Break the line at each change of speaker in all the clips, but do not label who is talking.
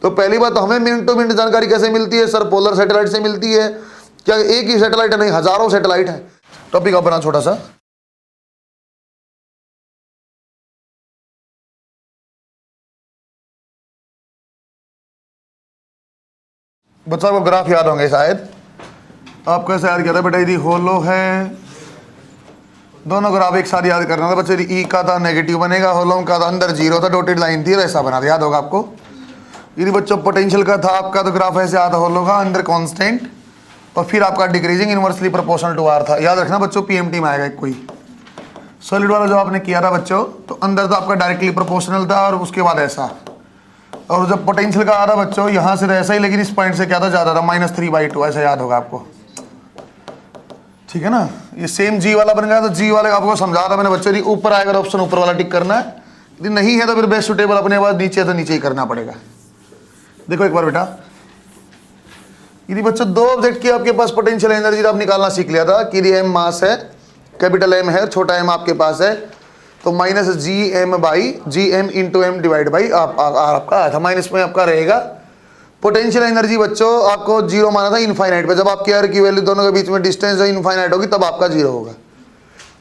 तो पहली बात, हमें मिनट टू मिनट जानकारी कैसे मिलती है सर? पोलर सैटेलाइट से मिलती है। क्या एक ही सैटेलाइट है? नहीं, हजारों सैटेलाइट है। टॉपिक अपना छोटा सा, बच्चों को ग्राफ याद होंगे शायद। आप कैसे याद किया था बेटा? यदि होलो है, दोनों ग्राफ एक साथ याद करना था बच्चे। यदि ई का था नेगेटिव बनेगा, होलो का था अंदर जीरो था, डॉटेड लाइन थी, ऐसा बना था, याद होगा आपको। यदि बच्चों पोटेंशियल का था आपका, तो ग्राफ ऐसे आता होलो का अंदर कांस्टेंट, और फिर आपका decreasing inversely proportional to R था। याद रखना बच्चों, पीएमटी में आएगा कोई सॉलिड वाला जो आपने किया था बच्चों, तो अंदर तो आपका डायरेक्टली प्रोपोर्शनल था और उसके बाद ऐसा। और जब पोटेंशियल का आ रहा बच्चों यहाँ से ऐसा ही, लेकिन इस पॉइंट से क्या था, ज़्यादा था, -3/2, ऐसा याद होगा आपको। ठीक है ना? ये सेम जी वाला बन गया। तो जी वाले आपको समझा था मैंने बच्चों, ऊपर आएगा ऑप्शन ऊपर वाला टिक करना है, यदि नहीं है तो फिर बेस्ट सुटेबल अपने पास नीचे तो नीचे ही करना पड़ेगा। देखो एक बार बेटा, यदि बच्चों दो ऑब्जेक्ट की आपके पास पोटेंशियल एनर्जी आप निकालना सीख लिया था कि यदि एम मास है, कैपिटल एम है, छोटा एम आपके पास है, तो -GM/GM × M डिवाइड बाई आपका आया था, माइनस में आपका रहेगा। पोटेंशियल एनर्जी बच्चों आपको जीरो माना था इनफाइनाइट पे, जब आपकी आर की वैल्यू दोनों के बीच में डिस्टेंस इनफाइनाइट होगी तब आपका जीरो होगा।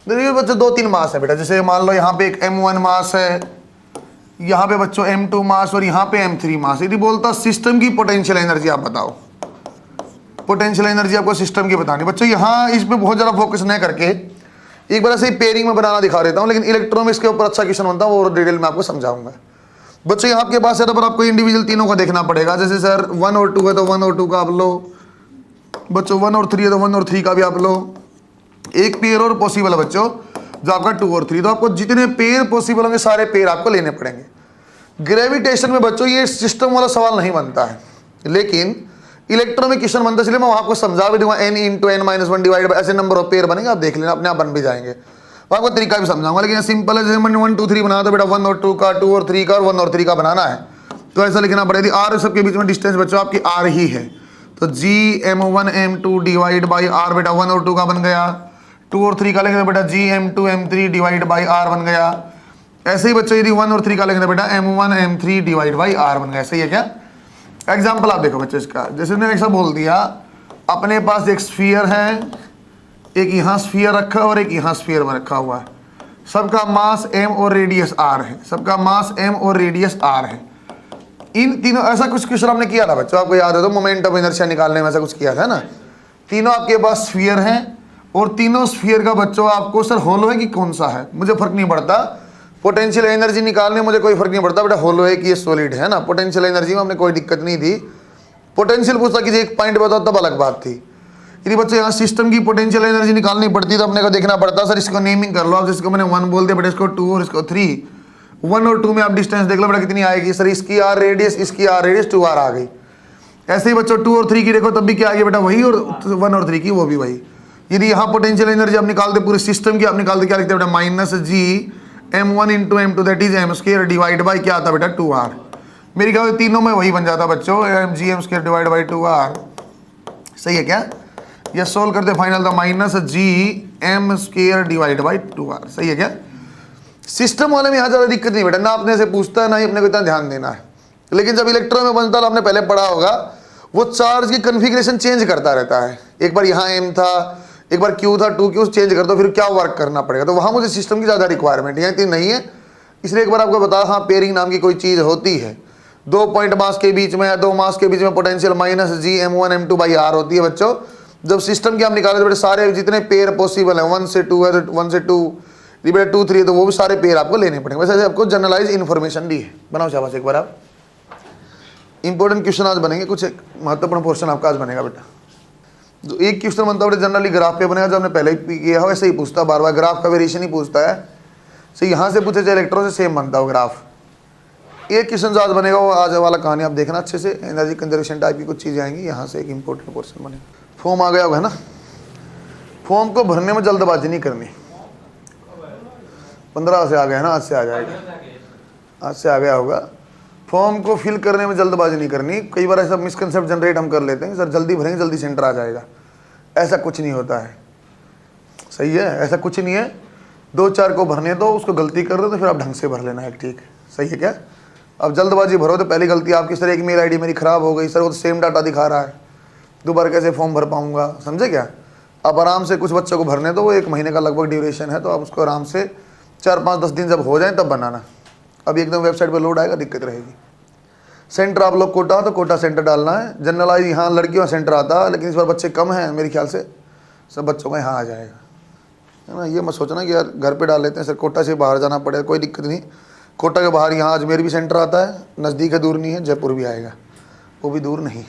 देखिए बच्चों 2-3 मास है बेटा, जैसे मान लो यहाँ पे एक M1 मास है, यहाँ पे बच्चों M2 मास और यहाँ पे M3 मास। यदि बोलता सिस्टम की पोटेंशियल एनर्जी आप बताओ, पोटेंशियल एनर्जी आपको सिस्टम की बतानी बच्चों। यहाँ इस पे बहुत ज़्यादा फोकस नहीं करके एक बार ऐसे ही पेयरिंग में बनाना दिखा देता हूँ, लेकिन इलेक्ट्रो में इसके ऊपर अच्छा क्वेश्चन बनता है, वो डिटेल में आपको समझाऊंगा। बच्चों यहाँ आपके पास है तो पर आपको इंडिविजुअल तीनों को देखना पड़ेगा। जैसे सर 1 और 2 है तो 1 और 2 का आप लो, बच्चों 1 और 3 है तो 1 और 3 का भी आप लो। एक पेयर और पॉसिबल है बच्चों जो आपका 2 और 3, तो आपको जितने पेयर पॉसिबल होंगे सारे पेयर आपको लेने पड़ेंगे। ग्रेविटेशन में बच्चों ये सिस्टम वाला सवाल नहीं बनता है, लेकिन इलेक्ट्रो में क्वेश्चन बनता है, इसलिए मैं आपको समझा भी दूंगा। n × n-1 डिवाइड बाय ऐसे नंबर ऑफ पेयर बनेंगे, आप देख लेना, अपने आप बन भी जाएंगे। मैं आपको तरीका भी समझाऊंगा, लेकिन सिंपल है। जैसे मैंने 1 2 3 बनाया तो बेटा 1 और 2 का, 2 और 3 का और 1 और 3 का बनाना है, तो ऐसा लिखना पड़ेगा। आर सबके बीच में डिस्टेंस बच्चों आपकी आर ही है, तो GM1 M2 divide by are बेटा 1 और 2 का बन गया। 2 और 3 का लिखेंगे बेटा GM2 M3 divide by are बन गया। ऐसे ही बच्चों यदि 1 और 3 का लिखेंगे बेटा M1 M3 divide by are बन गया। सही है क्या? एग्जाम्पल आप देखो बच्चों इसका, जैसे मैंने ऐसा बोल दिया, अपने पास एक स्फीयर है, एक यहाँ स्फीयर रखा और एक यहाँ स्फीयर में रखा हुआ है, सबका मास m और रेडियस r है, सबका मास m और रेडियस r है। इन तीनों, ऐसा कुछ क्वेश्चन हमने किया था बच्चों, आपको याद है तो मोमेंट ऑफ इनर्शिया निकालने में ऐसा कुछ किया था ना। तीनों आपके पास स्फीयर हैं और तीनों स्फीयर का बच्चों आपको सर होलो है कि कौन सा है, मुझे फर्क नहीं पड़ता। पोटेंशियल एनर्जी निकालने मुझे कोई फर्क नहीं पड़ता बेटा, होलो है कि ये सॉलिड है ना। पोटेंशियल एनर्जी में हमने कोई दिक्कत नहीं थी। पोटेंशियल पूछता कि एक पॉइंट बताओ तब अलग बात थी। यदि बच्चों यहाँ सिस्टम की पोटेंशियल एनर्जी निकालनी पड़ती तो अपने को देखना पड़ता सर इसको नेमिंग कर लो आप, जिसको मैंने 1 बोल दिया बेटा, इसको 2 और इसको 3। 1 और 2 में आप डिस्टेंस देख लो बेटा कितनी आएगी सर, इसकी आर रेडियस, इसकी आर रेडियस 2r आ गई। ऐसे ही बच्चों 2 और 3 की देखो तब भी क्या आ गया बेटा वही, और 1 और 3 की वो भी वही। यदि यहाँ पोटेंशियल एनर्जी आप निकालते पूरे सिस्टम की, आप निकालते क्या लिखते बेटा -GM1 × M2 that is m² divide by क्या आता बेटा 2r। मेरी ख्याल तीनों में वही बन जाता बच्चों, GM² डिवाइड बाई 2r। सही है क्या? ये सोल्व करते फाइनल था -GM² डिवाइड बाई 2r। सही है क्या? सिस्टम वाले में यहाँ ज़्यादा दिक्कत नहीं बेटा, ना अपने से पूछता है ना ही अपने को इतना ध्यान देना है। लेकिन जब इलेक्ट्रॉन में बनता है, आपने पहले पढ़ा होगा, वो चार्ज की कन्फिग्रेशन चेंज करता रहता है। एक बार यहाँ m था, एक बार q था, 2q चेंज कर दो, फिर क्या वर्क करना पड़ेगा। तो वहाँ मुझे सिस्टम की ज़्यादा रिक्वायरमेंट यहाँ इतनी नहीं है, इसलिए एक बार आपको बता, हाँ पेयरिंग नाम की कोई चीज़ होती है। 2 पॉइंट मास के बीच में या 2 मास के बीच में potential -GM1 M2 by r होती है बच्चों। जब सिस्टम की आप निकाले तो बेटे सारे जितने पेयर पॉसिबल है, 1 से 2 है तो 1 से 2, बेटा 2 3 है तो वो भी सारे पेयर आपको लेने पड़ेंगे। वैसे आपको जनरलाइज इन्फॉर्मेशन दी है। बनाओ शाबाश एक बार आप। इंपॉर्टेंट क्वेश्चन आज बनेंगे, कुछ एक महत्वपूर्ण पोर्शन आपका आज बनेगा बेटा। तो एक क्वेश्चन बनता है जनरली ग्राफ पे बनेगा, जो हमने पहले ही किया हो वैसे ही पूछता, बार बार ग्राफ का वेरिएशन ही पूछता है। सही, यहाँ से पूछे चाहे इलेक्ट्रॉन से सेम बनता हो ग्राफ। एक क्वेश्चन जो आज बनेगा वो आज वाला कहानी आप देखना अच्छे से, एनर्जी कंजर्वेशन टाइप की कुछ चीज़ें आएंगी। यहाँ से एक इंपॉर्टेंट पोर्शन बनेगा। फॉर्म आ गया होगा ना, फॉर्म को भरने में जल्दबाजी नहीं करनी। 15 से आ गया है ना, आज से आ जाएगा, आज से आ गया होगा। फॉर्म को फिल करने में जल्दबाजी नहीं करनी। कई बार ऐसा मिसकंसेप्ट जनरेट हम कर लेते हैं, सर जल्दी भरेंगे जल्दी सेंटर आ जाएगा, ऐसा कुछ नहीं होता है। सही है, ऐसा कुछ नहीं है। 2-4 को भरने दो, उसको गलती कर दो तो फिर आप ढंग से भर लेना है। ठीक, सही है क्या? अब जल्दबाजी भरो तो पहली गलती आपकी, सर एक मेल आईडी मेरी खराब हो गई, सर वो तो सेम डाटा दिखा रहा है, दोबारा कैसे फॉर्म भर पाऊंगा, समझे क्या। आप आराम से कुछ बच्चों को भरने दो, वो 1 महीने का लगभग ड्यूरेशन है, तो आप उसको आराम से 4-5-10 दिन जब हो जाए तब बनाना। अब एकदम वेबसाइट पर लोड आएगा, दिक्कत रहेगी। सेंटर आप लोग कोटा, तो कोटा सेंटर डालना है। जनरलाइज यहाँ लड़कियों सेंटर आता है, लेकिन इस बार बच्चे कम हैं मेरे ख्याल से, सब बच्चों का यहाँ आ जाएगा, है ना। ये मत सोचना कि यार घर पे डाल लेते हैं, सर कोटा से बाहर जाना पड़ेगा, कोई दिक्कत नहीं। कोटा के बाहर यहाँ अजमेर भी सेंटर आता है, नज़दीक है, दूर नहीं है। जयपुर भी आएगा, वो भी दूर नहीं।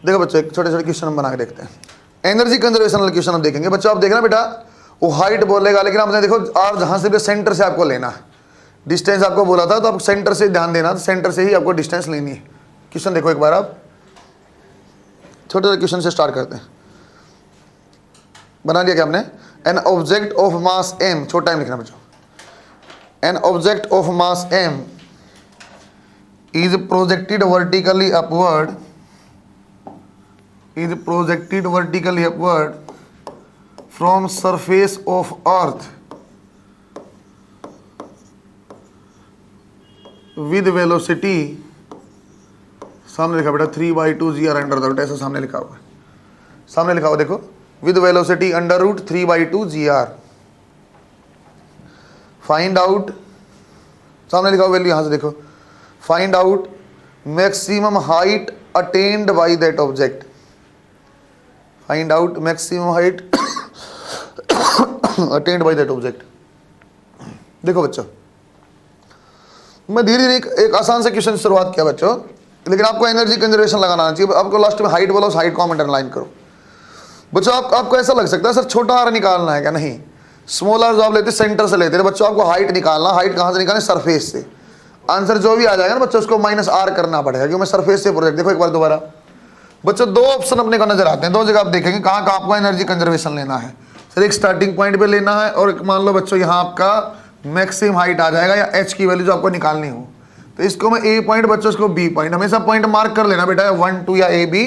देखो बच्चों, एक छोटे छोटे क्वेश्चन हम बना के देखते हैं। एनर्जी कंजर्वेशन वाले क्वेश्चन हम देखेंगे। बच्चों आप देखना बेटा, वो हाइट बोलेगा, लेकिन आपने देखो आप जहाँ से भी सेंटर से आपको लेना है, डिस्टेंस आपको बोला था, तो आप सेंटर से ध्यान देना, तो सेंटर से ही आपको डिस्टेंस लेनी है। क्वेश्चन देखो एक बार, आप छोटे छोटे क्वेश्चन से स्टार्ट करते हैं। बना दिया क्या आपने। N object of mass m, छोटा m लिखना बच्चों। N object of mass m is projected vertically upward, is projected vertically upward from surface of earth with velocity, सामने लिखा बेटा 3/2 g r under the root, ऐसा सामने लिखा हुआ है, सामने लिखा हुआ देखो, with velocity under root 3/2 g r। Find out, सामने लिखा हुआ वैल्यू, यहां से देखो, find out maximum height attained by that object. Find out maximum height attained by that object. देखो बच्चों, मैं धीरे धीरे एक आसान से क्वेश्चन से शुरुआत किया बच्चों, लेकिन आपको एनर्जी कंजर्वेशन लगाना चाहिए। आपको लास्ट में हाइट बोला, उस हाइट को अंडरलाइन करो बच्चों। आपको ऐसा लग सकता है सर छोटा आर निकालना है क्या, नहीं, स्मॉल आर जो आप लेते सेंटर से लेते हैं बच्चों, आपको हाइट निकालना। हाइट कहां से निकालना, सरफेस से। आंसर जो भी आ जाएगा ना बच्चों, उसको -r करना पड़ेगा, क्योंकि मैं सरफेस से प्रोजेक्ट। देखो एक बार दोबारा बच्चों, 2 ऑप्शन अपने को नजर आते हैं, 2 जगह आप देखेंगे कहाँ का आपको एनर्जी कंजर्वेशन लेना है। सर एक स्टार्टिंग पॉइंट पे लेना है, और मान लो बच्चों यहाँ आपका मैक्सिमम हाइट आ जाएगा, या h की वैल्यू जो आपको निकालनी हो, तो इसको मैं a पॉइंट, बच्चों इसको b पॉइंट, हमेशा पॉइंट मार्क कर लेना बेटा, 1 2 या a b,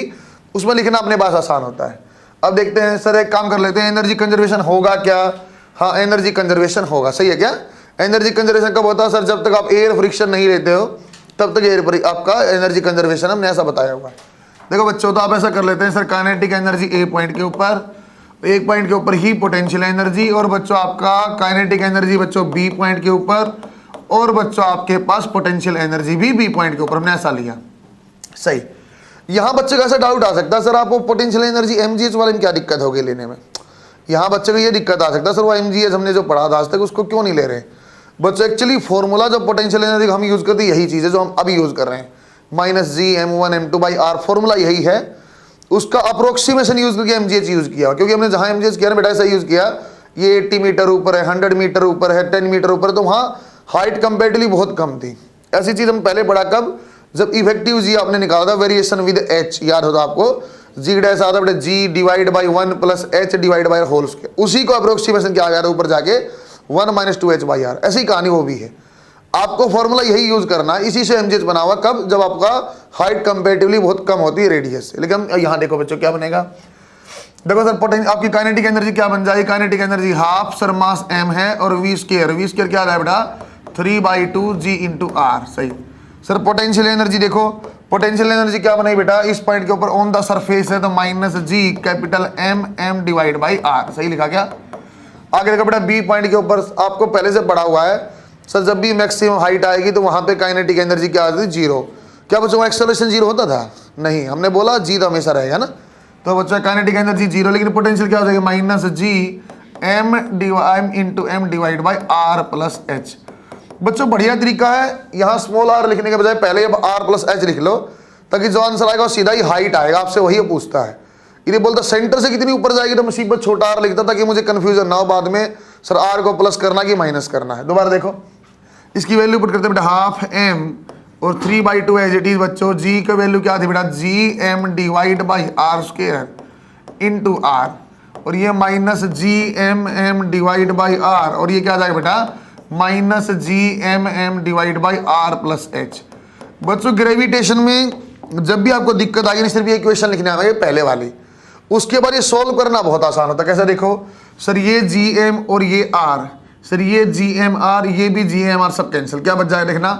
उसमें लिखना अपने पास आसान होता है। अब देखते हैं सर, एक काम कर लेते हैं, एनर्जी कंजर्वेशन होगा क्या। हाँ, एनर्जी कंजर्वेशन होगा, सही है क्या। एनर्जी कंजर्वेशन कब होता है सर, जब तक आप एयर फ्रिक्शन नहीं लेते हो, तब तक एयर आपका एनर्जी कंजर्वेशन हमने ऐसा बताया हुआ। देखो बच्चों, तो आप ऐसा कर लेते हैं सर, काइनेटिक एनर्जी ए पॉइंट के ऊपर, एक पॉइंट के ऊपर ही पोटेंशियल एनर्जी, और बच्चों आपका काइनेटिक एनर्जी बच्चों बी पॉइंट के ऊपर, और बच्चों आपके पास पोटेंशियल एनर्जी भी बी पॉइंट के ऊपर, हमने ऐसा लिया, सही। यहाँ बच्चे का ऐसा डाउट आ सकता है सर, आपको पोटेंशियल एनर्जी mgh वाले में क्या दिक्कत होगी लेने में। यहाँ बच्चे को ये दिक्कत आ सकता है सर, वो mgh हमने जो पढ़ा था आज तक, उसको क्यों नहीं ले रहे बच्चों। एक्चुअली फॉर्मूला जो पोटेंशियल एनर्जी हम यूज करते हैं, यही चीज़ है जो हम अभी यूज कर रहे हैं, -gm1m2/r, फॉर्मूला यही है। उसका अप्रोक्सीमेशन यूज करके mgh यूज किया, क्योंकि हमने जहां mgh किया ना बेटा, ऐसा यूज किया, ये 80 मीटर ऊपर है, 100 मीटर ऊपर है, 10 मीटर ऊपर है, तो वहां हाइट कंपेरेटिवली बहुत कम थी। ऐसी चीज हम पहले पढ़ा कब, जब इफेक्टिव जी आपने निकाला था, वेरिएशन विद h, याद होता आपको, g डैश आता बेटा g divide by 1 plus h divide by whole square, उसी को अप्रोक्सीमेशन क्या आ गया था ऊपर जाके 1 - 2h/r, ऐसी कहानी वो भी है। आपको फॉर्मूला यही यूज करना है, इसी से mgh बना हुआ, कब, जब आपका हाइट कंपेरेटिवली बहुत कम होती है रेडियस से। लेकिन यहाँ देखो बच्चों क्या बनेगा, देखो सर पोटेंशियल आपकी काइनेटिक एनर्जी क्या बन जाएगी, काइनेटिक एनर्जी हाफ सर मास m है, और v स्क्वायर क्या आ जाए बेटा 3/2 g × r, सही। सर पोटेंशियल एनर्जी देखो, पोटेंशियल एनर्जी क्या बनाई बेटा, इस पॉइंट के ऊपर ऑन द सरफेस है, तो -g capital m divide by r, सही लिखा क्या। आगे देखो बेटा बी पॉइंट के ऊपर, आपको पहले से पढ़ा हुआ है सर, जब भी मैक्सिमम हाइट आएगी तो वहां पे काइनेटिक एनर्जी क्या आती है, 0। क्या बच्चों एक्सेलरेशन 0 होता था, नहीं, हमने बोला g तो हमेशा रहेगा ना, तो बच्चों काइनेटिक एनर्जी 0, लेकिन पोटेंशियल क्या हो जाएगा, -g m divide by r plus h। बच्चों बढ़िया तरीका है, यहाँ स्मॉल r लिखने के बजाय पहले अब r प्लस h लिख लो, ताकि जो आंसर आएगा सीधा ही हाइट आएगा, आपसे वही पूछता है। यदि बोलता सेंटर से कितनी ऊपर जाएगी तो मुसीबत छोटा r लिखता, ताकि मुझे कंफ्यूजन ना हो बाद में, सर r को प्लस करना कि माइनस करना है। दोबारा देखो, इसकी वैल्यू पुट करते हैं बेटा हाफ m और 3/2 एज इट इज बच्चों, g का वैल्यू क्या थी बेटा, gm divide by r square into r, और ये -gmm डिवाइड बाई r, और ये क्या आ जाएगा बेटा -gmm divide by r plus h। बच्चों ग्रेविटेशन में जब भी आपको दिक्कत आएगी, सिर्फ ये इक्वेशन लिखने आएगा, ये पहले वाली, उसके बाद ये सोल्व करना बहुत आसान होता है। कैसे देखो सर, ये gm और ये r, सर ये gmr, ये भी gmr, सब कैंसिल, क्या बच जाएगा देखना,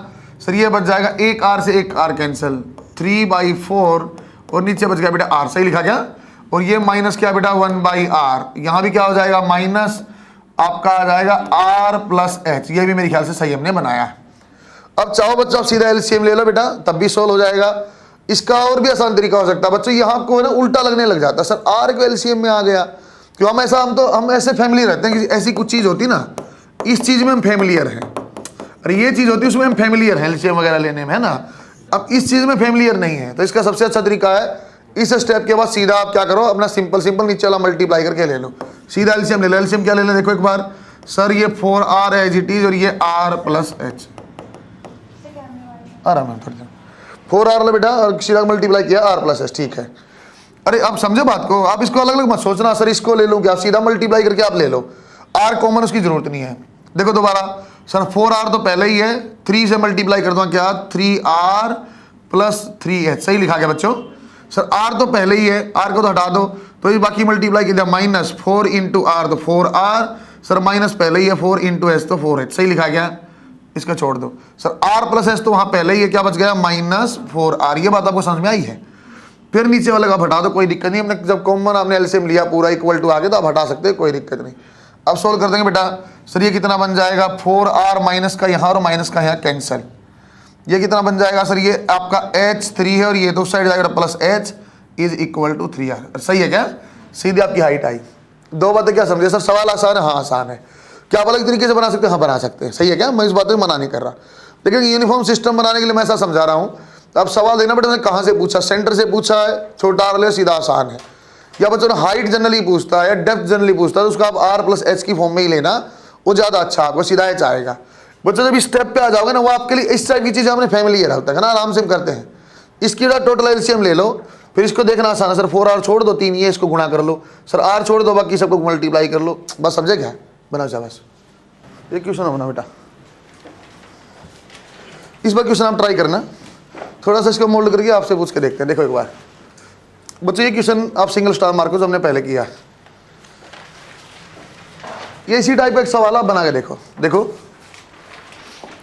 सर ये बच जाएगा एक आर से एक आर कैंसिल, 3/4 और नीचे बच गया बेटा आर, सही लिखा क्या? और ये माइनस क्या बेटा 1/r, यहाँ भी क्या हो जाएगा माइनस आपका आ जाएगा r प्लस h, ये भी मेरे ख्याल से सही हमने बनाया है। अब चाहो बच्चों आप सीधा एलसीएम ले लो बेटा, तब भी सोल्व हो जाएगा। इसका और भी आसान तरीका हो सकता है बच्चों, यहाँ आपको है ना उल्टा लगने लग जाता है, सर r को एलसीएम में आ गया, क्यों हम ऐसे फैमिली रहते हैं कि ऐसी कुछ चीज़ होती ना, इस चीज़ में हम फैमिलियर हैं, अरे ये चीज़ होती है उसमें हम फैमिलियर हैं एलसीएम वगैरह लेने में, है ना। अब इस चीज़ में फैमिलियर नहीं है, तो इसका सबसे अच्छा तरीका है इस स्टेप के बाद सीधा आप क्या करो, अपना सिंपल नीचे वाला मल्टीप्लाई करके ले लो, सीधा एलसीएम ले लो। एलसीएम क्या ले लें देखो एक बार, सर ये 4r है एज इट इज और ये r प्लस h, आराम है 4r ले बेटा और सीधा मल्टीप्लाई किया r प्लस h, ठीक है। अरे आप समझे बात को, आप इसको अलग अलग मत सोचना, सर इसको ले लूँ क्या, सीधा मल्टीप्लाई करके आप ले लो, r कॉमन उसकी जरूरत नहीं है। देखो दोबारा सर 4r तो पहले ही है, 3 से मल्टीप्लाई कर दो क्या 3r प्लस 3h, सही लिखा गया बच्चों। सर r तो पहले ही है, r को तो हटा दो, तो ये बाकी मल्टीप्लाई किया माइनस 4 इंटू आर तो 4r, सर माइनस पहले ही है 4 इंटू एच तो 4h, सही लिखा गया। इसका छोड़ दो सर r प्लस एच तो वहाँ पहले ही है, क्या बच गया माइनस 4r, ये बात आपको समझ में आई है। फिर नीचे वाले का हटा दो, कोई दिक्कत नहीं, हमने जब कॉमन आपने एलसीएम लिया पूरा इक्वल टू आगे तो आप हटा सकते हैं, कोई दिक्कत नहीं। अब सोल्व कर देंगे बेटा, सर ये कितना बन जाएगा 4r माइनस का यहाँ और माइनस का यहाँ कैंसिल, ये कितना बन जाएगा सर, ये आपका h3 है और ये दो साइड जाएगा plus h is equal to 3r, सही है क्या? सीधे आपकी हाइट आई। दो बातें क्या समझे सर, सवाल आसान है, हाँ आसान है, क्या आप अलग तरीके से बना सकते हैं, हाँ बना सकते हैं, सही है क्या? मैं इस बात में मना नहीं कर रहा, लेकिन यूनिफॉर्म सिस्टम बनाने के लिए मैं ऐसा समझा रहा हूँ। तो आप सवाल देना बेटा कहाँ से पूछा, सेंटर से पूछा है, छोटा r ले सीधा आसान है, या बच्चों ने हाइट जनरली पूछता है या डेप्थ जनरली पूछता है तो उसको आप r प्लस h की फॉर्म में ही लेना, वो ज़्यादा अच्छा आपको सीधा h आएगा। बच्चों जब इस स्टेप पे आ जाओगे ना, वो आपके लिए इस टाइप की चीज़ हमने फैमिली ये होता है ना, आराम से हम करते हैं। इसकी टोटल एलसीएम ले लो, फिर इसको देखना आसान है, सर 4r छोड़ दो 3 ये इसको गुणा कर लो, सर r छोड़ दो बाकी सबको मल्टीप्लाई कर लो, बस समझे क्या? बना जा बस, ये क्वेश्चन बना बेटा, इस बार क्वेश्चन आप ट्राई करना, थोड़ा सा इसको मोल्ड करके आपसे पूछ के देखते हैं। देखो एक बार बच्चों ये क्वेश्चन आप सिंगल स्टार मार्को हमने पहले किया है, ये इसी टाइप का एक सवाल आप बना के देखो। देखो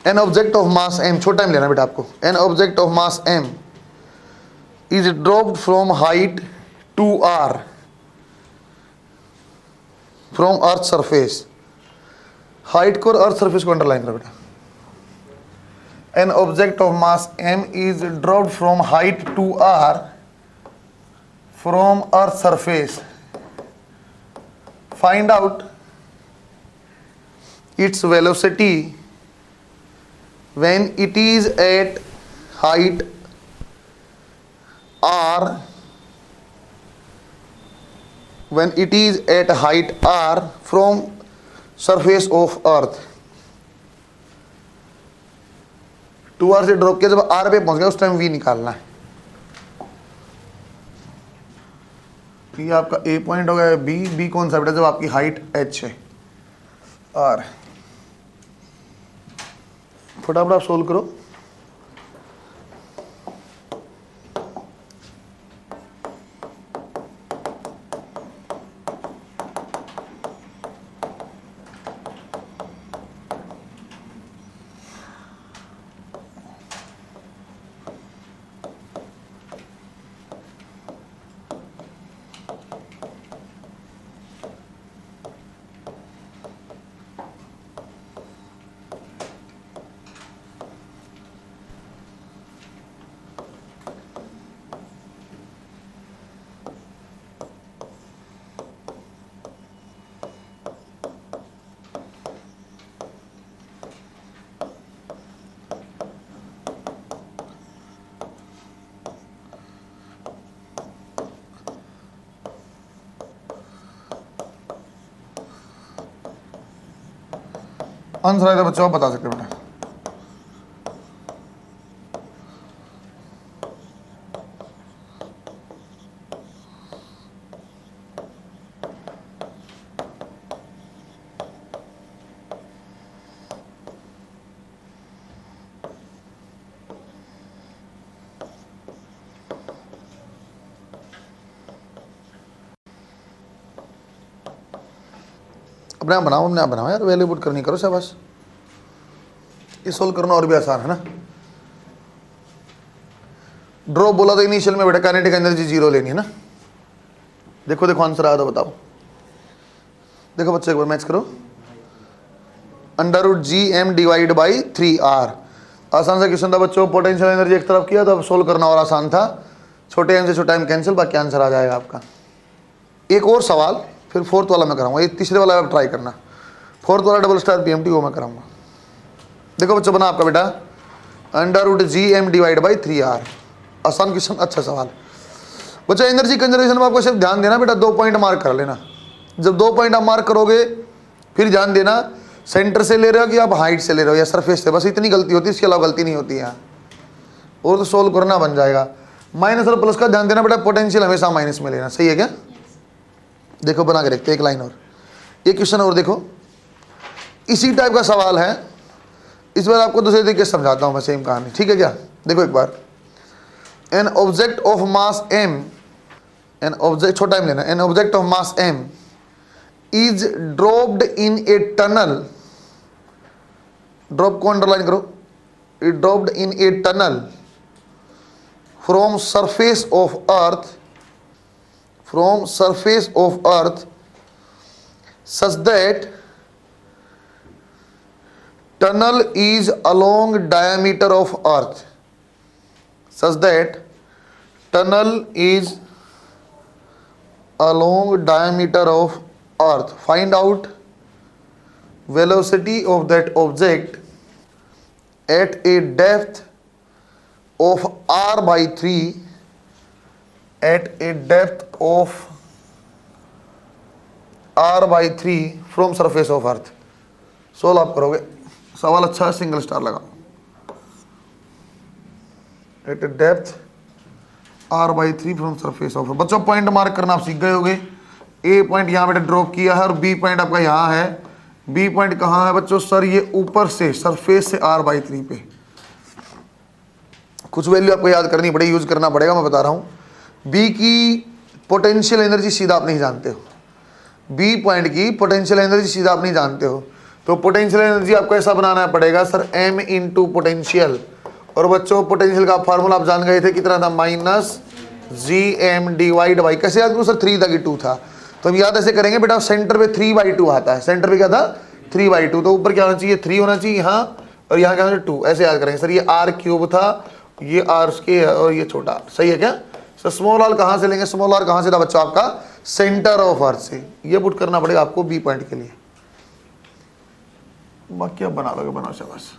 N object of mass m, छोटा m लेना बेटा आपको, N object of mass m is dropped from height 2r from earth surface, height को और अर्थ सरफेस को अंडरलाइन करो बेटा। N object of mass m is dropped from height 2r from earth surface, find out its velocity when it is at height r, when it is at height r from surface of earth। 2r से drop किया, जब r पे पहुंच गया उस time v निकालना है। ये आपका a पॉइंट हो गया, b कौन सा बेटा, जब आपकी हाइट h है, r फटाफट आप सोल्व करो। आंसर आएगा बच्चों, आप बता सकते हो बेटा। अपने आप बनाओ यार, वैल्यू पुट करनी करो शाबाश, ये सोल्व करना और भी आसान है ना। ड्रॉप बोला तो इनिशियल में बेटा काइनेटिक एनर्जी 0 लेनी है ना। देखो देखो आंसर आया तो बताओ। देखो बच्चे एक बार मैच करो, √GM डिवाइड बाई 3R। आसान सा क्वेश्चन था बच्चों, पोटेंशियल एनर्जी एक तरफ किया तो अब सोल्व करना और आसान था। छोटे एम से छोटा एम कैंसिल, बाकी आंसर आ जाएगा आपका। एक और सवाल, फिर फोर्थ वाला मैं कराऊंगा, ये तीसरे वाला आप ट्राई करना। फोर्थ वाला डबल स्टार PMT वो मैं कराऊंगा। देखो बच्चों बना आपका बेटा √GM डिवाइड बाई 3R। आसान क्वेश्चन, अच्छा सवाल। बच्चा एनर्जी कंजर्वेशन में आपको सिर्फ ध्यान देना बेटा, 2 पॉइंट मार्क कर लेना। जब 2 पॉइंट आप मार्क करोगे फिर ध्यान देना सेंटर से ले रहे हो कि आप हाइट से ले रहे हो या सरफेस से, बस इतनी गलती होती है, इसके अलावा गलती नहीं होती है। और तो सोल्व करना बन जाएगा। माइनस और प्लस का ध्यान देना बेटा, पोटेंशियल हमेशा माइनस में लेना, सही है क्या? देखो बना के देखते हैं एक लाइन और, एक क्वेश्चन और देखो, इसी टाइप का सवाल है। इस बार आपको दूसरे तरीके से समझाता हूं मैं, सेम कहानी, ठीक है क्या? देखो एक बार, an object of mass m, an object, छोटा m लेना, an object of mass m is dropped in a tunnel. Drop को अंडरलाइन करो, it dropped in a tunnel from surface of earth, from surface of earth such that tunnel is along diameter of earth, such that tunnel is along diameter of earth. Find out velocity of that object at a depth of r/3, at a depth of r/3 from surface of earth. Solve आप करोगे, सवाल अच्छा है, single star लगा। At a depth r/3 from surface of, बच्चों point mark करना आप सीख गए होगे। ए पॉइंट यहाँ बेटा ड्रॉप किया है और बी पॉइंट आपका यहाँ है। बी पॉइंट कहाँ है बच्चों? सर ये ऊपर से, सरफेस से r/3 पे। कुछ वैल्यू आपको याद करनी पड़ेगी, यूज करना पड़ेगा, मैं बता रहा हूँ। बी की पोटेंशियल एनर्जी सीधा आप नहीं जानते हो, बी पॉइंट की पोटेंशियल एनर्जी सीधा आप नहीं जानते हो, तो पोटेंशियल एनर्जी आपको ऐसा बनाना पड़ेगा सर, m इंटू पोटेंशियल। और बच्चों पोटेंशियल का फार्मूला आप जान गए थे, कितना था? -GM डिवाइड बाई, कैसे याद करूँ सर? 3 था कि 2 था? तो हम याद ऐसे करेंगे बेटा, सेंटर पे 3/2 आता है, सेंटर पे क्या था? 3/2, तो ऊपर क्या होना चाहिए? 3 होना चाहिए यहाँ, और यहाँ क्या होना चाहिए? 2। ऐसे याद करेंगे सर, ये r³ था, ये r² है और ये छोटा, सही है क्या? सर स्मॉल r कहाँ से लेंगे? स्मॉल r कहाँ से था बच्चों? आपका सेंटर ऑफ अर्थ से। ये पुट करना पड़ेगा आपको बी पॉइंट के लिए। बाकी आप बना लोगे, बनाओ शाबाश।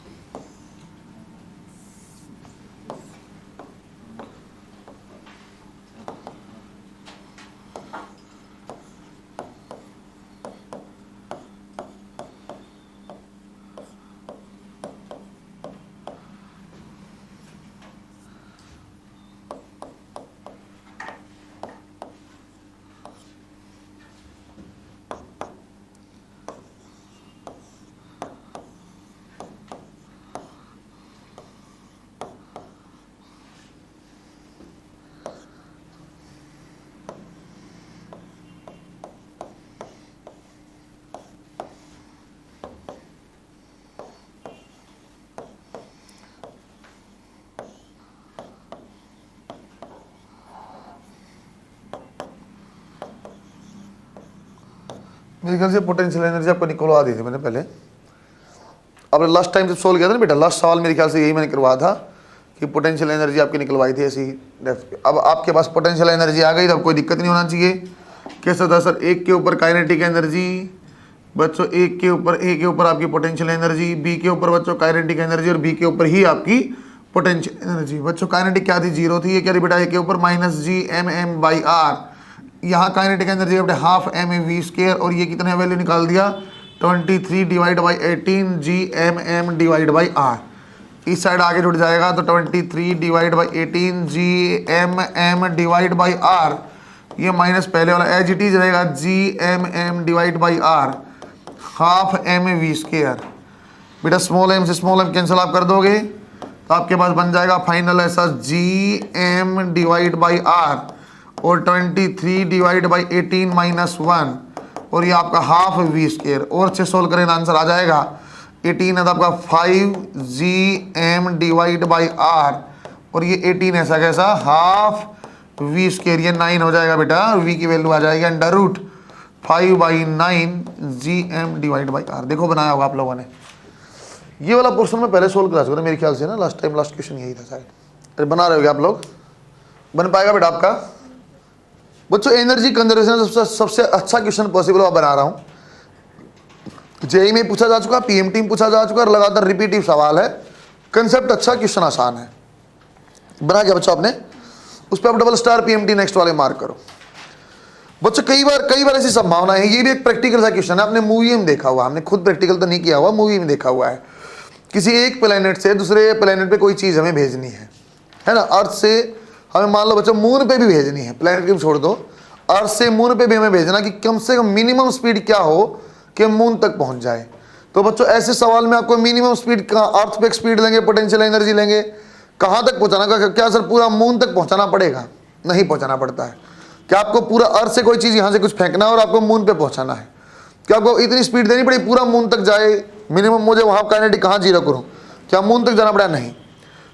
मेरे ख्याल से पोटेंशियल एनर्जी आपको निकलवा दी थी मैंने पहले। अब लास्ट टाइम जब सोल्व किया था ना बेटा, लास्ट सवाल मेरे ख्याल से यही मैंने करवाया था कि पोटेंशियल एनर्जी आपकी निकलवाई थी ऐसी डेप्थ पे। अब आपके पास पोटेंशियल एनर्जी आ गई, तो अब कोई दिक्कत नहीं होना चाहिए। कैसा था सर? एक के ऊपर काइनेटिक एनर्जी बच्चों, एक के ऊपर आपकी पोटेंशियल एनर्जी, बी के ऊपर बच्चों काइनेटिक एनर्जी, और बी के ऊपर ही आपकी पोटेंशियल एनर्जी। बच्चों काइनेटिक क्या थी? 0 थी। ये क्या बेटा? ए के ऊपर -GMM/r। यहाँ काइनेटिक एनर्जी अपने ½ mv², और ये कितने वैल्यू निकाल दिया? 23 divide by 18 GMM divide by r। इस साइड आगे जुड़ जाएगा तो 23 divide by 18 GMM divide by r। ये माइनस पहले वाला एज इट इज रहेगा, GMM divide by r, ½ mv²। बेटा स्मॉल m से स्मॉल m कैंसिल आप कर दोगे तो आपके पास बन जाएगा फाइनल ऐसा GM डिवाइड बाई r, और 23 डिवाइड बाई 18 -1, और ये आपका ½ v²। और अच्छे सोल्व करें आंसर आ जाएगा। 18 है तो आपका 5 GM डिवाइड बाई r, और ये 18 ऐसा कैसा हाफ वी स्क्वायर, ये 9 हो जाएगा बेटा, वी की वैल्यू आ जाएगी √5/9 GM डिवाइड बाई R। देखो बनाया होगा आप लोगों ने, ये वाला पोर्शन में पहले सोल्व करा चुका था मेरे ख्याल से ना, लास्ट क्वेश्चन यही था शायद। अरे बना रहे हो आप लोग, बन पाएगा बेटा आपका बच्चों। एनर्जी कंजर्वेशन सबसे अच्छा क्वेश्चन पॉसिबल मैं बना रहा हूँ। जेई में पूछा जा चुका, पीएमटी में पूछा जा चुका, और लगातार रिपीटिव सवाल है। कंसेप्ट अच्छा, क्वेश्चन आसान है। बना क्या बच्चों आपने, उस पर आप डबल स्टार पीएमटी नेक्स्ट वाले मार्क करो बच्चों। कई बार ऐसी संभावना है, ये भी एक प्रैक्टिकल सा क्वेश्चन है, आपने मूवी में देखा हुआ, हमने खुद प्रैक्टिकल तो नहीं किया हुआ, मूवी में देखा हुआ है। किसी एक प्लेनेट से दूसरे प्लेनेट पे कोई चीज़ हमें भेजनी है ना। अर्थ से हमें मान लो बच्चों मून पे भी भेजनी है, प्लेनेट की छोड़ दो, अर्थ से मून पे भी हमें भेजना, कि कम से कम मिनिमम स्पीड क्या हो कि मून तक पहुंच जाए। तो बच्चों ऐसे सवाल में आपको मिनिमम स्पीड का, अर्थ पे स्पीड लेंगे, पोटेंशियल एनर्जी लेंगे, कहाँ तक पहुँचाना, क्या सर पूरा मून तक पहुँचाना पड़ेगा? नहीं पहुँचाना पड़ता है। क्या आपको पूरा अर्थ से कोई चीज़ यहाँ से कुछ फेंकना है और आपको मून पे पहुँचाना है? क्या आपको इतनी स्पीड देनी पड़ी पूरा मून तक जाए? मिनिमम मुझे वहाँ काइनेटिक कहाँ जीरो करूँ, क्या मून तक जाना पड़ा? नहीं।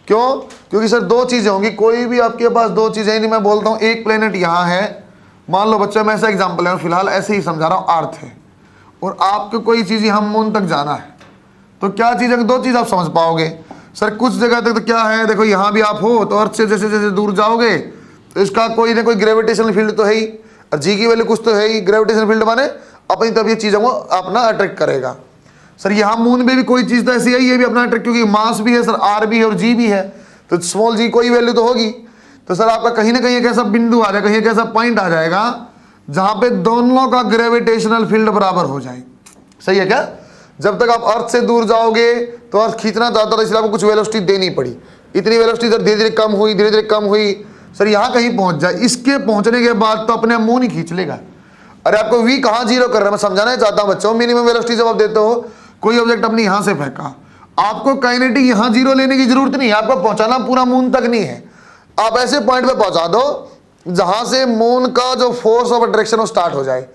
क्यों? क्योंकि सर दो चीज़ें होंगी, कोई भी आपके पास दो चीज़ें, नहीं मैं बोलता हूँ एक प्लेनेट यहाँ है, मान लो बच्चा मैं ऐसा एग्जाम्पल है, फिलहाल ऐसे ही समझा रहा हूँ, अर्थ है, और आपको कोई चीज़ यहाँ मून तक जाना है, तो क्या चीज़ है, दो चीज़ आप समझ पाओगे। सर कुछ जगह तक तो क्या है, देखो यहाँ भी आप हो तो अर्थ से जैसे जैसे दूर जाओगे तो इसका कोई ना कोई ग्रेविटेशनल फील्ड तो है ही, और जी की वैल्यू कुछ तो है ही। ग्रेविटेशनल फील्ड माने अपनी तरफ ये चीज़ों को अपना अट्रैक्ट करेगा। सर यहाँ मून में भी कोई चीज़ तो ऐसी है, ये भी अपना अट्रैक्ट, क्योंकि मास भी है सर, आर भी है और जी भी है, तो स्मॉल जी कोई वैल्यू तो होगी। तो सर आपका कहीं ना कहीं एक ऐसा बिंदु आ जाएगा, कहीं एक ऐसा पॉइंट आ जाएगा जहाँ पे दोनों का ग्रेविटेशनल फील्ड बराबर हो जाए। सही है क्या? जब तक आप अर्थ से दूर जाओगे तो अर्थ खींचना चाहता था, इसलिए आपको कुछ वेलोसिटी देनी पड़ी, इतनी वेलोसिटी धीरे धीरे कम हुई, धीरे धीरे कम हुई। सर यहाँ कहीं पहुंच जाए, इसके पहुंचने के बाद तो अपने मून ही खींच लेगा। अरे आपको वी कहाँ जीरो कर रहा है, मैं समझाना चाहता हूँ बच्चों। मिनिमम वेलोसिटी जब आप देते हो, कोई ऑब्जेक्ट अपने यहाँ से फेंका, आपको काइनेटिक यहाँ जीरो लेने की जरूरत नहीं है, आपको पहुंचाना पूरा मून तक नहीं है। आप ऐसे पॉइंट पे पहुंचा दो जहां से मून का जो फोर्स ऑफ अट्रैक्शन वो स्टार्ट हो जाए,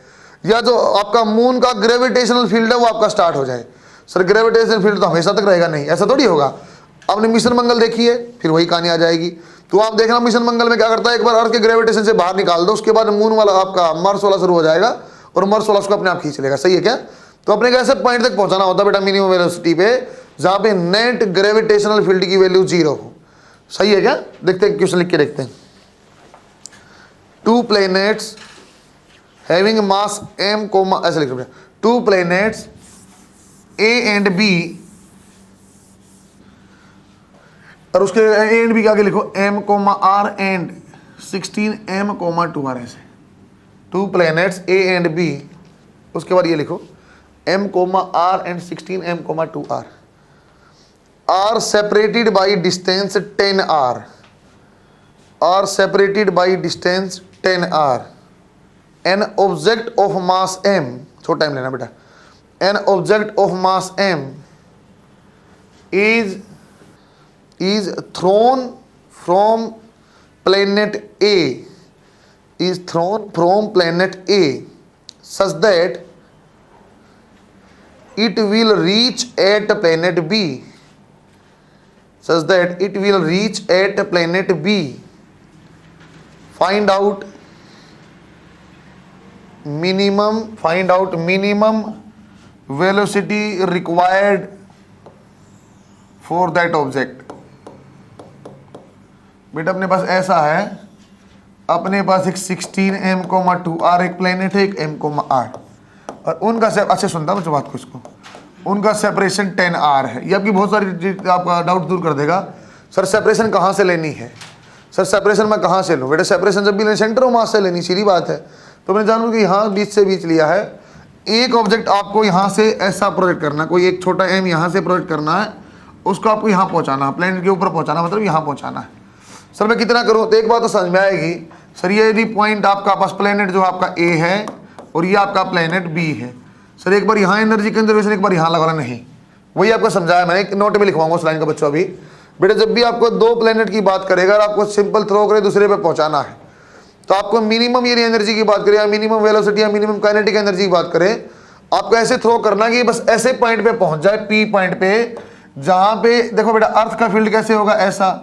या जो आपका मून का ग्रेविटेशनल फील्ड है वो आपका स्टार्ट हो जाए। सर ग्रेविटेशनल फील्ड तो हमेशा तक रहेगा, नहीं, ऐसा थोड़ी होगा। आपने मिशन मंगल देखी है, फिर वही कहानी आ जाएगी। तो आप देखना मिशन मंगल में क्या करता है, एक बार अर्थ के ग्रेविटेशन से बाहर निकाल दो, उसके बाद मून वाला आपका मार्स वाला शुरू हो जाएगा और मार्स वाला उसको अपने आप खींच लेगा। सही है क्या? तो अपने को ऐसे पॉइंट तक पहुंचाना होता है बेटा मिनिमम वेलोसिटी पे, जहां पे नेट ग्रेविटेशनल फील्ड की वैल्यू जीरो हो। सही है क्या? देखते हैं क्वेश्चन लिख के देखते हैं। To planets having mass m, ऐसे लिख रहे हैं, to planets A and B, और उसके A एंड B के आगे लिखो M, R and 16M, 2R। ऐसे to planets A and B, उसके बाद ये लिखो M, R and 16M, 2R are separated by distance 10R, are separated by distance 10R. An object of mass m, छोटा time लेना बेटा, an object of mass m is thrown from planet A, is thrown from planet A such that it will reach at planet B, such that it will reach at planet B. Find out minimum velocity required for that object. बेटा अपने पास ऐसा है, अपने पास एक 16M, 2R एक planet है, एक M, R, और उनका अच्छे सुनता बच्चों बात को, इसको उनका सेपरेशन 10R है। ये आपकी बहुत सारी आपका डाउट दूर कर देगा। सर सेपरेशन कहाँ से लेनी है? सर सेपरेशन मैं कहाँ से लूँ? बेटा सेपरेशन जब भी लेनी सेंटर ऑफ मास से लेनी, सीधी बात है। तो मैंने जानू कि यहाँ बीच से बीच लिया है, एक ऑब्जेक्ट आपको यहाँ से ऐसा प्रोजेक्ट करना, कोई एक छोटा m यहाँ से प्रोजेक्ट करना है, उसको आपको यहाँ पहुँचाना, प्लेनेट के ऊपर पहुँचाना, मतलब यहाँ पहुँचाना है। सर मैं कितना करूँ? तो एक बात तो समझ में आएगी। सर ये यदि पॉइंट आपका पास प्लेनेट जो आपका A है और ये आपका प्लेनेट B है, सर एक बार यहाँ एनर्जी कंजर्वेशन, एक बार यहाँ लगा, नहीं वही आपको समझाया मैंने, एक नोट में लिखवाऊंगा उस लाइन का बच्चों। अभी बेटा जब भी आपको दो प्लेनेट की बात करेगा और आपको सिंपल थ्रो करे दूसरे पे पहुंचाना है, तो आपको मिनिमम ये एनर्जी की बात करें या मिनिमम वेलोसिटी या मिनिमम काइनेटिक एनर्जी की बात करें, आपको ऐसे थ्रो करना कि बस ऐसे पॉइंट पे पहुंच जाए, P पॉइंट पे, जहां पे देखो बेटा अर्थ का फील्ड कैसे होगा, ऐसा,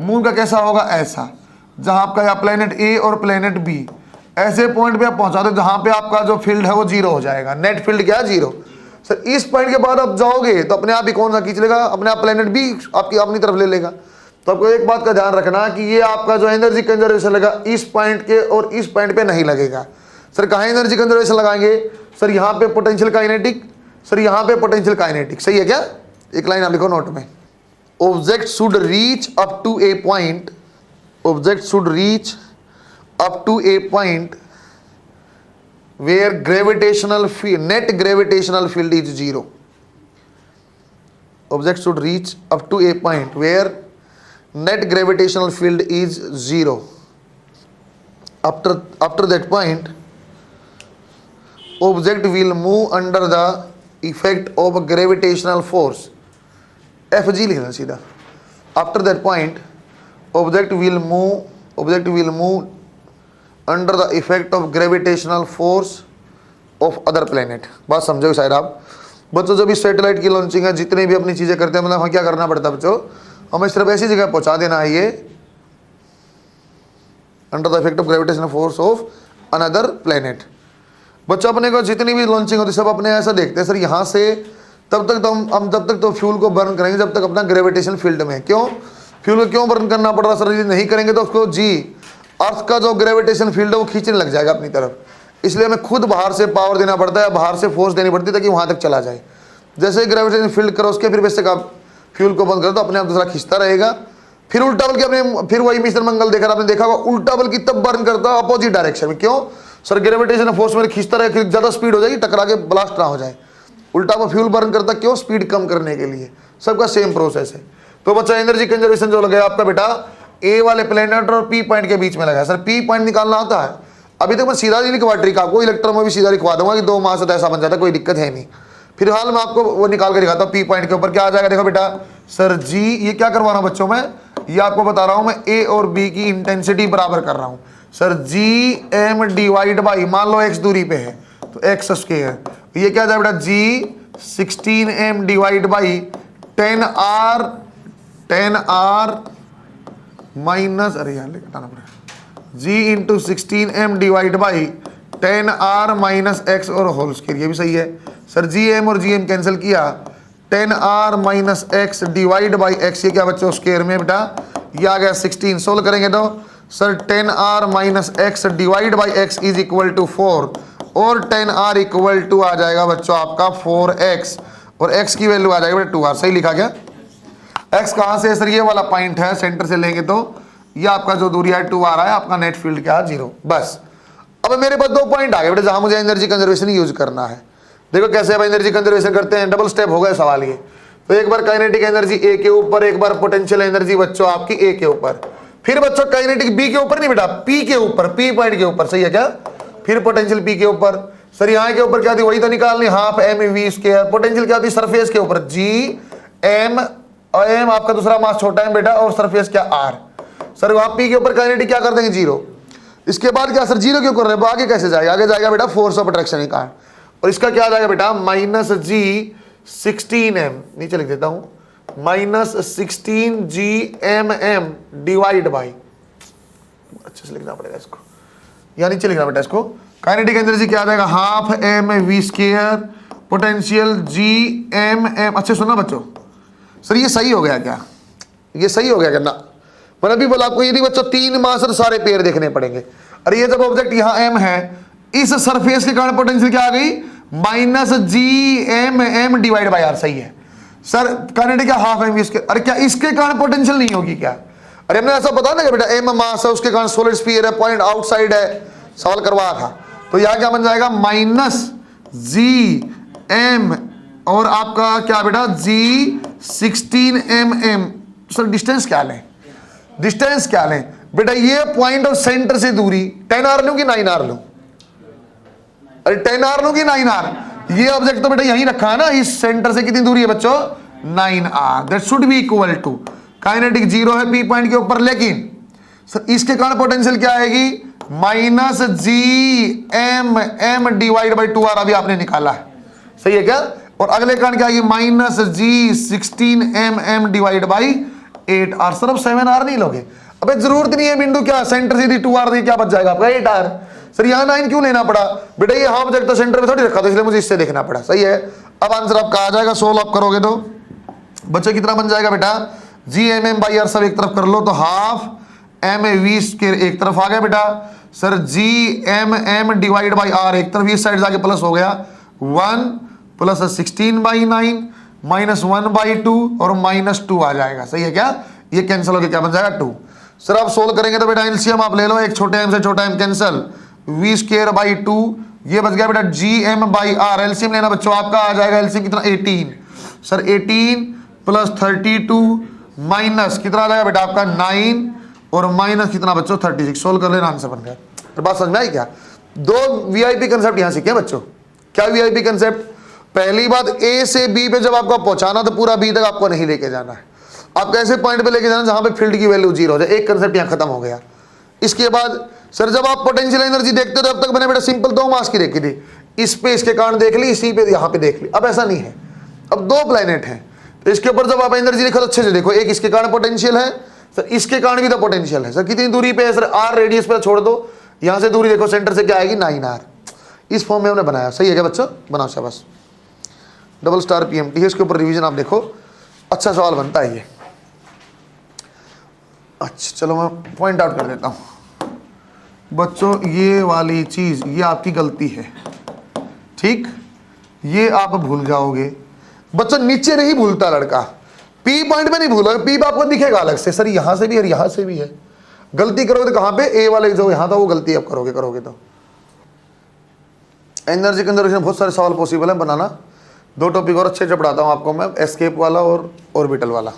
मून का कैसा होगा, ऐसा, जहां आपका या प्लेनेट ए और प्लेनेट बी ऐसे पॉइंट पे आप पहुंचा दो जहां पे आपका जो फील्ड है वो जीरो हो जाएगा, नेट फील्ड क्या है, जीरो। सर इस पॉइंट के बाद आप जाओगे तो अपने आप ही कौन सा खींच लेगा, अपने आप प्लेनेट बी आपकी अपनी तरफ ले लेगा। तो आपको एक बात का ध्यान रखना कि ये आपका जो एनर्जी कंजर्वेशन लगा इस पॉइंट के और इस पॉइंट पे नहीं लगेगा। सर कहाँ एनर्जी कंजर्वेशन लगाएंगे, सर यहाँ पे पोटेंशियल काइनेटिक, सर यहाँ पे पोटेंशियल काइनेटिक, सही है क्या। एक लाइन आप लिखो नोट में, object should reach up to a point, object should reach up to a point where gravitational field, net gravitational field is zero. Object should reach up to a point where net gravitational field is zero. After that point, object will move under the effect of gravitational force. FG लिखना सीधा। After that point, object will move under the effect of gravitational force of other planet. बात समझोगे शायद आप बच्चों। जब भी satellite की लॉन्चिंग है, जितने भी अपनी चीजें करते हैं, मतलब हमें क्या करना पड़ता है बच्चों, हमें सिर्फ ऐसी जगह पहुंचा देना है ये under the effect of gravitational force of another planet. बच्चों अपने को जितनी भी लॉन्चिंग होती है सब अपने ऐसा देखते हैं, सर यहाँ से तब तक तो हम तब तक तो फ्यूल को बर्न करेंगे जब तक अपना ग्रेविटेशन फील्ड में। क्यों फ्यूल को क्यों बर्न करना पड़ रहा सर, यदि नहीं करेंगे तो उसको जी अर्थ का जो ग्रेविटेशन फील्ड है वो खींचने लग जाएगा अपनी तरफ। इसलिए हमें खुद बाहर से पावर देना पड़ता है, बाहर से फोर्स देनी पड़ती है ताकि वहां तक चला जाए। जैसे ग्रेविटेशन फील्ड करो उसके फिर वैसे का फ्यूल को बंद कर दो, अपने आप दूसरा खींचता रहेगा। फिर उल्टा बल की आपने फिर वही मिशन मंगल देखा, आपने देखा होगा उल्टा बल की तब बर्न करता है अपोजिट डायरेक्शन में। क्यों सर, ग्रेविटेशन फोर्स में खींचता रहे, फिर ज्यादा स्पीड हो जाएगी, टकरा के ब्लास्ट ना हो जाए। उल्टा वो फ्यूल बर्न करता क्यों, स्पीड कम करने के लिए। सबका सेम प्रोसेस है। तो बच्चा एनर्जी कंजर्वेशन जो लगा आपका बेटा ए वाले प्लेनेट और पी पॉइंट के बीच में लगा है। सर पी पॉइंट निकालना आता है, अभी तक मैं सीधा नहीं लिखवा ट्रिक आपको, इलेक्ट्रॉन में भी सीधा लिखवा दूंगा कि 2 मास ऐसा बन जाता है, कोई दिक्कत है नहीं। फिलहाल मैं आपको वो निकाल के दिखाता हूँ। पी पॉइंट के ऊपर क्या आ जाएगा, देखो बेटा सर जी, ये क्या करवाना बच्चों में, ये आपको बता रहा हूं मैं ए और बी की इंटेंसिटी बराबर कर रहा हूं। Sir ji M divide by, मान लो एक्स दूरी पे है तो एक्स स्क्वायर, ये क्या आ जाएगा बेटा जी 16m divide by 10r minus, अरे यार घटाना पड़ेगा, g into 16m divide by 10r minus x और होल स्क्वायर, ये भी सही है। सर जी एम और जी एम कैंसिल किया, 10r minus X divide by x, ये क्या बच्चों स्क्वायर में बेटा ये आ गया 16। सोल्व करेंगे तो sir 10r minus X divide by X is equal to 4 और 10r इक्वल टू आ जाएगा बच्चों आपका 4x और x की वैल्यू आ जाएगी बेटा 2r। सही लिखा क्या, x कहाँ से सर, ये वाला पॉइंट है, सेंटर से लेंगे तो ये आपका जो दूरी है 2r है, आपका नेट फील्ड क्या है 0। बस अब मेरे पास 2 पॉइंट आ गए बेटा जहां मुझे एनर्जी कंजर्वेशन यूज करना है। देखो कैसे अब एनर्जी कंजर्वेशन करते हैं, डबल स्टेप हो गया सवाल ये। तो एक बार काइनेटिक एनर्जी ए के ऊपर, एक बार पोटेंशियल एनर्जी बच्चों आपकी ए के ऊपर, फिर बच्चों काइनेटिक बी के ऊपर नहीं बेटा, पी के ऊपर, पी पॉइंट के ऊपर, सही है क्या। फिर पोटेंशियल पी के ऊपर, सर यहाँ के ऊपर क्या थी वही तो निकालनी, half M V square. Potential क्या थी सरफेस के ऊपर जी एम, और एम आपका दूसरा मास छोटा है बेटा, और सरफेस क्या आर। सर वहां पी के ऊपर काइनेटिक क्या कर देंगे 0। इसके बाद क्या सर 0 क्यों कर रहे हैं, आगे कैसे जाएगा, आगे जाएगा बेटा फोर्स ऑफ अट्रैक्शन का, और इसका क्या आ जाएगा बेटा माइनस जी 16m, नीचे लिख देता हूं, माइनस 16gmm डिवाइड बाई, अच्छे से लिखना पड़ेगा इसको, या नीचे लिखना बेटा इसको। काइनेटिक एनर्जी क्या आ जाएगा, half M V square potential G M M. अच्छे सुना बच्चों, सर ये सही हो गया क्या, ये सही हो गया क्या ना, मैंने अभी बोला आपको यदि बच्चों 3 मास सारे पेयर देखने पड़ेंगे। और ये जब ऑब्जेक्ट यहाँ एम है, इस सरफेस के कारण पोटेंशियल क्या आ गई minus G M M divide by R. सही है सर, काइनेटिक क्या हाफ एम वी स्क्वायर। अरे क्या इसके कारण पोटेंशियल नहीं होगी क्या, अरे हमने ऐसा पता ना कि बेटा एम मास है, उसके कारण सॉलिड स्फीयर है, पॉइंट आउटसाइड है, सवाल करवाया था। तो यहां क्या बन जाएगा माइनस जी एम और आपका क्या बेटा जी 16mm। सर डिस्टेंस क्या लें, डिस्टेंस क्या लें बेटा, ये पॉइंट और सेंटर से दूरी 10r लूं कि 9r लूं, अरे 10r लूं कि 9r। ये ऑब्जेक्ट तो बेटा यहीं रखा है ना, इस सेंटर से कितनी दूरी है बच्चों 9r, that should be equal to, kinetic 0 है पी पॉइंट के ऊपर, लेकिन सर इसके कारण पोटेंशियल क्या आएगी minus G M M divide by 2r, अभी आपने निकाला है, सही है क्या। और अगले कारण क्या आएगी minus G 16mm divide by 8r। Sir अब 7r नहीं लोगे? अबे जरूरत नहीं है बिंदु, क्या सेंटर सीधी 2r दी, क्या बच जाएगा आपका 8r। सर यहाँ 9 क्यों लेना पड़ा? बेटा ये हाफ ऑब्जेक्ट तो सेंटर में थोड़ी रखा था, इसलिए मुझे इससे देखना पड़ा। सही है, अब आंसर आपका आ जाएगा। सोल्व आप करोगे तो बच्चे कितना बन जाएगा बेटा? GMM/r सब एक तरफ कर लो तो हाफ mv² एक तरफ आ गया बेटा। Sir GMM divide by r एक तरफ, इस साइड जाके प्लस हो गया 1 प्लस 16/9 माइनस 1/2 और -2 आ जाएगा। सही है क्या? ये कैंसिल होकर क्या बन जाएगा 2। सर आप सोल्व करेंगे तो बेटा एलसीएम आप ले लो, एक छोटे m से छोटा m कैंसिल, v²/2 ये बच गया बेटा GM/r। एलसीएम लेना बच्चों, आपका आ जाएगा एलसीएम कितना 18। सर 18 प्लस 32 माइनस कितना आ जाएगा बेटा आपका 9 और माइनस कितना बच्चों 36। सोल्व कर लेना, आंसर बन गया। तो बात समझ में आई क्या? दो वीआईपी कंसेप्ट यहां सीखे बच्चों। क्या वीआईपी कंसेप्ट? पहली बात, ए से बी पे जब आपको पहुंचाना तो पूरा बी तक आपको नहीं लेके जाना है, आपको ऐसे पॉइंट पे लेके जाना जहां पे फील्ड की वैल्यू 0 हो जाए। एक कंसेप्ट यहां खत्म हो गया। इसके बाद सर जब आप पोटेंशियल एनर्जी देखते हो तो अब तक मैंने बेटा सिंपल 2 मास की देखी थी, इस पे इसके कारण देख ली, इसी पे यहां पे देख ली। अब ऐसा नहीं है, अब 2 प्लैनेट हैं तो इसके ऊपर जब आप एनर्जी लिखो तो अच्छे से देखो, एक इसके कारण पोटेंशियल है सर, इसके कारण भी तो पोटेंशियल है। सर कितनी दूरी पे है? सर r रेडियस पे छोड़ दो, यहां से दूरी देखो सेंटर से क्या आएगी 9r। इस फॉर्म में हमने बनाया। सही है क्या बच्चों? बनाओ शाबाश। डबल स्टार PMT है, इसके ऊपर रिवीजन आप देखो, अच्छा सवाल बनता है ये। अच्छा चलो मैं पॉइंट आउट कर देता हूं बच्चों, ये वाली चीज ये आपकी गलती है, ठीक, ये आप भूल जाओगे बच्चों। नीचे नहीं भूलता लड़का, पी पॉइंट में नहीं भूलोगे, पी आपको दिखेगा अलग से। सर यहां से भी है, यहां से भी है, गलती करोगे तो कहां पे? ए वाले जो यहां था वो गलती आप करोगे तो। एनर्जी कंजर्वेशन बहुत सारे सवाल पॉसिबल है बनाना। 2 टॉपिक और अच्छे से पढ़ाता हूं आपको मैं, एस्केप वाला और ऑर्बिटल वाला।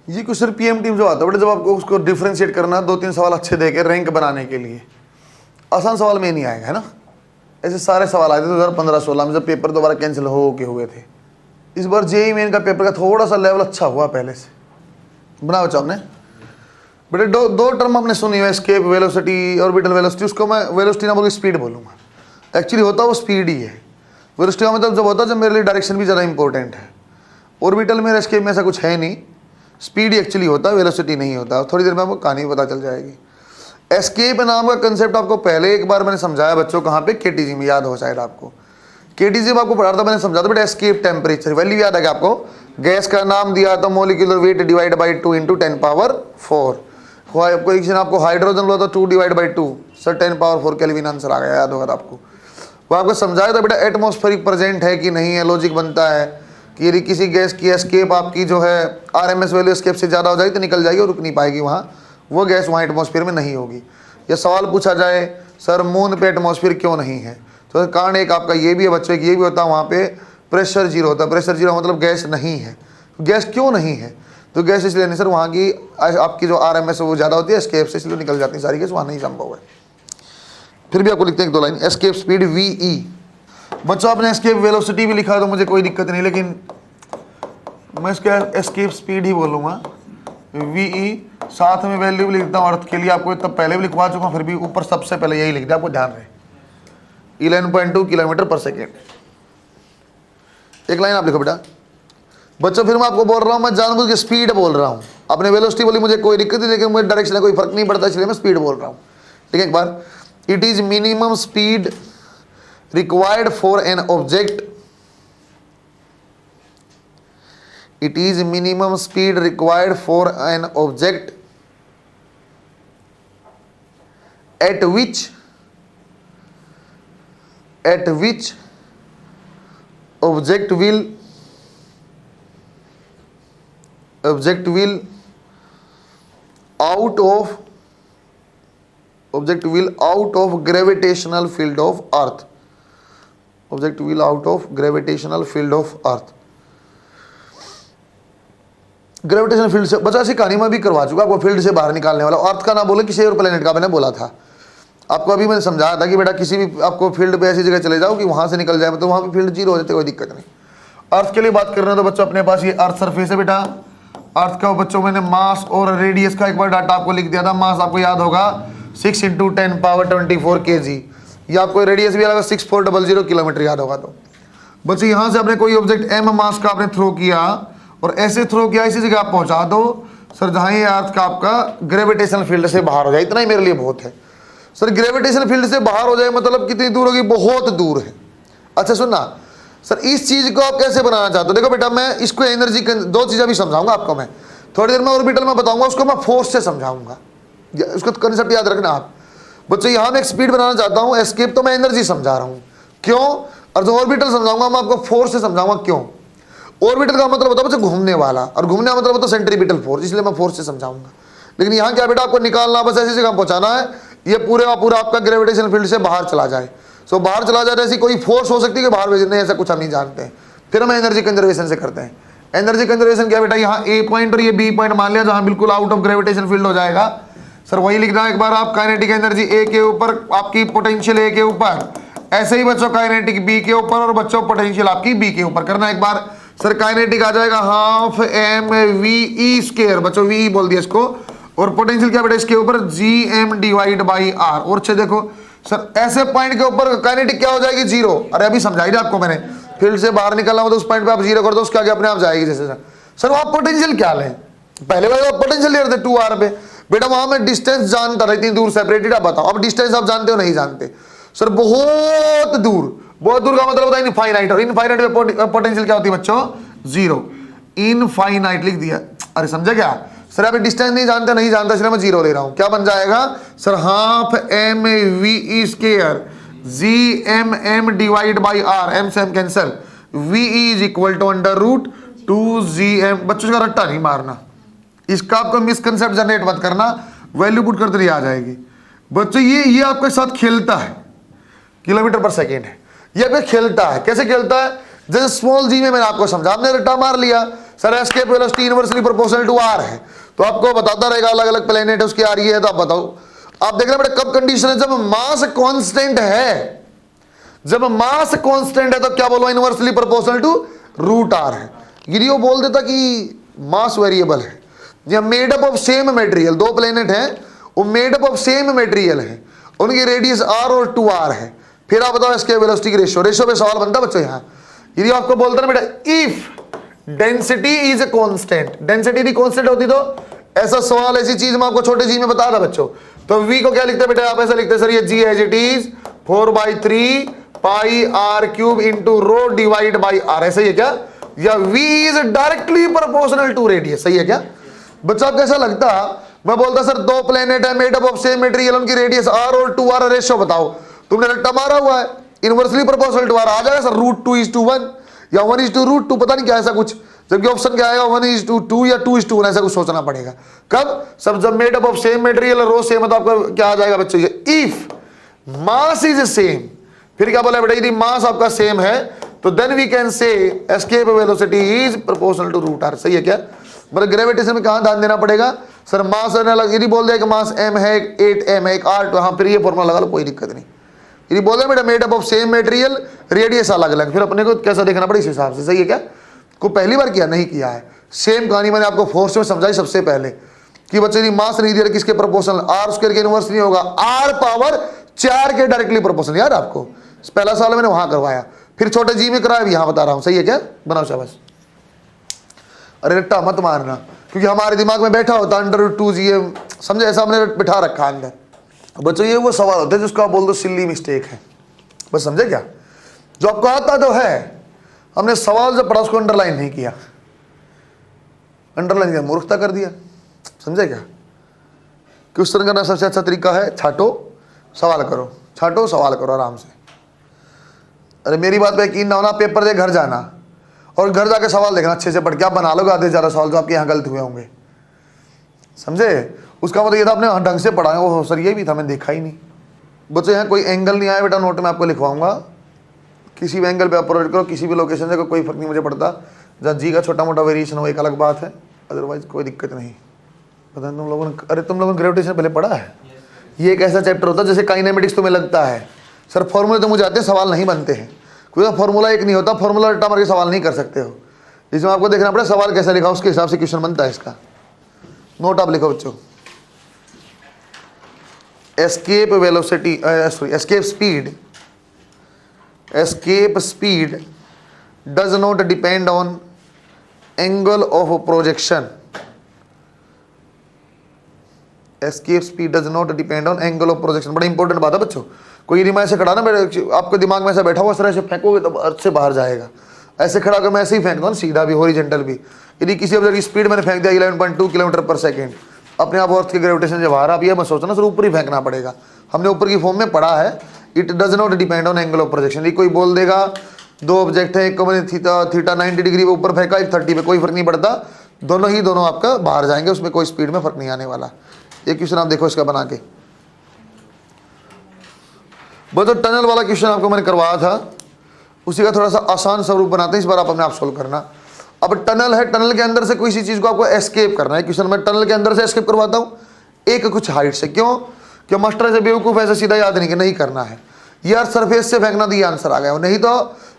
ये कुछ सर PMT जो आता है बेटा, जब आपको उसको डिफ्रेंशिएट करना 2-3 सवाल अच्छे देके रैंक बनाने के लिए, आसान सवाल में नहीं आएगा, है ना। ऐसे सारे सवाल आए थे 2015-16 में, जब पेपर दोबारा कैंसिल हो के हुए थे। इस बार जेईई मेन का पेपर का थोड़ा सा लेवल अच्छा हुआ पहले से। बना बच्चा आपने बेटे दो टर्म आपने सुनी है, एस्केप वेलोसिटी, ऑर्बिटल वेलोसिटी। उसको मैं वेलोसिटी ना बोल स्पीड बोलूँगा, एक्चुअली होता वो स्पीड ही है। वेलोसिटी का मतलब जब होता है जब मेरे लिए डायरेक्शन भी ज़्यादा इंपॉर्टेंट है। ऑर्बिटल में एस्केप में ऐसा कुछ है नहीं, स्पीड ही एक्चुअली होता है, वेलोसिटी नहीं होता। थोड़ी देर में आपको कहानी पता चल जाएगी। एस्केप नाम का कंसेप्ट आपको पहले एक बार मैंने समझाया बच्चों, कहाँ पे? KTG में, याद हो शायद आपको। KTG में आपको पढ़ा था, मैंने समझा था बेटा एस्केप टेम्परेचर वैल्यू याद है क्या आपको? गैस का नाम दिया था मोलिकुलर वेट डिवाइड बाई 2 × 10⁴। कोई आपको हाइड्रोजन लो तो 2 / 2 सर 10⁴ केल्विन आंसर आ गया, याद होगा आपको। वो आपको समझाया था बेटा एटमॉस्फेरिक प्रेजेंट है कि नहीं है। लॉजिक बनता है कि यदि किसी गैस की एस्केप आपकी जो है RMS वैल्यू एस्केप से ज़्यादा हो जाएगी तो निकल जाएगी और रुक नहीं पाएगी वहाँ, वो गैस वहाँ एटमॉस्फेयर में नहीं होगी। या सवाल पूछा जाए सर मून पे एटमॉस्फेयर क्यों नहीं है, तो कारण एक आपका ये भी है बच्चों, ये भी होता है वहाँ पे प्रेशर 0 होता है। प्रेशर 0 मतलब गैस नहीं है। गैस क्यों नहीं है? तो गैस इसलिए नहीं सर, वहाँ की आपकी जो RMS वो ज़्यादा होती है एस्केप से, इसलिए निकल जाती है सारी गैस, वहाँ नहीं संभव है। फिर भी आपको लिखते हैं 1-2 लाइन, एस्केप स्पीड VE। बच्चों आपने एस्केप वेलोसिटी भी लिखा तो मुझे कोई दिक्कत नहीं, लेकिन मैं इसका एस्केप स्पीड ही बोलूँगा VE। साथ में वैल्यू भी लिखता हूँ अर्थ के लिए, आपको तब पहले भी लिखवा चुका हूँ, फिर भी ऊपर सबसे पहले यही लिख दिया, आपको ध्यान रहे 11.2 km/s। एक लाइन आप लिखो बेटा। बच्चों फिर मैं आपको बोल रहा हूँ, मैं जानबूझ के स्पीड बोल रहा हूँ। आपने वेलोसिटी बोली मुझे कोई दिक्कत नहीं, लेकिन मुझे डायरेक्शन में कोई फर्क नहीं पड़ता, इसलिए मैं स्पीड बोल रहा हूँ। ठीक है, एक बार, it is minimum speed required for an object, it is minimum speed required for an object at which object will out of gravitational field of earth, object will out of gravitational field of earth। Gravitational field से बच्चा ऐसी कहानी में भी करवा चुका, आपको field से बाहर निकालने वाला। अर्थ का ना बोले, किसी और प्लेनेट का मैंने बोला था आपको। अभी मैंने समझाया था कि बेटा किसी भी आपको फील्ड पे ऐसी जगह चले जाओ कि वहां से निकल जाए, तो वहां पे फील्ड 0 हो जाते, कोई दिक्कत नहीं। अर्थ के लिए बात कर रहे हैं तो बच्चों अपने पास ये अर्थ सरफेस है बेटा। अर्थ का बच्चों मैंने मास और रेडियस का एक बार डाटा आपको लिख दिया था। मास आपको याद होगा 6 × 10⁻24 kg। ये आपको रेडियस भी याद होगा 6400 किलोमीटर याद होगा। तो बच्चे यहाँ से आपने कोई ऑब्जेक्ट m मास का आपने थ्रो किया और ऐसे थ्रो किया इसी जगह आप पहुंचा दो सर जहां ये अर्थ का आपका ग्रेविटेशनल फील्ड से बाहर हो जाए, इतना ही मेरे लिए बहुत है सर। ग्रेविटेशनल फील्ड से बाहर हो जाए मतलब कितनी दूर होगी, बहुत दूर है। अच्छा सुनना सर, इस चीज को आप कैसे बनाना चाहते हो? देखो बेटा मैं इसको एनर्जी, दो चीजें भी समझाऊंगा आपको मैं थोड़ी देर में, ऑर्बिटल में बताऊंगा, उसको मैं फोर्स से समझाऊंगा, उसको कंसेप्ट याद रखना आप बच्चों। यहां मैं एक स्पीड बनाना चाहता हूं, एस्केप तो मैं एनर्जी समझा रहा हूं, क्यों? और जो ऑर्बिटल समझाऊंगा मैं आपको फोर्स से समझाऊंगा, क्यों? ऑर्बिटल का मतलब होता है बच्चों घूमने वाला, और घूमने का मतलब होता है सेंट्रीपिटल फोर्स, इसलिए मैं फोर्स से समझाऊंगा। लेकिन यहाँ क्या बेटा आपको निकालना, बस ऐसी जगह पहुंचाना है ये पूरे का पूरा आपका ग्रेविटेशन फील्ड से बाहर चला जाए। सो बाहर चला जाए, ऐसी कोई फोर्स हो सकती है कि बाहर भेजने, ऐसा कुछ हम नहीं जानते हैं। फिर हम एनर्जी कंजर्वेशन से करते हैं। एनर्जी कंजर्वेशन क्या बेटा, यहाँ ए पॉइंट और ये बी पॉइंट मान लिया जहां बिल्कुल आउट ऑफ ग्रेविटेशन फील्ड हो जाएगा सर, वही लिखना एक बार आप। काइनेटिक एनर्जी ए के ऊपर, आपकी पोटेंशियल ए के ऊपर, ऐसे ही बच्चों काइनेटिक बी के ऊपर, और बच्चों पोटेंशियल आपकी बी के ऊपर करना एक बार सर। काइनेटिक आ जाएगा half M V E square, बच्चों वी ई बोल दिया इसको, और पोटेंशियल क्या बेटा इसके ऊपर G M divide by R. और अच्छे देखो सर, ऐसे पॉइंट के ऊपर काइनेटिक क्या हो जाएगी, जीरो। अरे अभी समझाई ना आपको मैंने, फील्ड से बाहर निकलना हो तो उस पॉइंट पे आप जीरो कर दो, उसके आगे अपने आप जाएगी। जैसे सर आप पोटेंशियल क्या लें, पहले बार आप पोटेंशियल ले रहे थे 2r पे बेटा, वहां मैं डिस्टेंस जानता था इतनी दूर सेपरेटेड। आप बताओ अब डिस्टेंस आप जानते हो नहीं जानते सर? बहुत दूर, बहुत दूर का मतलब होता है इनफाइनाइट, और इनफाइनाइट में पोटेंशियल क्या होती है बच्चों, जीरो। इनफाइनाइट लिख दिया, अरे समझे क्या सर? अभी डिस्टेंस नहीं जानते, नहीं जानता, इसलिए मैं जीरो ले रहा हूं। क्या बन जाएगा sir, half M V E square g M M divide by r, m से m cancel, v is equal to under root 2gm। बच्चों का रट्टा नहीं मारना, इसका आपको मिसकंसेप्ट जनरेट मत करना, वैल्यू पुट करते रही आ जाएगी बच्चों। ये आपके साथ खेलता है, किलोमीटर पर सेकेंड है, ये आपके खेलता है। कैसे खेलता है, जैसे स्मॉल जी में मैंने आपको समझा, आपने रट्टा मार लिया sir escape velocity inversely proportional to R है, तो आपको बताता रहेगा अलग अलग प्लेनेट है उसकी आ रही है, तो आप बताओ। आप देख रहे हैं बेटा कब कंडीशन है, जब मास कांस्टेंट है, जब मास कांस्टेंट है तो क्या बोलो, inversely proportional to root R है। गिरियो बोल देता कि मास वेरिएबल है, या made up of same material, दो प्लेनेट हैं वो made up of same material है, उनकी रेडियस r और 2r है। फिर आप बताओ इसके वेलोसिटी की रेशियो पे सवाल बनता है बच्चों। यहाँ यदि आपको बोलते ना बेटा if density is a constant, density भी कांस्टेंट होती तो ऐसा सवाल, ऐसी चीज मैं आपको छोटे जी में बता रहा बच्चों, तो v को क्या लिखते हैं बेटा, आप ऐसा लिखते हैं सर, ये g as it is 4/3 pi r cube into rho divide by r, ऐसा ही है क्या? या v is directly proportional to radius, सही है क्या बच्चा? कैसा लगता मैं बोलता सर दो प्लेनेट है made up of same material, उनकी रेडियस r और 2r, रेशियो बताओ। तुमने रट्टा मारा हुआ है, इनवर्सली प्रोपोर्शनल टू r आ जाएगा सर, √2:1 या 1:√2, पता नहीं क्या ऐसा कुछ, जबकि ऑप्शन क्या आएगा 1:2 या 2:1, ऐसा कुछ सोचना पड़ेगा। कब? सब जब made up of same material rho same है, तो आपका क्या आ जाएगा बच्चों, इफ मास इज सेम। फिर क्या बोला बेटा, यदि मास आपका सेम है तो then we can say escape velocity is proportional to √r, सही है क्या? मतलब ग्रेविटेशन में कहां ध्यान देना पड़ेगा सर, मास अलग, यदि बोल दिया कि मास m है, 8m है, 8, हाँ फिर ये फॉर्मूला लगा लो, कोई दिक्कत नहीं। यदि बोल दिया बेटा made up of same material, radius अलग अलग, फिर अपने को कैसा देखना पड़े इस हिसाब से, सही है क्या? को पहली बार किया नहीं किया है, सेम कहानी मैंने आपको फोर्स में समझाई सबसे पहले कि बच्चे यदि मास नहीं दिया किसके प्रोपोर्शनल, r² के इनवर्स नहीं होगा, r⁴ के डायरेक्टली प्रोपोर्शनल। यार आपको पहला सवाल मैंने वहां करवाया, फिर छोटे जी में कराया, यहां बता रहा हूं, सही है क्या? बनाओ शाबाश। अरे रट्टा मत मारना, क्योंकि हमारे दिमाग में बैठा होता √2gm, समझे, ऐसा हमने बिठा रखा अंदर। बच्चों ये वो सवाल होते हैं जिसको आप बोल दो सिल्ली मिस्टेक है, बस समझे क्या? जो आपको आता तो है, हमने सवाल जब पढ़ा उसको अंडरलाइन नहीं किया, अंडरलाइन किया मूर्खता कर दिया, समझे क्या? क्वेश्चन करना सबसे अच्छा तरीका है छाटो सवाल करो, छाटो सवाल करो आराम से। अरे मेरी बात पे यकीन ना होना, पेपर दे घर जाना और घर जाके सवाल देखना अच्छे से पढ़ के, आप बना लोगे आधे ज़्यादा सवाल जो आपके यहाँ गलत हुए होंगे, समझे? उसका मतलब ये था आपने ढंग से पढ़ा है, वो सर ये भी था मैंने देखा ही नहीं। बच्चों यहाँ कोई एंगल नहीं आया बेटा, नोट में आपको लिखवाऊंगा, किसी भी एंगल पे आप प्रोवाइड करो, किसी भी लोकेशन से, कोई फर्क नहीं मुझे पड़ता, जहाँ जी का छोटा मोटा वेरिएशन हो एक अलग बात है, अदरवाइज कोई दिक्कत नहीं। पता नहीं तुम लोगों ने, अरे तुम लोगों ने ग्रेविटेशन पहले पढ़ा है? ये एक ऐसा चैप्टर होता है जैसे काइनेमेटिक्स तुम्हें लगता है सर फॉर्मूले तो मुझे आते हैं, सवाल नहीं बनते हैं, क्योंकि फॉर्मूला एक नहीं होता, फॉर्मूला रट्टा मार के सवाल नहीं कर सकते हो, इसमें आपको देखना पड़ेगा सवाल कैसा लिखा, उसके हिसाब से क्वेश्चन बनता है इसका। नोट आप लिखो बच्चों, escape velocity, sorry escape speed does not depend on angle of projection, escape speed does not depend on angle of projection. बड़ा इंपॉर्टेंट बात है बच्चों। कोई यदि मैं ऐसे खड़ा ना, आपके दिमाग में ऐसा बैठा हुआ, इस तरह से फेंकोगे तो अर्थ से बाहर जाएगा। ऐसे खड़ा कर मैं ऐसे ही फेंक दूँ, सीधा भी हॉरिजॉन्टल भी, यदि किसी ऑब्जेक्ट की स्पीड मैंने फेंक दिया 11.2 किलोमीटर पर सेकेंड, अपने आप अर्थ के ग्रेविटेशन से बाहर, आप ये मत सोचना सिर्फ ऊपर ही फेंकना पड़ेगा। हमने ऊपर की फॉर्म में पढ़ा है, it does not depend on angle of projection. ये कोई बोल देगा दो ऑब्जेक्ट है, एक को मैंने थीटा 90 डिग्री पे ऊपर फेंका, एक 30 पे, कोई फर्क नहीं पड़ता, दोनों आपका बाहर जाएंगे, उसमें कोई स्पीड में फर्क नहीं आने वाला। एक क्वेश्चन आप देखो इसका बना के, वो तो टनल वाला क्वेश्चन आपको मैंने करवाया था, उसी का थोड़ा सा आसान स्वरूप बनाते हैं, इस बार आप अपने आप सोल्व करना। अब टनल है, टनल के अंदर से कोई सी चीज को आपको एस्केप करना है। क्वेश्चन में टनल के अंदर से एस्केप करवाता हूं एक कुछ हाइट से, क्यों मास्टर ऐसे बेवकूफ ऐसे सीधा याद नहीं करना है, यार सरफेस से फेंकना दिया आंसर आ गया। नहीं तो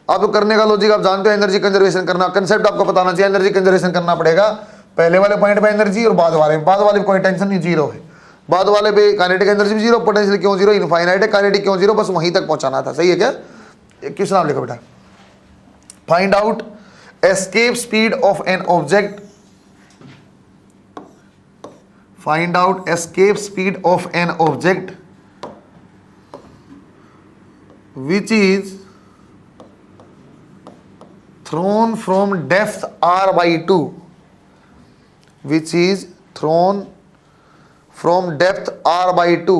आपको करने का लॉजिक आप जानते हो, एनर्जी कंजर्वेशन करना, कंसेप्ट आपको बताना चाहिए, एनर्जी कंजर्वेशन करना पड़ेगा। पहले वाले पॉइंट पे एनर्जी और बाद वाले कोई टेंशन नहीं, जीरो है। बाद वाले पे काइनेटिक एनर्जी भी जीरो, पोटेंशियल क्यों जीरो, इनफाइनाइट है, काइनेटिक क्यों जीरो, बस वहीं तक पहुंचाना था। सही है क्या? एक क्वेश्चन आप लिखो बेटा, find out escape speed of an object, find out escape speed of an object which is thrown from depth r/2, which is thrown from depth r/2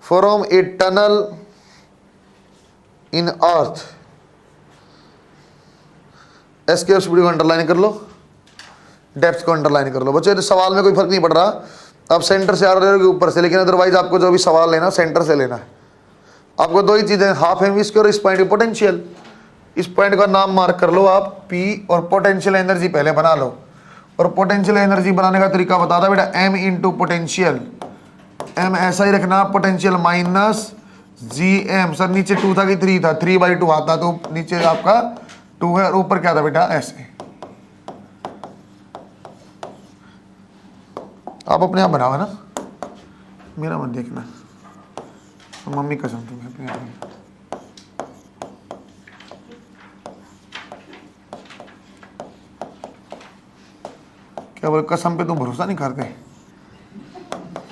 from a tunnel in earth। Escape speed को underline कर लो, depth को underline कर लो। बच्चों तो सवाल में कोई फर्क नहीं पड़ रहा, आप सेंटर से आ रहे हो ऊपर से, लेकिन अदरवाइज आपको जो भी सवाल लेना सेंटर से लेना है। आपको दो ही चीजें, हाफ एम वी स्क्वायर, इस पॉइंट की पोटेंशियल, इस पॉइंट का नाम मार्क कर लो आप P, और पोटेंशियल एनर्जी पहले बना लो। और पोटेंशियल एनर्जी बनाने का तरीका बता था बेटा, M इंटू पोटेंशियल, M ऐसा ही रखना, पोटेंशियल माइनस GM। सर नीचे 2 था कि 3 था, 3/2 आता तो नीचे आपका 2 है, और ऊपर क्या था बेटा ऐसे। आप अपने आप बनाओ ना, मेरा मत देखना, मम्मी कसम तुम्हें अपने आप। क्या बोले, कसम पे तुम भरोसा नहीं करते,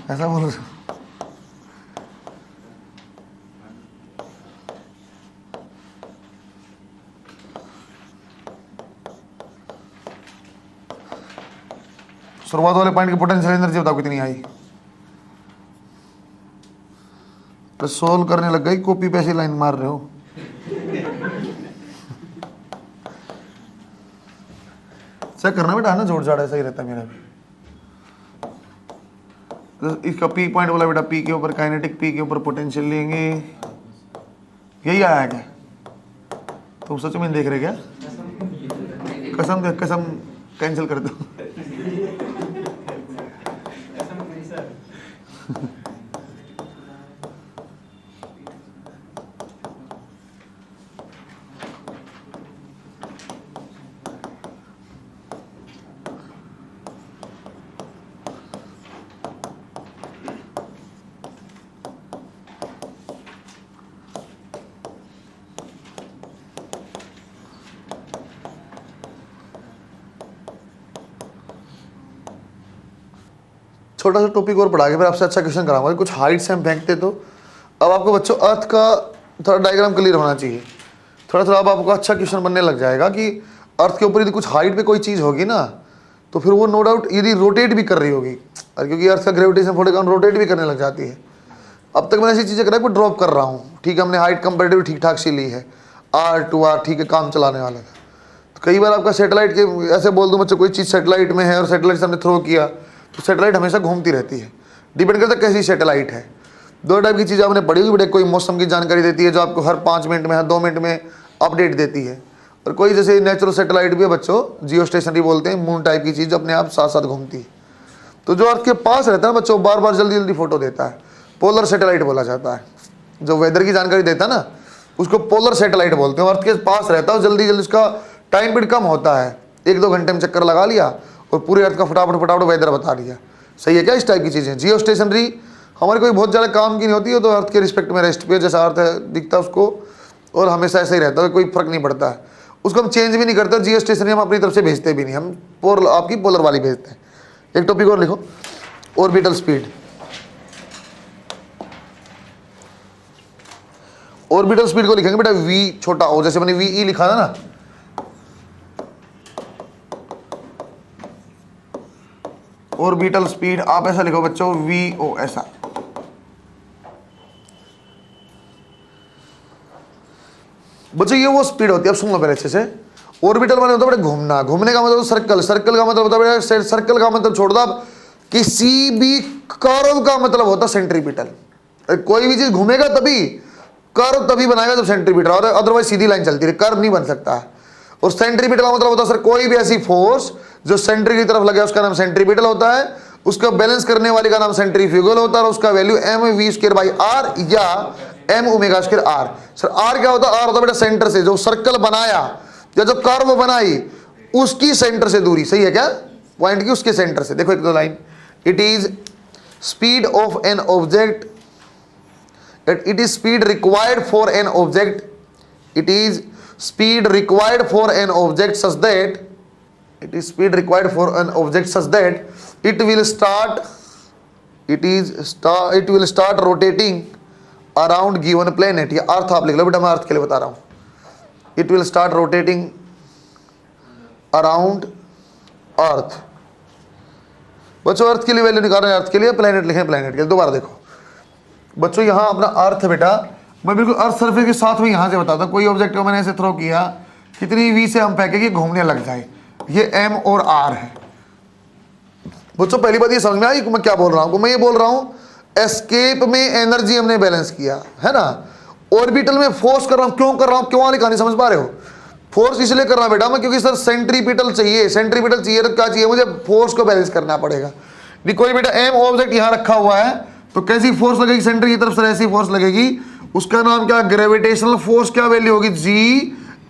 ऐसा बोलो। शुरुआत वाले पॉइंट की पोटेंशियल एनर्जी बताओ कितनी आई। तो सोल्व करने लग गई, कॉपी पे ऐसी लाइन मार रहे हो। चेक करना बेटा, है ना, जोड़ जाड़ ऐसा ही रहता है मेरा भी। तो इसका पी पॉइंट बोला बेटा, पी के ऊपर काइनेटिक, पी के ऊपर पोटेंशियल लेंगे, यही आया क्या? तुम सच में देख रहे क्या? कसम कैंसिल कर दो। छोटा सा टॉपिक और पढ़ा के फिर आपसे अच्छा क्वेश्चन कराऊंगा। कुछ हाइट से हम फेंकते तो अब आपको बच्चों अर्थ का थोड़ा डायग्राम क्लियर होना चाहिए। थोड़ा थोड़ा अब आपको अच्छा क्वेश्चन बनने लग जाएगा कि अर्थ के ऊपर यदि कुछ हाइट पे कोई चीज़ होगी ना, तो फिर वो नो डाउट यदि रोटेट भी कर रही होगी, क्योंकि अर्थ का ग्रेविटेशन फोर्स के कारण रोटेट भी करने लग जाती है। अब तक मैंने ऐसी चीज़ें करा, ड्रॉप कर रहा हूँ, ठीक है, हमने हाइट कंपेरेटिव ठीक ठाक सी ली है, R/2R, ठीक है, काम चलाने वाला था। तो कई बार आपका सेटेलाइट के ऐसे बोल दूँ बच्चों, कोई चीज़ सेटेलाइट में है और सेटेलाइट से हमने थ्रो किया, तो सेटेलाइट हमेशा घूमती रहती है, डिपेंड करता है कैसी सेटेलाइट है। दो टाइप की चीज़ आपने पढ़ी हुई बेटे, कोई मौसम की जानकारी देती है जो आपको हर 5 मिनट में, हर 2 मिनट में अपडेट देती है, और कोई जैसे नेचुरल सेटेलाइट भी है बच्चों, जियो स्टेशनरी बोलते हैं, मून टाइप की चीज़ अपने आप साथ साथ घूमती है। तो जो अर्थ के पास रहता है ना बच्चों, बार बार जल्दी जल्दी फोटो देता है, पोलर सेटेलाइट बोला जाता है। जो वेदर की जानकारी देता है ना, उसको पोलर सेटेलाइट बोलते हैं। अर्थ के पास रहता है, जल्दी जल्दी उसका टाइम पीरियड कम होता है, 1-2 घंटे में चक्कर लगा लिया और पूरे अर्थ का फटाफट वेदर बता दिया। सही है क्या? इस टाइप की चीज़ें। जियो स्टेशनरी हमारे कोई बहुत ज़्यादा काम की नहीं होती है, तो अर्थ के रिस्पेक्ट में रेस्ट पे जैसा अर्थ है दिखता है उसको, और हमेशा ऐसा ही रहता है, कोई फर्क नहीं पड़ता है। उसको हम चेंज भी नहीं करते और जियो स्टेशनरी हम अपनी तरफ से भेजते भी नहीं, हम आपकी पोलर वाली भेजते हैं। एक टॉपिक और लिखो, ऑर्बिटल स्पीड। ऑर्बिटल स्पीड को लिखेंगे बेटा v छोटा o, जैसे मैंने वी लिखा था ना, ऑर्बिटल स्पीड आप ऐसा लिखो बच्चों VO, ऐसा। बच्चों ये वो स्पीड होती है, अब सुन लो पहले अच्छे से। ऑर्बिटल माने होता है बेटा घूमना, घूमने का मतलब सर्कल, सर्कल का मतलब होता है बेटा, सर्कल का मतलब छोड़ दो आप, किसी भी कर्व का मतलब होता है सेंट्रीपिटल। कोई भी चीज घूमेगा तभी, कर्व तभी बनाएगा जब सेंट्रीपिटल, और अदरवाइज सीधी लाइन चलती है, कर्व नहीं बन सकता है। और सेंट्रीपिटल का मतलब होता है सर कोई भी ऐसी फोर्स जो सेंटर की तरफ लगे उसका नाम सेंट्रीपिटल होता है, उसका बैलेंस करने वाले का नाम सेंट्रीफ्यूगल होता है, और उसका वैल्यू mv²/r या m⍵²r। सर r क्या होता है? r होता है बेटा सेंटर से, जो सर्कल बनाया या जो कर्व बनाई उसकी सेंटर से दूरी, सही है क्या? पॉइंट की उसके सेंटर से। देखो एक दो line, it is speed of an object, it is speed required for an object, it is speed required for an object such that, it is speed required for an object such that it will start rotating around given planet। या अर्थ आप लिख लो बेटा, मैं अर्थ के लिए बता रहा हूं। it will start rotating around earth। बच्चों अर्थ के लिए वैल्यू निकाल रहे हैं, अर्थ के लिए प्लेनेट लिखें, प्लेनेट के लिए। दोबारा देखो बच्चों, यहां अपना अर्थ बेटा मैं बिल्कुल अर्थ सरफेस के साथ में यहां से बताता हूं। कोई ऑब्जेक्ट को मैंने ऐसे थ्रो किया, कितनी v से हम फेंकेंगे घूमने लग जाए, ये m और r है। बच्चों पहली बात ये समझ में आई मैं क्या बोल रहा हूं? मैं ये बोल रहा हूं एस्केप में एनर्जी हमने बैलेंस किया है ना, ऑर्बिटल में फोर्स कर रहा हूं। क्यों कर रहा हूं, क्यों वाली कहानी समझ पा रहे हो? फोर्स इसलिए कर रहा हूं बेटा मैं, क्योंकि सर सेंट्रीपिटल चाहिए, सेंट्रीपिटल चाहिए तो क्या चाहिए मुझे? फोर्स को बैलेंस करना पड़ेगा। कोई बेटा m ऑब्जेक्ट यहां रखा हुआ है तो कैसी फोर्स लगेगी सेंटर की तरफ से? ऐसी फोर्स लगेगी, उसका नाम क्या? Gravitational force. क्या वैल्यू होगी?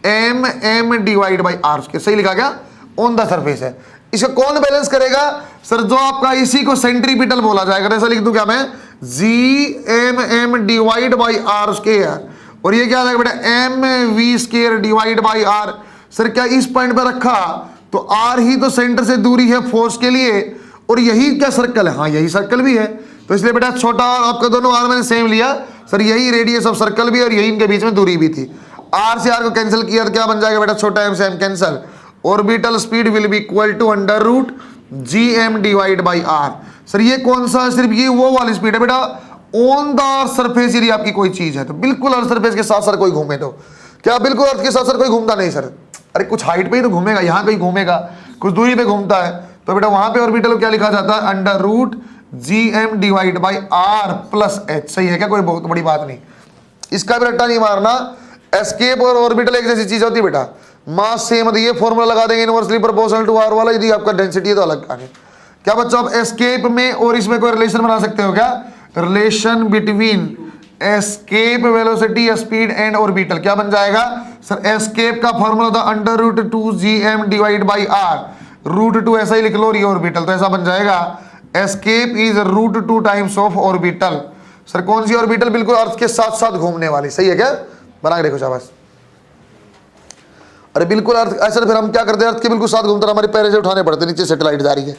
Gm/r। सही लिखा क्या? ऑन द सरफेस है। इसका कौन बैलेंस करेगा? सर जो आपका इसी को सेंट्रीपिटल बोला जाएगा। ऐसा लिख दूं क्या मैं? Gmm/r²। और ये क्या आ जाएगा बेटा? mv²/r। सर क्या इस पॉइंट पर रखा तो r ही तो सेंटर से दूरी है फोर्स के लिए, और यही क्या सर्कल है? हाँ यही सर्कल भी है, तो इसलिए बेटा छोटा आपका दोनों r मैंने सेम लिया। सर यही रेडियस ऑफ सर्कल भी और यही इनके बीच में दूरी भी थी। r से r को कैंसिल किया तो क्या बन जाएगा बेटा? छोटा m से m कैंसिल। Orbital speed will be equal to √Gm/r। Sir ये कौन सा? सिर्फ ये वो वाली स्पीड है बेटा ऑन द अर्थ सरफेस। यदि आपकी कोई चीज है तो बिल्कुल अर्थ सरफेस के साथ सर कोई घूमे तो क्या बिल्कुल अर्थ के साथ सर कोई घूमता नहीं? सर अरे कुछ हाइट पे ही तो घूमेगा, यहाँ कहीं घूमेगा, कुछ दूरी पे घूमता है, तो बेटा वहां पे ऑर्बिटल को क्या लिखा जाता है? √Gm/r+h। सही है क्या? कोई बहुत बड़ी बात नहीं, इसका भी रट्टा नहीं मारना। एस्केप और ऑर्बिटल एक जैसी चीज होती है बेटा, मास सेम, ये फॉर्मूला लगा देंगे इनवर्सली प्रोपोर्शनल टू r वाला। यदि आपका डेंसिटी है तो अलग कहानी। क्या बच्चों आप एस्केप में और इसमें कोई रिलेशन बना सकते हो क्या? Relation between escape velocity, speed and orbital क्या बन जाएगा? सर एस्केप का फॉर्मूला था √2Gm/r, √2 ऐसा ही लिख लो, और ये ऑर्बिटल तो ऐसा बन जाएगा escape is √2 times of orbital. Sir कौन सी ऑर्बिटल? बिल्कुल अर्थ के साथ साथ घूमने वाली। सही है क्या? बना के देखो शाबाश। अरे बिल्कुल अर्थ ऐसा, फिर हम क्या करते हैं? अर्थ के बिल्कुल साथ घूमते हैं, हमारे पैर से उठाने पड़ते, नीचे सैटेलाइट जा रही है,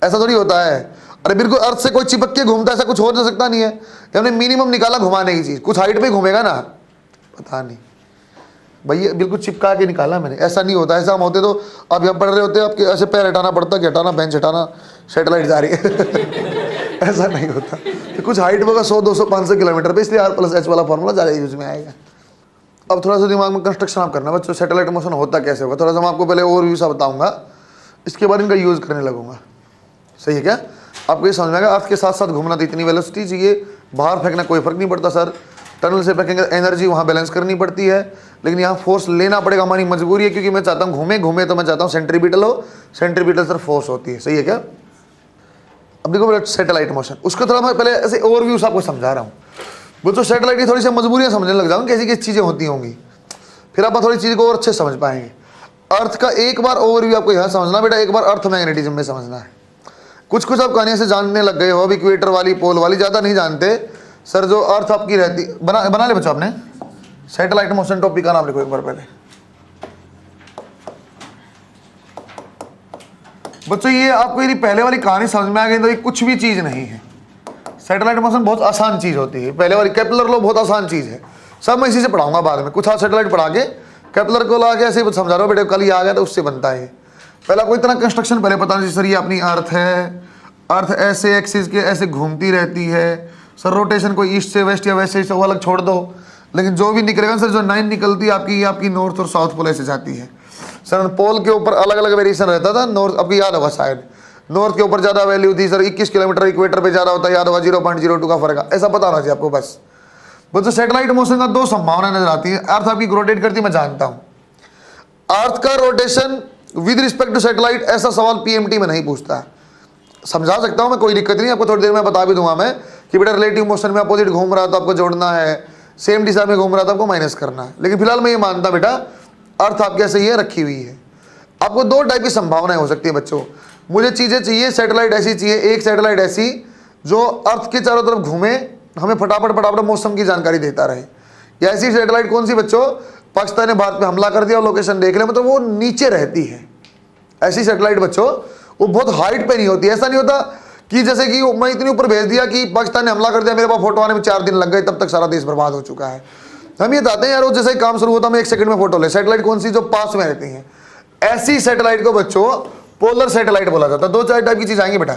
ऐसा थोड़ी होता है। अरे बिल्कुल अर्थ से कोई चिपक के घूमता है, ऐसा कुछ हो ना सकता नहीं है। हमने मिनिमम निकाला घुमाने की चीज, कुछ हाइट पे घूमेगा ना, पता नहीं भैया, बिल्कुल चिपका के निकाला मैंने। ऐसा नहीं होता, ऐसा हम होते तो अब यहाँ पढ़ रहे होते, आपके ऐसे पैर हटाना पड़ता कि हटाना, बेंच हटाना, सैटेलाइट जा रही है। ऐसा नहीं होता, तो कुछ हाइट होगा 100, 200, 500 किलोमीटर पे, इसलिए r+h वाला फॉर्मूला ज़्यादा यूज में आएगा। अब थोड़ा सा दिमाग में कंस्ट्रक्शन आप करना बच्चों, सैटेलाइट मोशन होता कैसे होगा, थोड़ा सा मैं आपको पहले ओवरव्यू सा बताऊंगा, इसके बाद इनका यूज़ करने लगूंगा। सही है क्या? आपको ये समझ में आएगा। अर्थ के साथ साथ घूमना तो इतनी वेलोसिटी चाहिए, बाहर फेंकना कोई फर्क नहीं पड़ता सर, टनल से फेंकेंगे एनर्जी वहाँ बैलेंस करनी पड़ती है, लेकिन यहाँ फोर्स लेना पड़ेगा, हमारी मजबूरी है, क्योंकि मैं चाहता हूँ घूमे तो मैं चाहता हूँ सेंट्रीपिटल हो, सेंट्रीपिटल सर फोर्स होती है। सही है क्या? अब देखो सैटेलाइट मोशन, उसको थोड़ा मैं पहले ऐसे ओवरव्यू से आपको समझा रहा हूँ। बच्चों सैटेलाइट की थोड़ी सी मजबूरियाँ समझने लग जाऊँ, कैसी कैसी चीज़ें होती होंगी, फिर आप थोड़ी चीज़ को और अच्छे से समझ पाएंगे। अर्थ का एक बार ओवरव्यू आपको यहाँ समझना बेटा, एक बार अर्थ मैग्नेटिज्म में समझना है। कुछ कुछ आप कहानियाँ से जानने लग गए हो, अब इक्वेटर वाली, पोल वाली ज़्यादा नहीं जानते सर। जो अर्थ आपकी रहती, बना ले बच्चों आपने, सैटेलाइट मोशन टॉपिक का नाम लिखो एक बार पहले। बच्चों ये आपको यदि पहले वाली कहानी समझ में आ गई तो ये कुछ भी चीज नहीं है। सैटेलाइट मोशन बहुत आसान चीज होती है। पहले वाली केपलर लॉ बहुत आसान चीज है, सब मैं इसी से पढ़ाऊंगा बाद में। कुछ सैटेलाइट पढ़ा के केपलर को ला के ऐसे समझा रहा हूँ बेटे, कल ही आ गया तो उससे बनता है। पहला कोई इतना कंस्ट्रक्शन पहले पता नहीं सर, ये अपनी अर्थ है, अर्थ ऐसे एक्सिस के ऐसे घूमती रहती है सर, रोटेशन कोई ईस्ट से वेस्ट या वैसे से वो अलग छोड़ दो, लेकिन जो भी निकलेगा सर, जो 9 निकलती है आपकी, ये आपकी नॉर्थ और साउथ पोल ऐसे जाती है सर। पोल के ऊपर अलग अलग वेरिएशन रहता था। नॉर्थ आपको याद होगा शायद, नॉर्थ के ऊपर ज़्यादा वैल्यू थी सर, 21 किलोमीटर, इक्वेटर पे ज़्यादा होता है, याद होगा 0.02 का फर्क है, ऐसा पता होना चाहिए आपको बस। तो सैटेलाइट मोशन का 2 संभावना नजर आती है। अर्थ आपकी रोटेट करती है, मैं जानता हूँ। अर्थ का rotation with respect to satellite, ऐसा सवाल पीएमटी में नहीं पूछता है। समझा सकता हूँ मैं, कोई दिक्कत नहीं, आपको थोड़ी देर में बता भी दूंगा मैं कि बेटा रिलेटिव मोशन में अपोजिट घूम रहा तो आपको जोड़ना है, सेम दिशा में घूम रहा तो आपको माइनस करना है। लेकिन फिलहाल मैं ये मानता बेटा अर्थ आपके ऐसे ही रखी हुई है। आपको 2 टाइप की संभावनाएं हो सकती है बच्चों। मुझे चीजें चाहिए, सैटेलाइट ऐसी चाहिए, एक सैटेलाइट ऐसी जो अर्थ के चारों तरफ घूमे, हमें फटाफट मौसम की जानकारी देता रहे। या ऐसी सैटेलाइट कौन सी बच्चों, पाकिस्तान ने भारत पे हमला कर दिया और लोकेशन देख ले, मतलब वो नीचे रहती है। ऐसी सैटेलाइट बच्चों वो बहुत हाइट पे नहीं होती। ऐसा नहीं होता कि जैसे कि मैं इतनी ऊपर भेज दिया कि पाकिस्तान ने हमला कर दिया, मेरे पास फोटो आने में 4 दिन लग गए, तब तक सारा देश बर्बाद हो चुका है। हम ये चाहते हैं यार वो जैसे ही काम शुरू होता है 1 सेकंड में फोटो ले। सैटेलाइट कौन सी, जो पास में रहती है। ऐसी सैटेलाइट को बच्चों पोलर सैटेलाइट बोला जाता है। 2 टाइप की चीज आएंगी बेटा,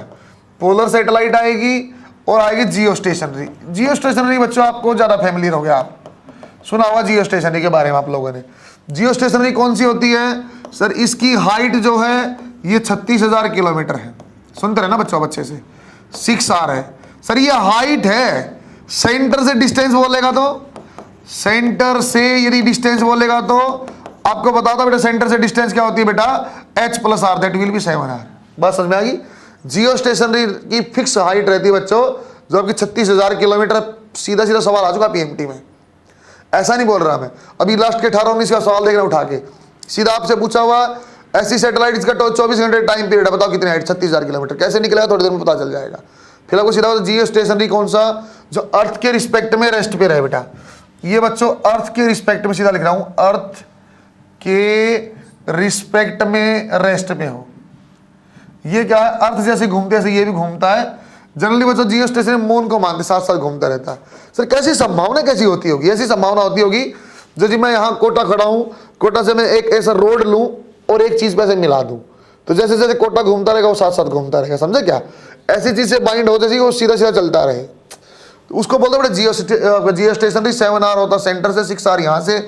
पोलर सैटेलाइट आएगी और आएगी जियो स्टेशनरी। जियो स्टेशनरी बच्चों आपको ज्यादा फैमिलियर हो गया, आप सुना होगा जियो स्टेशनरी के बारे में आप लोगों ने। जियो स्टेशनरी कौन सी होती है सर, इसकी हाइट जो है ये 36,000 किलोमीटर है। सुनते रहे ना बच्चों बच्चे से, 6R है सर, ये हाइट है। सेंटर से डिस्टेंस बोलेगा तो, सेंटर से यदि डिस्टेंस बोलेगा तो आपको बताता बेटा सेंटर से डिस्टेंस क्या होती है बेटा, H+R, that will be 7R। बस समझ में आ गई। जियो स्टेशनरी की फिक्स हाइट रहती है बच्चों जो आपकी 36,000 किलोमीटर। सीधा सीधा सवाल आ चुका पीएमटी में, ऐसा नहीं बोल रहा मैं। अभी लास्ट के 18-19 का सवाल देखना उठा के, सीधा आपसे पूछा हुआ ऐसी सैटेलाइट इसका 24 घंटे टाइम पीरियड, बताओ कितनी हाइट, 36,000 किलोमीटर। कैसे निकलेगा थोड़ी देर में पता चल जाएगा। फिर आपको सीधा जियो स्टेशनरी कौन सा, जो अर्थ के रिस्पेक्ट में रेस्ट पे रहे बेटा। ये बच्चों अर्थ के रिस्पेक्ट में, सीधा लिख रहा हूं, अर्थ के रिस्पेक्ट में रेस्ट में हो। ये क्या है, अर्थ जैसे घूमते ऐसे ये भी घूमता है। जनरली बच्चों जियो स्टेशन मून को मानते, साथ साथ घूमता रहता है। सर कैसी संभावना कैसी होती होगी, ऐसी संभावना होती होगी जो जी मैं यहाँ कोटा खड़ा हूं, कोटा से मैं एक ऐसा रोड लूं और एक चीज पे ऐसे मिला दूं, तो जैसे जैसे कोटा घूमता रहेगा वो साथ साथ घूमता रहेगा। समझे क्या, ऐसी चीज से बाइंड होते सी वो सीधा सीधा चलता रहे, तो उसको बोलते बेटा जियो स्टेशनरी। 7R होता सेंटर से, 6R यहाँ से।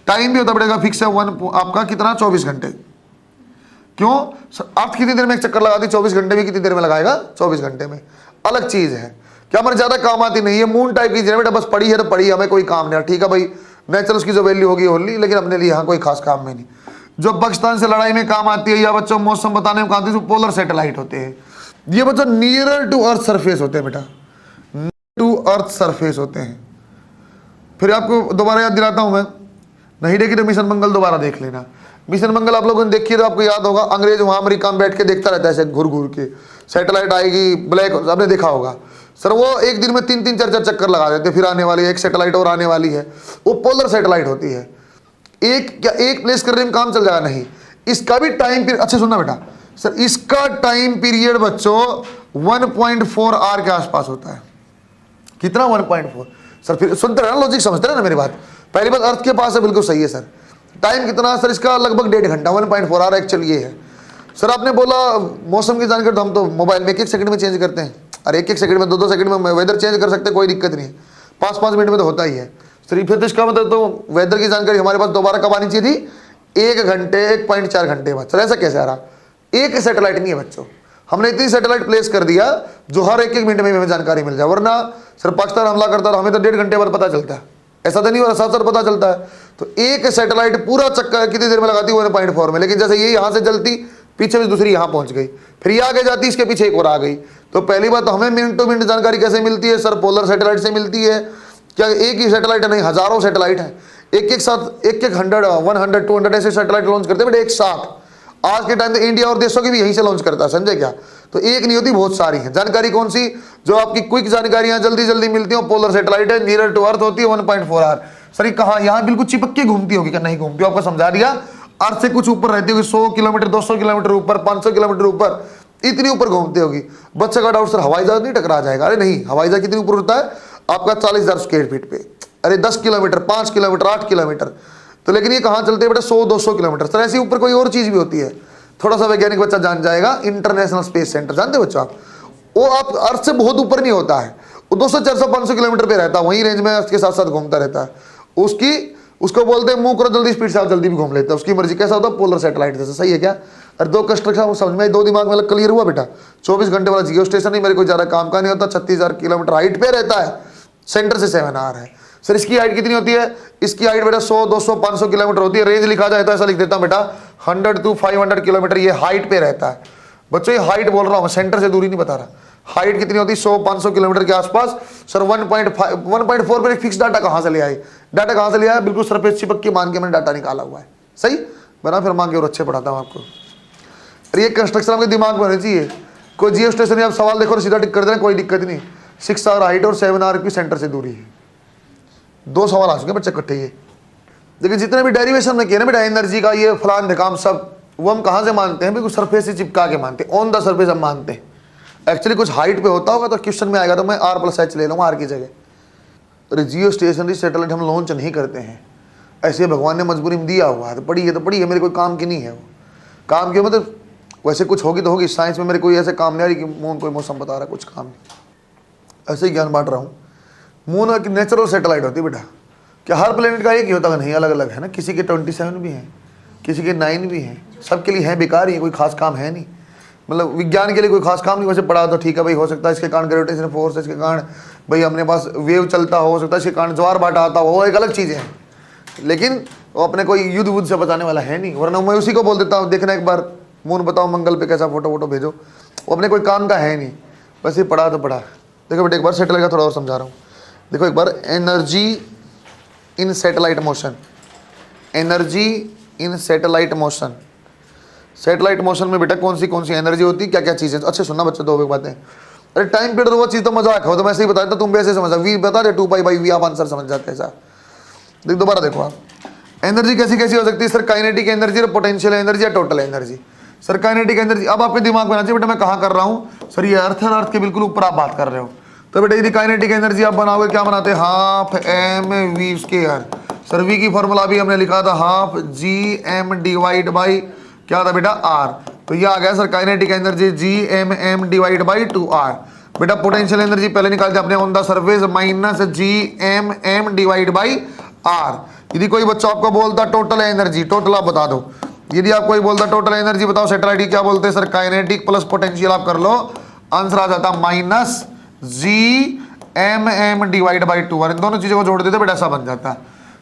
टाइम भी होता पड़ेगा फिक्स है, 1 आपका कितना, 24 घंटे। क्यों, अर्थ कितनी देर में एक चक्कर लगाती, 24 घंटे में कितनी देर में लगाएगा, 24 घंटे में। अलग चीज है क्या, हमारे ज्यादा काम आती नहीं है। मून टाइप की बेटा, बस पड़ी है तो पड़ी, हमें कोई काम नहीं। ठीक है भाई, नेचुरल उसकी जो वैल्यू होगी होगी, लेकिन अपने लिए यहाँ कोई खास काम में नहीं। जो पाकिस्तान से लड़ाई में काम आती है या बच्चों मौसम बताने में काम आती है, पोलर सैटेलाइट होते हैं। ये बच्चों नियरर टू अर्थ सरफेस होते हैं बेटा, टू अर्थ सरफेस होते हैं। फिर आपको दोबारा याद दिलाता हूं मैं, नहीं देखी तो मिशन मंगल दोबारा देख लेना। मिशन मंगल आप लोगों ने देखी तो आपको याद होगा, अंग्रेज वहां अमेरिका में बैठ के देखता रहता है ऐसे घूर घूर के। सैटेलाइट आएगी ब्लैक, आपने देखा होगा सर, वो एक दिन में 3-3 4-4 चक्कर लगा देते, फिर आने वाली है, एक सैटेलाइट और आने वाली है। वो पोलर सैटेलाइट होती है। एक प्लेस करने में काम चल जाएगा नहीं, इसका भी टाइम पीरियड। अच्छा सुनना बेटा सर, इसका टाइम पीरियड बच्चों 1.4R के आसपास होता है। कितना, 1.4। सर फिर सुनते रहना, लॉजिक समझते रहना मेरी बात। पहली बात अर्थ के पास है, बिल्कुल सही है सर। टाइम कितना सर इसका, लगभग 1.5 घंटा। 1.4R एक्चुअल ये है सर। आपने बोला मौसम की जानकारी, तो हम तो मोबाइल में 1-1 सेकंड में चेंज करते हैं। अरे 1-1 सेकंड में, 2-2 सेकंड में वेदर चेंज कर सकते हैं, कोई दिक्कत नहीं है। 5-5 मिनट में तो होता ही है सर। फिर तो इसका मतलब तो वेदर की जानकारी हमारे पास दोबारा कब आनी चाहिए थी, 1 घंटे 1.4 घंटे बाद। सर ऐसा कैसे आ रहा, एक सैटेलाइट नहीं है बच्चों, हमने इतनी सैटेलाइट प्लेस कर दिया जो हर 1-1 मिनट में हमें जानकारी मिल जाए। वरना सर पाकिस्तान हमला करता है हमें तो 1.5 घंटे बाद पता चलता है, ऐसा तो नहीं हो रहा, साथ पता चलता है। तो एक सैटेलाइट पूरा चक्कर कितनी देर में लगाती है, 1.4 में। लेकिन जैसे ये यहाँ से चलती, पीछे भी दूसरी यहाँ पहुंच गई, फिर ये आगे जाती, इसके पीछे एक और आ गई। तो पहली बात, तो हमें मिनट टू मिनट जानकारी कैसे मिलती है सर, पोलर सैटेलाइट से मिलती है। क्या एक ही सैटेलाइट है, नहीं हजारों सैटेलाइट है, एक साथ 100, 200 ऐसे सैटेलाइट लॉन्च करते हैं एक साथ। आज के टाइम में इंडिया और देशों की भी यहीं से लॉन्च करता है, समझे क्या। तो एक नहीं होती, बहुत सारी है। जानकारी कौन सी, जो आपकी क्विक जानकारियां जल्दी जल्दी मिलती हो, पोलर सैटेलाइट है, नियर टू अर्थ होती है, 1.4R। सर ये कहाँ, यहाँ बिल्कुल चिपक के घूमती होगी क्या, नहीं घूमती, आपको समझा दिया। अर्थ से कुछ ऊपर रहती होगी, 100 किलोमीटर 200 किलोमीटर ऊपर, 500 किलोमीटर ऊपर, इतनी ऊपर घूमती होगी। बच्चे का डाउट सर हवाई जहाज नहीं टकरा जाएगा? अरे नहीं, हवाई जहाज कितनी ऊपर उड़ता है आपका 40,000 स्क्वायर फीट पे। अरे 10 किलोमीटर, 5 किलोमीटर, 8 किलोमीटर, तो लेकिन ये कहाँ चलते हैं बेटा? 100-200 किलोमीटर। सर ऐसे ऊपर कोई और चीज भी होती है, थोड़ा सा वैज्ञानिक बच्चा जान जाएगा। इंटरनेशनल स्पेस सेंटर जानते हो बच्चों आप? वो आप अर्थ से बहुत ऊपर नहीं होता है, वो 200, 400, 500 किलोमीटर पे रहता है, वही रेंज में अर्थ के साथ साथ घूमता रहता है। उसको बोलते हैं मूव करो जल्दी, स्पीड से आप जल्दी भी घूम लेते हैं, उसकी मर्जी। कैसा होता है? पोलर सैटेलाइट जैसे। सही है क्या? अरे दो कंस्ट्रक्शन समझ में, दो दिमाग में क्लियर हुआ बेटा? 24 घंटे वाला जियो स्टेशन नहीं, मेरे को ज्यादा काम का नहीं होता, 36,000 किलोमीटर हाइट पे रहता है, सेंटर से 7 आवर है। सर इसकी हाइट कितनी होती है? इसकी हाइट बेटा 100, 200, 500 किलोमीटर होती है। रेंज लिखा जाए तो ऐसा लिख देता हूं बेटा 100 to 500 किलोमीटर ये हाइट पे रहता है। बच्चों ये हाइट बोल रहा हूं, सेंटर से दूरी नहीं बता रहा। हाइट कितनी होती है? 100-500 किलोमीटर के आसपास। सर 1.4 पर एक फिक्स डाटा कहां से ले आए? डाटा कहां से ले आया? बिल्कुल सरफेस चिपक के मान के मैंने डाटा निकाला हुआ है। सही बना? फिर मान के और अच्छे पढ़ाता हूं आपको। ये कंस्ट्रक्शन आपके दिमाग में होना चाहिए। कोई जियो स्टेशन में आप सवाल देखो और सीधा टिक कर देना, कोई दिक्कत नहीं। 6 आवर हाइट और 7 आवर की सेंटर से दूरी है। 2 सवाल आ चुके बच्चे इकट्ठे ये। लेकिन जितने भी डेरिवेशन में किए ना बेटा एनर्जी का, ये फलान काम सब, वो हम कहां से मानते हैं? बिल्कुल सरफेस से चिपका के मानते हैं, ऑन द सरफेस हम मानते हैं। एक्चुअली कुछ हाइट पे होता होगा तो क्वेश्चन में आएगा तो मैं R+H ले लूँगा, R की जगह। अरे जियो स्टेशनरी सैटेलाइट हम लॉन्च नहीं करते हैं, ऐसे भगवान ने मजबूरी में दिया हुआ है, तो पढ़ी है तो पढ़ी है, मेरे कोई काम की नहीं है। वो काम की मतलब वैसे कुछ होगी तो होगी, साइंस में मेरे कोई ऐसे काम नहीं आ रही कि मून कोई मौसम बता रहा है, कुछ काम नहीं। ऐसे ही ज्ञान बांट रहा हूँ। मून एक नेचुरल सैटेलाइट होती है बेटा। क्या हर प्लेनेट का एक ही होता है? नहीं, अलग अलग है ना। किसी के 27 भी हैं, किसी के 9 भी हैं, सबके लिए है बेकार ही, कोई खास काम है नहीं। मतलब विज्ञान के लिए कोई खास काम नहीं। वैसे पढ़ा तो ठीक है भाई, हो सकता है इसके कारण ग्रेविटेशन फोर्स, इसके कारण भाई अपने पास वेव चलता हो सकता है, इसके कारण ज्वार भाटा आता हो, वो एक अलग चीज़ें हैं। लेकिन वो अपने कोई युद्ध वुद्ध से बचाने वाला है नहीं। वरना मैं उसी को बोल देता हूँ, देखना एक बार मून बताओ मंगल पे कैसा फोटो वोटो भेजो, वो अपने कोई काम का है नहीं। बस ये पढ़ा तो पढ़ा। देखो बेटे एक बार सैटेलाइट का थोड़ा और समझा रहा हूँ। देखो एक बार energy in satellite motion, energy in satellite motion. Satellite motion में बेटा कौन सी एनर्जी होती है, क्या क्या चीजें? अच्छे सुनना बच्चे, दो बातें। अरे टाइम पीरियड वो चीज तो मजाक हो, तो मैं सही बताया था, तुम भी ऐसे समझा। वी बता रहे 2π/v, आप आंसर समझ जाते हैं। ऐसा देख, दोबारा देखो आप, एनर्जी कैसी कैसी हो सकती है? Sir kinetic energy, potential energy या total energy. Sir kinetic energy, अब आपके दिमाग में आना चाहिए बेटा मैं कहाँ कर रहा हूँ? सर ये अर्थ है, अर्थ के बिल्कुल ऊपर आप बात कर रहे हो। तो बेटा यदि काइनेटिक एनर्जी आप बनाओगे, क्या बनाते हैं? Half mv²। सर वी की फॉर्मूला भी हमने लिखा था हाफ gm डिवाइड बाई क्या था बेटा? r। तो ये आ गया sir kinetic energy gmm divide by 2r। बेटा पोटेंशियल एनर्जी पहले निकालते अपने on the surface minus gmm divide by r। यदि कोई बच्चा आपको बोलता टोटल एनर्जी, टोटल आप बता दो। यदि आप कोई बोलता टोटल एनर्जी बताओ सैटेलाइट क्या बोलते हैं? सर काइनेटिक प्लस पोटेंशियल आप कर लो, आंसर आ जाता minus gmm divide by 2r। इन दोनों चीजों को जोड़ देते बेटा ऐसा बन जाता है।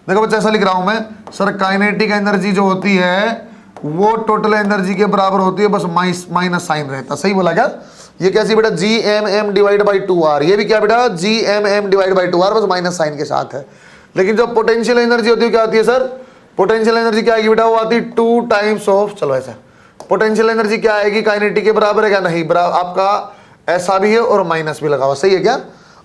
देखो बच्चा ऐसा लिख रहा हूं मैं, सर काइनेटिक एनर्जी जो होती है वो टोटल एनर्जी के बराबर होती है, बस माइनस साइन रहता। सही बोला क्या? ये कैसी बेटा? gmm divide by 2r। ये भी क्या बेटा? gmm डिवाइड बाई 2r, बस माइनस साइन के साथ है। लेकिन जो पोटेंशियल एनर्जी होती है क्या आती है सर? पोटेंशियल एनर्जी क्या आएगी बेटा? वो आती है 2 टाइम्स ऑफ, चलो ऐसा, पोटेंशियल एनर्जी क्या आएगी? काइनेटिक के बराबर है क्या? नहीं, बराबर आपका ऐसा भी है और माइनस भी लगा हुआ। सही है क्या?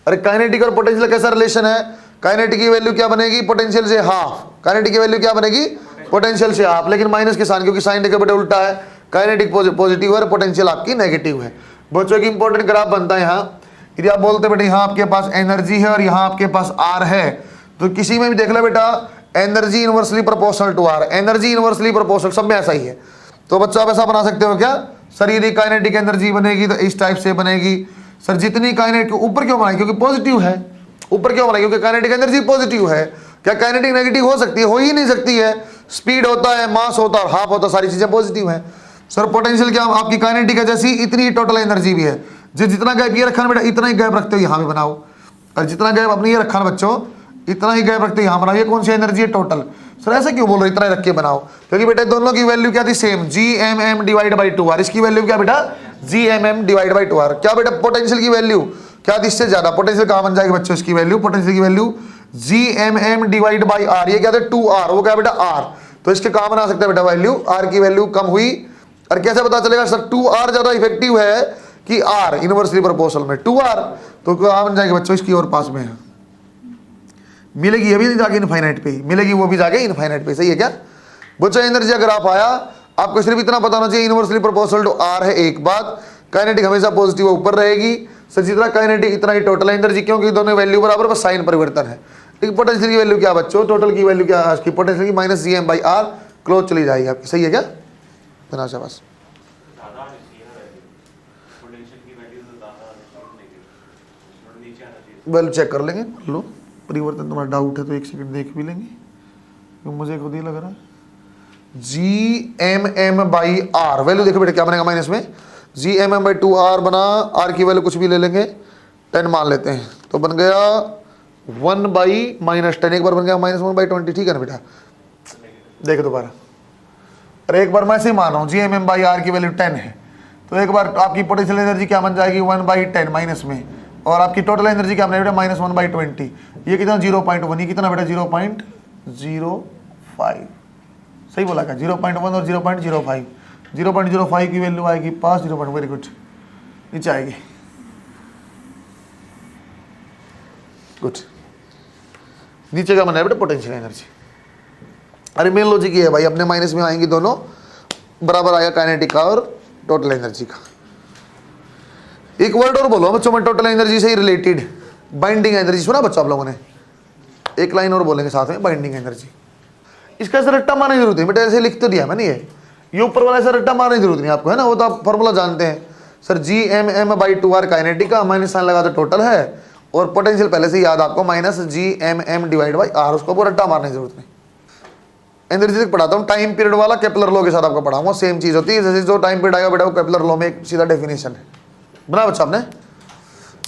अरे काइनेटिक और पोटेंशियल कैसा रिलेशन है? काइनेटिक की वैल्यू क्या बनेगी? पोटेंशियल से हाफ। काइनेटिक की वैल्यू क्या बनेगी? पोटेंशियल से हाफ, लेकिन माइनस के साइन, क्योंकि साइन देखो बेटा उल्टा है। काइनेटिक पॉजिटिव है और पोटेंशियल आपकी नेगेटिव है। बच्चों की इंपॉर्टेंट ग्राफ बनता है यहाँ। यदि आप बोलते बेटा यहाँ आपके पास एनर्जी है और यहाँ आपके पास आर है, तो किसी में भी देख लो बेटा energy inversely proportional to R, energy inversely proportional, सब में ऐसा ही है। तो बच्चों आप ऐसा बना सकते हो क्या? सर यदि काइनेटिक एनर्जी बनेगी तो इस टाइप से बनेगी। सर जितनी काइनेटिक, ऊपर क्यों बनाई? क्योंकि पॉजिटिव है। ऊपर क्यों बनाई? क्योंकि काइनेटिक एनर्जी पॉजिटिव है। क्या काइनेटिक नेगेटिव हो सकती है? हो ही नहीं सकती है। स्पीड होता है, मास होता है, हाफ होता है, सारी चीजें पॉजिटिव है। सर पोटेंशियल क्या आपकी काइनेटिक है जैसी, इतनी टोटल एनर्जी भी है। जितना गैप ये रखा ना बेटा, इतना ही गैप रखते हो यहाँ पे बनाओ, और जितना गैप अपने ये रखा ना बच्चों, इतना ही गैप रखते यहाँ बनाओ। ये कौन सी एनर्जी है? टोटल। सर ऐसे क्यों बोल रहे इतना ही रख के बनाओ? क्योंकि बेटा दोनों की वैल्यू क्या थी? Same, gmm divide by 2r। इसकी वैल्यू क्या बेटा? gmm divide by 2r। क्या बेटा पोटेंशियल की वैल्यू क्या थी? इससे ज्यादा। पोटेंशियल कहाँ बन जाएगी बच्चों? इसकी वैल्यू, पोटेंशियल की value gmm divide by r। ये क्या था? 2r। वो क्या बेटा? r। तो इसके कहाँ बना सकते हैं बेटा वैल्यू? r की वैल्यू कम हुई। और कैसे पता चलेगा सर 2r ज्यादा इफेक्टिव है कि r इनवर्सली प्रोपोर्शनल में? 2r। तो कहाँ बन जाएगी बच्चों? इसकी और पास में है, मिलेगी ये भी जाके इनफाइनाइट पे ही मिलेगी, वो भी जाके इनफाइनाइट पे। सही है क्या? बच्चों एनर्जी का ग्राफ आया, आपको सिर्फ इतना पता होना चाहिए इनवर्सली प्रोपोर्शनल टू आर है। एक बात, काइनेटिक हमेशा पॉजिटिव ऊपर रहेगी, सर जितना काइनेटिक इतना ही टोटल एनर्जी, क्योंकि दोनों वैल्यू बराबर, बस साइन परिवर्तन है। लेकिन पोटेंशियल की वैल्यू क्या बच्चों, टोटल की वैल्यू क्या है, पोटेंशियल की माइनस Gm/r क्लोज चली जाएगी आपकी, सही है क्या? बिना शाबाश, वैल्यू चेक कर लेंगे। लो परिवर्तन, तुम्हारा डाउट है तो एक सेकंड देख भी लेंगे, क्योंकि मुझे खुद ही लग रहा है। Gmm/r वैल्यू देखो बेटा क्या बनेगा माइनस में, Gmm/2r बना, r की वैल्यू कुछ भी ले लेंगे, 10 मान लेते हैं, तो बन गया 1/-10, एक बार बन गया -1/20, ठीक है ना बेटा? देखो दोबारा, अरे एक बार मैं ऐसे ही मान रहा हूँ Gmm/r की वैल्यू 10 है, तो एक बार आपकी पोटेंशियल एनर्जी क्या बन जाएगी 1/10 माइनस में, और आपकी टोटल एनर्जी क्या बनेगी बेटा -1/20, ये कितना 0.1, ये कितना बेटा 0.05, सही बोला क्या? 0.1 और 0.05, 0.05 की वैल्यू आएगी 5, 0. वेरी गुड, नीचे आएगी, गुड। नीचे क्या बना है बेटा पोटेंशियल एनर्जी। अरे मेन लॉजिक ये है भाई, अपने माइनस में आएंगी दोनों, बराबर आएगा काइनेटिक का और टोटल एनर्जी का। एक वर्ड और बोलो बच्चों में टोटल एनर्जी से ही रिलेटेड, बाइंडिंग एनर्जी, सुना बच्चों आप लोगों ने? एक लाइन और बोलेंगे साथ में, बाइंडिंग एनर्जी। इसका ऐसा रट्टा मारने की जरूरत नहीं बेटा, ऐसे लिख तो दिया मैंने, ये ऊपर वाला ऐसा रट्टा मारने की जरूरत नहीं आपको, है ना? वो तो आप फॉर्मूला जानते हैं सर, Gmm/2r काइनेटिक का, माइनस साइन लगा तो टोटल है, और पोटेंशियल पहले से याद आपको -Gmm/r, उसको पूरा रट्टा मारने की जरूरत नहीं। एनर्जी तक पढ़ाता हूँ, टाइम पीरियड वाला केपलर लॉ के साथ आपको पढ़ाऊंगा, सेम चीज होती है, जैसे जो टाइम पीरियड आएगा बेटा वो केपलर लॉ में एक सीधा डेफिनेशन है। बना बच्चा आपने?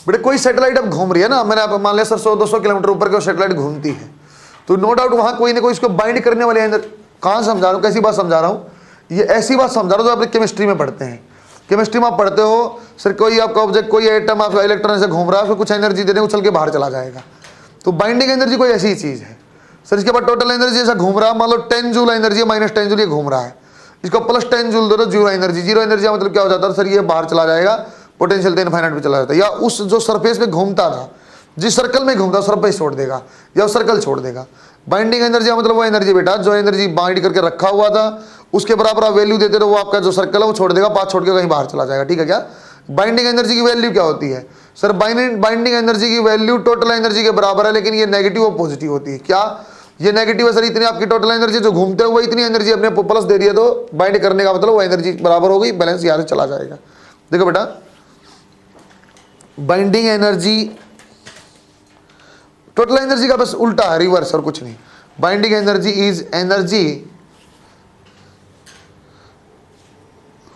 बेटा कोई सैटेलाइट अब घूम रही है ना, मैंने आप मान लिया सर 100-200 किलोमीटर ऊपर के सैटेलाइट घूमती है, तो नो डाउट वहां कोई ना कोई इसको बाइंड करने वाले अंदर, कहाँ समझा रहा हूँ, कैसी बात समझा रहा हूँ, ये ऐसी बात समझा रहा हूँ जो आप केमिस्ट्री में पढ़ते हैं। केमिस्ट्री में आप पढ़ते हो सर, कोई आपका ऑब्जेक्ट, कोई एटम आपका इलेक्ट्रॉन से घूम रहा है, उसको कुछ एनर्जी देने उछल के बाहर चला जाएगा, तो बाइंडिंग एनर्जी कोई ऐसी चीज है सर। इसके बाद टोटल एनर्जी ऐसा घूम रहा है, मान लो 10 जूल एनर्जी, -10 जूल ये घूम रहा है, इसको +10 जूल दो तो जीरो एनर्जी, जीरो एनर्जी मतलब क्या हो जाता है सर, ये बाहर चला जाएगा, पोटेंशियल तो इनफाइनाइट पे चला जाता है, या उस जो सरफेस पे घूमता था, जिस सर्कल में घूमता सरफेस छोड़ देगा या सर्कल छोड़ देगा। बाइंडिंग एनर्जी मतलब वो एनर्जी बेटा जो एनर्जी बाइंड करके रखा हुआ था, उसके बराबर आप वैल्यू देते रहो, वो आपका जो सर्कल है वो छोड़ देगा, पाथ छोड़ के कहीं बाहर चला जाएगा, ठीक है क्या? बाइंडिंग एनर्जी की वैल्यू क्या होती है सर? बाइंडिंग एनर्जी की वैल्यू टोटल एनर्जी के बराबर है, लेकिन ये नेगेटिव और पॉजिटिव होती है। क्या ये नेगेटिव है सर? इतनी आपकी टोटल एनर्जी जो घूमते हुए इतनी एनर्जी अपने प्लस दे दिया, तो बाइंड करने का मतलब वो एनर्जी बराबर हो गई, बैलेंस यहाँ से चला जाएगा। देखो बेटा बाइंडिंग एनर्जी टोटल एनर्जी का बस उल्टा है, रिवर्स और कुछ नहीं। Binding energy is energy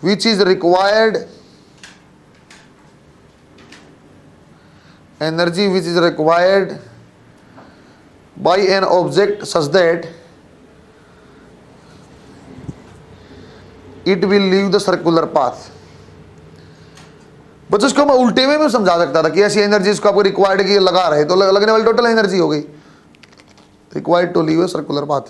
which is required, energy which is required by an object such that it will leave the circular path। बच्चों इसको मैं उल्टे में समझा सकता था कि ऐसी एनर्जी इसको आपको रिक्वायर्ड की लगा रहे तो लगने वाली टोटल एनर्जी हो गई, required to leave a circular path.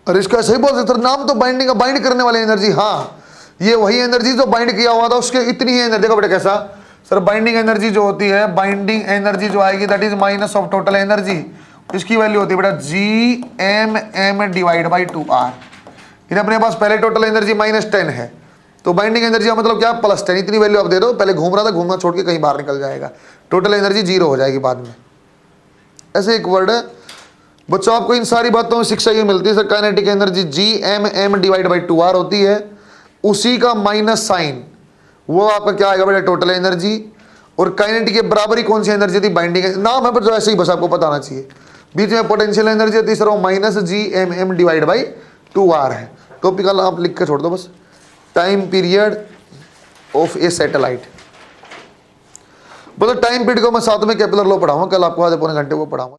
और इसको ऐसे ही बोल सकते नाम तो बाइंडिंग का, बाइंड करने वाली एनर्जी, हाँ ये वही एनर्जी जो बाइंड किया हुआ था उसके इतनी ही एनर्जी। देखो बेटा कैसा सर, बाइंडिंग एनर्जी जो होती है, बाइंडिंग एनर्जी जो आएगी that is minus of total energy, इसकी वैल्यू होती है बेटा Gmm/2r। इन अपने पास पहले टोटल एनर्जी -10 है, तो बाइंडिंग एनर्जी का मतलब क्या, +10, इतनी वैल्यू आप दे दो, पहले घूम रहा था, घूमना छोड़ के कहीं बाहर निकल जाएगा, टोटल एनर्जी 0 हो जाएगी बाद में। ऐसे एक वर्ड है बच्चों, आपको इन सारी बातों में शिक्षा ये मिलती है सर, काइनेटिक एनर्जी Gmm/2r होती है, उसी का माइनस साइन वो आपका क्या आएगा बेटा टोटल एनर्जी, और काइनेटिक के बराबर ही कौन सी एनर्जी थी, बाइंडिंग नाम है पर जो ऐसे ही बस आपको बताना चाहिए। बीच में पोटेंशियल एनर्जी होती है सर वो -Gmm/2r है। टॉपिकल आप लिख के छोड़ दो बस, time period of A satellite. मतलब टाइम पीरियड को मैं साथ में केपलर लॉ पढ़ाऊंगा, कल आपको आधे पौने घंटे वो पढ़ाऊंगा।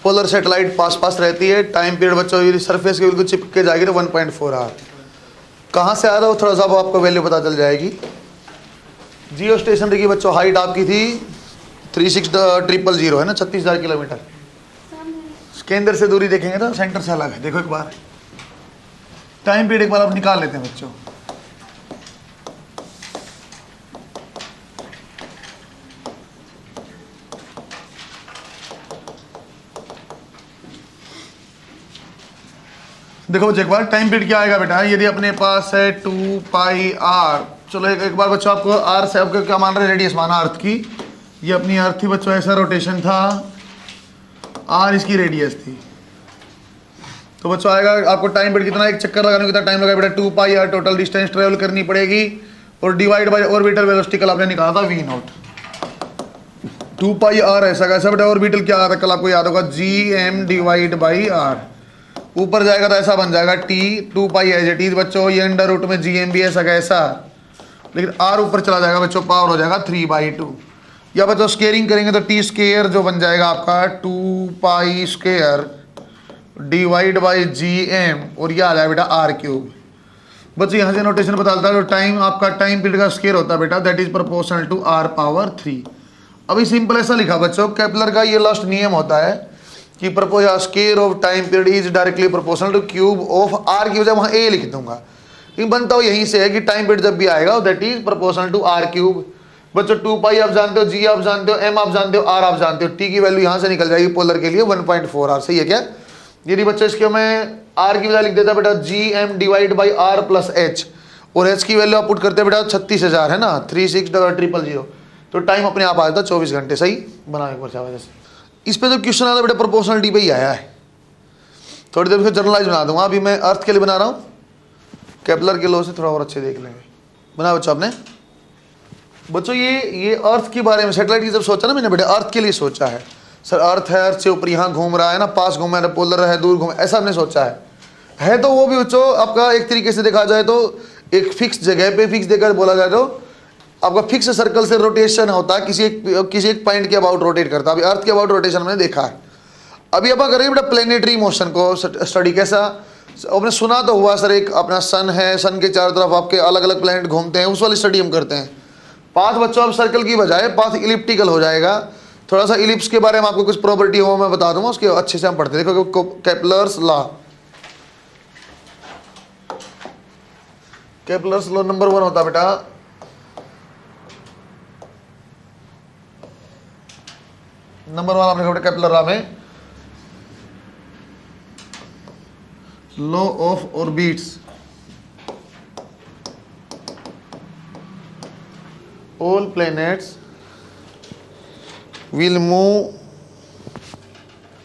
पोलर सैटेलाइट पास पास रहती है, टाइम पीरियड बच्चों सरफेस के बिल्कुल चिपक के जाएगी तो 1.4 आवर। कहाँ से आ रहा हो थोड़ा सा आपको वैल्यू पता चल जाएगी। जियो स्टेशनरी की बच्चों हाइट आपकी थी 36,000 है ना, 36,000 किलोमीटर। केंद्र से दूरी देखेंगे तो सेंटर से अलग है। देखो एक बार टाइम पीरियड एक बार आप निकाल लेते हैं बच्चों। देखो बच्चे एक बार टाइम पीरियड क्या आएगा बेटा, यदि अपने पास है 2 पाई आर, चलो एक बार बच्चों आपको आर से आपको क्या मान रहे, रेडियस माना अर्थ की, ये अपनी अर्थ थी बच्चों, ऐसा रोटेशन था, आर इसकी रेडियस थी। तो बच्चों आएगा आपको टाइम पीरियड कितना, एक चक्कर लगाने को कितना टाइम लगा बेटा, 2 पाई आर टोटल डिस्टेंस ट्रेवल करनी पड़ेगी, और डिवाइड बाय ऑर्बिटल वेलोसिटी कल आपने निकाला था v0। 2 पाई आर ऐसा कैसा बेटा, ऑर्बिटल क्या आता कल आपको याद होगा, gm डिवाइड बाई आर, ऊपर जाएगा तो ऐसा बन जाएगा t, 2 pi as it is बच्चों, ये अंडर रूट में gm भी ऐसा कैसा, लेकिन r ऊपर चला जाएगा बच्चों, पावर हो जाएगा 3/2, या बच्चों स्केयरिंग करेंगे तो t स्केयर जो बन जाएगा आपका 2 pi square divide by gm, और ये आ जाएगा बेटा r3। बच्चों यहाँ से नोटेशन बताता है, तो टाइम आपका टाइम पीरियड का स्केयर होता है बेटा, that is proportional to r⁻3। अभी सिंपल ऐसा लिखा बच्चों, केपलर का ये लास्ट नियम होता है कि square of time period is directly proportional two cube of r की वजह वहाँ a लिख दूंगा, ये बनता हो यहीं से है कि टाइम पीरियड जब भी आएगा that is proportional to r3। बच्चों 2 पाई आप जानते हो, g आप जानते हो, m आप जानते हो, r आप जानते हो, t की वैल्यू यहाँ से निकल जाएगी पोलर के लिए 1.4r, सही है क्या। यदि बच्चों इसके मैं r की वजह लिख देता बेटा gm divide by r plus h, और h की वैल्यू आप पुट करते हैं बेटा 36,000 है ना, 36,000, तो टाइम अपने आप आ जाता 24 घंटे, सही बनाओ एक बार वजह से। इस पे जो क्वेश्चन आता बेटा प्रोपोर्शनलिटी पे ही आया है, थोड़ी देर में जनरलाइज बना दूंगा, अभी मैं अर्थ के लिए बना रहा हूँ, केपलर के लॉ से थोड़ा और अच्छे देख लेंगे। बना बच्चों आपने, बच्चों ये अर्थ के बारे में सैटेलाइट की जब सोचा ना मैंने बेटा, अर्थ के लिए सोचा है सर, अर्थ है, अर्थ से ऊपर यहाँ घूम रहा है ना, पास घूम रहा है, पोलर है, दूर घूम, ऐसा हमने सोचा है तो वो भी बच्चों आपका एक तरीके से देखा जाए तो एक फिक्स जगह पे फिक्स देकर बोला जाए तो आपका फिक्स सर्कल से रोटेशन होता है, किसी एक पॉइंट के अबाउट रोटेट करता है। अभी अर्थ के अबाउट रोटेशन हमने देखा है। अभी अपन करेंगे बेटा प्लेनेटरी मोशन को स्टडी, कैसा आपने सुना तो हुआ सर, एक अपना सन है, सन के चारों तरफ आपके अलग अलग प्लैनेट घूमते हैं, उस वाली स्टडी हम करते हैं। पाथ बच्चों अब सर्कल की बजाय पाथ इलिप्टिकल हो जाएगा, थोड़ा सा इलिप्स के बारे में आपको कुछ प्रॉपर्टी हो मैं बता दूंगा, उसके अच्छे से हम पढ़ते हैं। देखो Kepler's law, Kepler's law number 1 होता है बेटा नंबर 1 आपने बेटा केपलर लॉ में law of orbits, all planets will move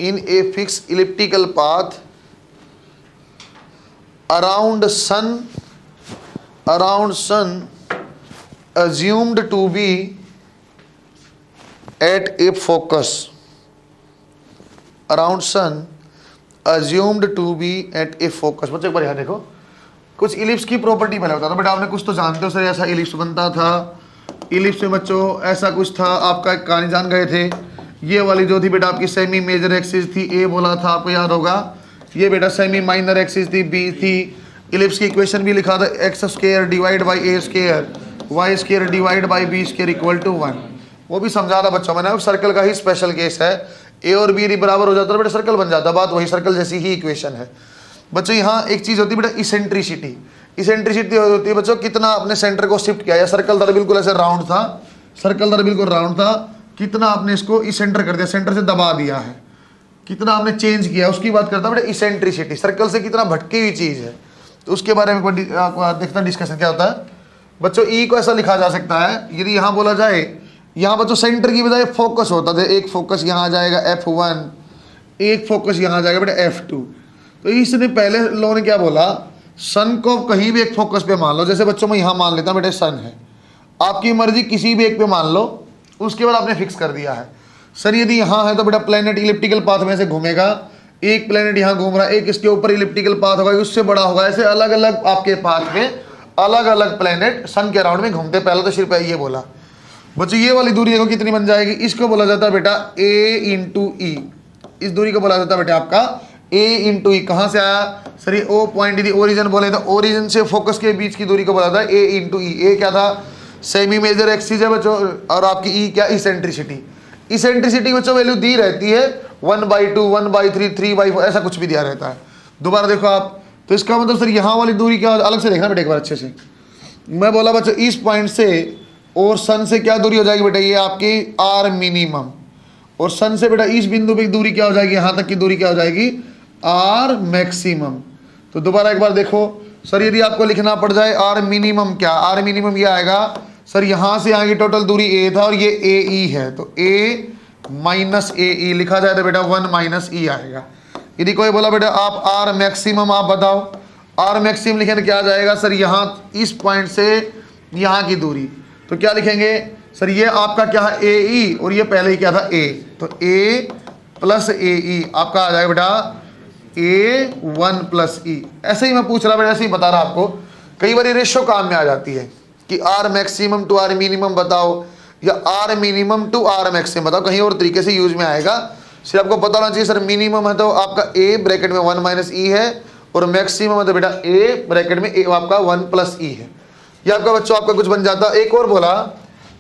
in a fixed elliptical path around sun assumed to be at a focus, around sun assumed to be at a focus। बच्चों एक बार यहाँ देखो, कुछ ellipse की property पहले बता दो बेटा, आपने कुछ तो जानते हो सर, ऐसा इलिप्स बनता था, इलिप्स में बच्चों ऐसा कुछ था, आपका एक कहानी जान गए थे, ये वाली जो थी बेटा आपकी सेमी मेजर एक्सिस थी, ए बोला था आपको याद होगा, ये बेटा सेमी माइनर एक्सिस थी, बी थी। इलिप्स की इक्वेशन भी लिखा था, X square divide by A square, Y square divide by B square equal to 1, वो भी समझा था बच्चों मैंने। सर्कल का ही स्पेशल केस है, ए और बी बराबर हो जाता है बेटा सर्कल बन जाता, बात वही सर्कल जैसी ही इक्वेशन है बच्चों। यहाँ एक चीज होती है बेटा इसेंट्रिसिटी, इसेंट्रिसिटी होती है बच्चों कितना आपने सेंटर को शिफ्ट किया, या सर्कल दर बिल्कुल ऐसे राउंड था, सर्कल दर बिल्कुल राउंड था, कितना आपने इसको इसेंटर कर दिया, सेंटर से दबा दिया है, कितना आपने चेंज किया, उसकी बात करता है बेटा इसेंट्रिसिटी, सर्कल से कितना भटकी हुई चीज है, तो उसके बारे में देखना डिस्कशन क्या होता है बच्चों। ई को ऐसा लिखा जा सकता है, यदि यहाँ बोला जाए, यहाँ बच्चों सेंटर की बजाय फोकस होता था, एक फोकस यहाँ आ जाएगा F1, एक फोकस यहाँ आ जाएगा बेटा F2। तो इसने पहले लोगों ने क्या बोला, सन को कहीं भी एक फोकस पे मान लो, जैसे बच्चों में यहाँ मान लेता हूँ बेटे सन है, आपकी मर्जी किसी भी एक पे मान लो, उसके बाद आपने फिक्स कर दिया है। सर यदि यहाँ है तो बेटा प्लेनेट इलिप्टिकल पाथ में से घूमेगा, एक प्लेनेट यहाँ घूम रहा है, एक इसके ऊपर इलिप्टिकल पाथ होगा, उससे बड़ा होगा, ऐसे अलग अलग आपके पाथ में अलग अलग प्लेनेट सन के अराउंड में घूमते। पहले तो सिर्फ ये बोला बच्चों, ये वाली दूरी देखो कितनी बन जाएगी, इसको बोला जाता है बेटा a इंटू ई, इस दूरी को बोला जाता है बेटा आपका a इंटू ई। कहाँ से आया सर, ये ओ पॉइंट यदि ओरिजिन बोले तो ओरिजिन से फोकस के बीच की दूरी को बोला जाता है a इंटू ई। ए क्या था, सेमी मेजर एक्सिस है बच्चों, और आपकी ई क्या, इसेंट्रिसिटी। इसेंट्रिसिटी बच्चों वैल्यू दी रहती है 1/2, 1/3, 3/4, ऐसा कुछ भी दिया रहता है। दोबारा देखो आप, तो इसका मतलब सर यहाँ वाली दूरी क्या, अलग से देखना बेटा एक बार अच्छे से। मैं बोला बच्चों इस पॉइंट से और सन से क्या दूरी हो जाएगी बेटा, ये आपकी आर मिनिमम, और सन से बेटा इस बिंदु पे दूरी क्या हो जाएगी, यहाँ तक की दूरी क्या हो जाएगी, आर मैक्सिमम। तो दोबारा एक बार देखो सर, यदि आपको लिखना पड़ जाए आर मिनिमम, क्या आर मिनिमम ये आएगा सर, यहां से यहाँ की टोटल दूरी ए था और ये ए ई है, तो ए माइनस ए ई लिखा जाए तो बेटा 1 माइनस ई आएगा। यदि कोई बोला बेटा आप आर मैक्सिमम आप बताओ, आर मैक्सिमम लिखें तो क्या आ जाएगा सर, यहाँ इस पॉइंट से यहाँ की दूरी, तो क्या लिखेंगे सर, ये आपका क्या है ए ई और ये पहले ही क्या था ए, तो ए प्लस ए ई आपका आ जाएगा बेटा ए 1 प्लस ई। ऐसे ही मैं पूछ रहा बेटा, ऐसे ही बता रहा आपको। कई बार रेशियो काम में आ जाती है कि R maximum to R minimum बताओ या R minimum to R maximum बताओ, कहीं और तरीके से यूज में आएगा। सिर्फ आपको पता होना चाहिए सर, मिनिमम है तो आपका ए ब्रैकेट में 1 माइनस ई है और मैक्सिमम है तो बेटा ए ब्रैकेट में ए आपका 1 प्लस ई है। ये आपका बच्चों आपका कुछ बन जाता। एक और बोला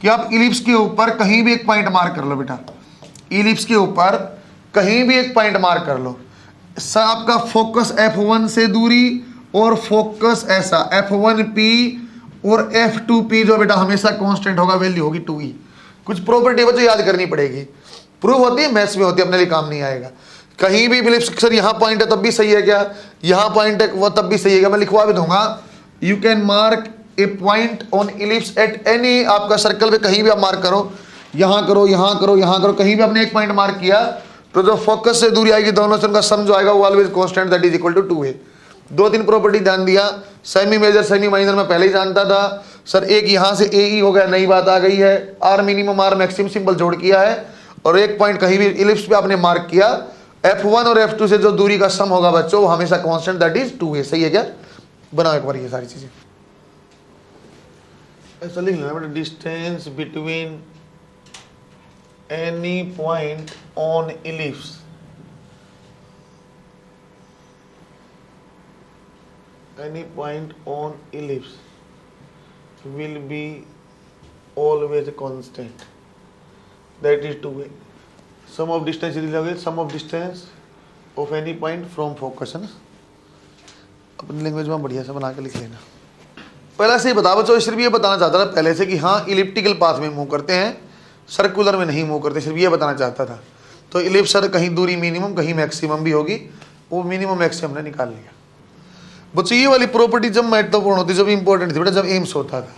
कि आप इलिप्स के ऊपर कहीं भी एक पॉइंट मार्क कर लो बेटा, इलिप्स के ऊपर कहीं भी एक पॉइंट मार्क कर लो सर, आपका फोकस F1 से दूरी और फोकस ऐसा F1P और F2P जो बेटा हमेशा कांस्टेंट होगा, वैल्यू होगी 2E। कुछ प्रॉपर्टी बच्चों याद करनी पड़ेगी, प्रूव होती है मैथ्स में होती है, अपने लिए काम नहीं आएगा। कहीं भी इलिप्स सर यहाँ पॉइंट है तब भी सही है क्या, यहाँ पॉइंट है वो तब भी सही है क्या, मैं लिखवा भी दूंगा। You can mark A point on ellipse at any, आपका सर्कल पे कहीं भी आप मार्क करो, यहाँ करो यहाँ करो यहाँ करो, कहीं भी आपने एक पॉइंट मार्क किया तो जो फोकस से दूरी आएगी दोनों से उनका सम जो आएगा वो always constant that is equal to 2 है। 2-3 प्रॉपर्टी ध्यान दिया। सेमी मेजर सेमी माइनर में पहले ही जानता था सर, एक यहाँ से ए ई हो गया, नई बात आ गई है। R minimum R maximum simple जोड़ किया है और एक पॉइंट कहीं भी इलिप्स पे आपने मार्क किया, F1 और F2 से जो दूरी का सम होगा बच्चों वो हमेशा कांस्टेंट दैट इज 2 है। सही है क्या, बनाओ एक बार ये सारी चीजें ऐसा लिख लेना बेटा, distance between any point on ellipse will be always constant that is 2a। sum of distance sum of distance of any point from focus है ना, अपनी लैंग्वेज में बढ़िया से बना के लिख लेना। पहले से ही बता बच्चों, सिर्फ ये बताना चाहता था पहले से कि हाँ इलिप्टिकल पाथ में मूव करते हैं, सर्कुलर में नहीं मूव करते, सिर्फ ये बताना चाहता था। तो इलिप्स सर कहीं दूरी मिनिमम कहीं मैक्सिमम भी होगी, वो मिनिमम मैक्सिमम ने निकाल लिया। बच्चों ये वाली प्रॉपर्टी जब महत्वपूर्ण होती, जब इंपॉर्टेंट थी बेटा, जब एम्स होता था,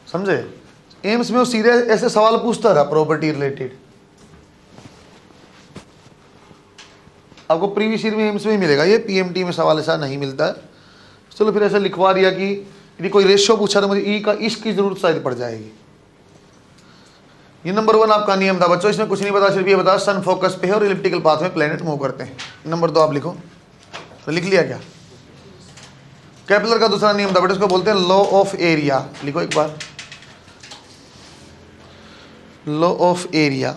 समझे। एम्स में वो सीधे ऐसे सवाल पूछता था प्रॉपर्टी रिलेटेड, आपको प्रीवियस ईयर में एम्स में ही मिलेगा, ये पीएमटी में सवाल ऐसा नहीं मिलता है। चलो फिर ऐसा लिखवा दिया कि यदि कोई रेशियो पूछा तो मुझे ई का इसकी जरूरत शायद पड़ जाएगी। ये नंबर 1 आपका नियम था बच्चों, इसमें कुछ नहीं बता, सिर्फ ये बता सन फोकस पे है और इलिप्टिकल पाथ में प्लेनेट मूव करते हैं। नंबर 2 आप लिखो, तो लिख लिया क्या। केपलर का दूसरा नियम था बेटा, इसको बोलते हैं लॉ ऑफ एरिया। लिखो एक बार, लॉ ऑफ एरिया।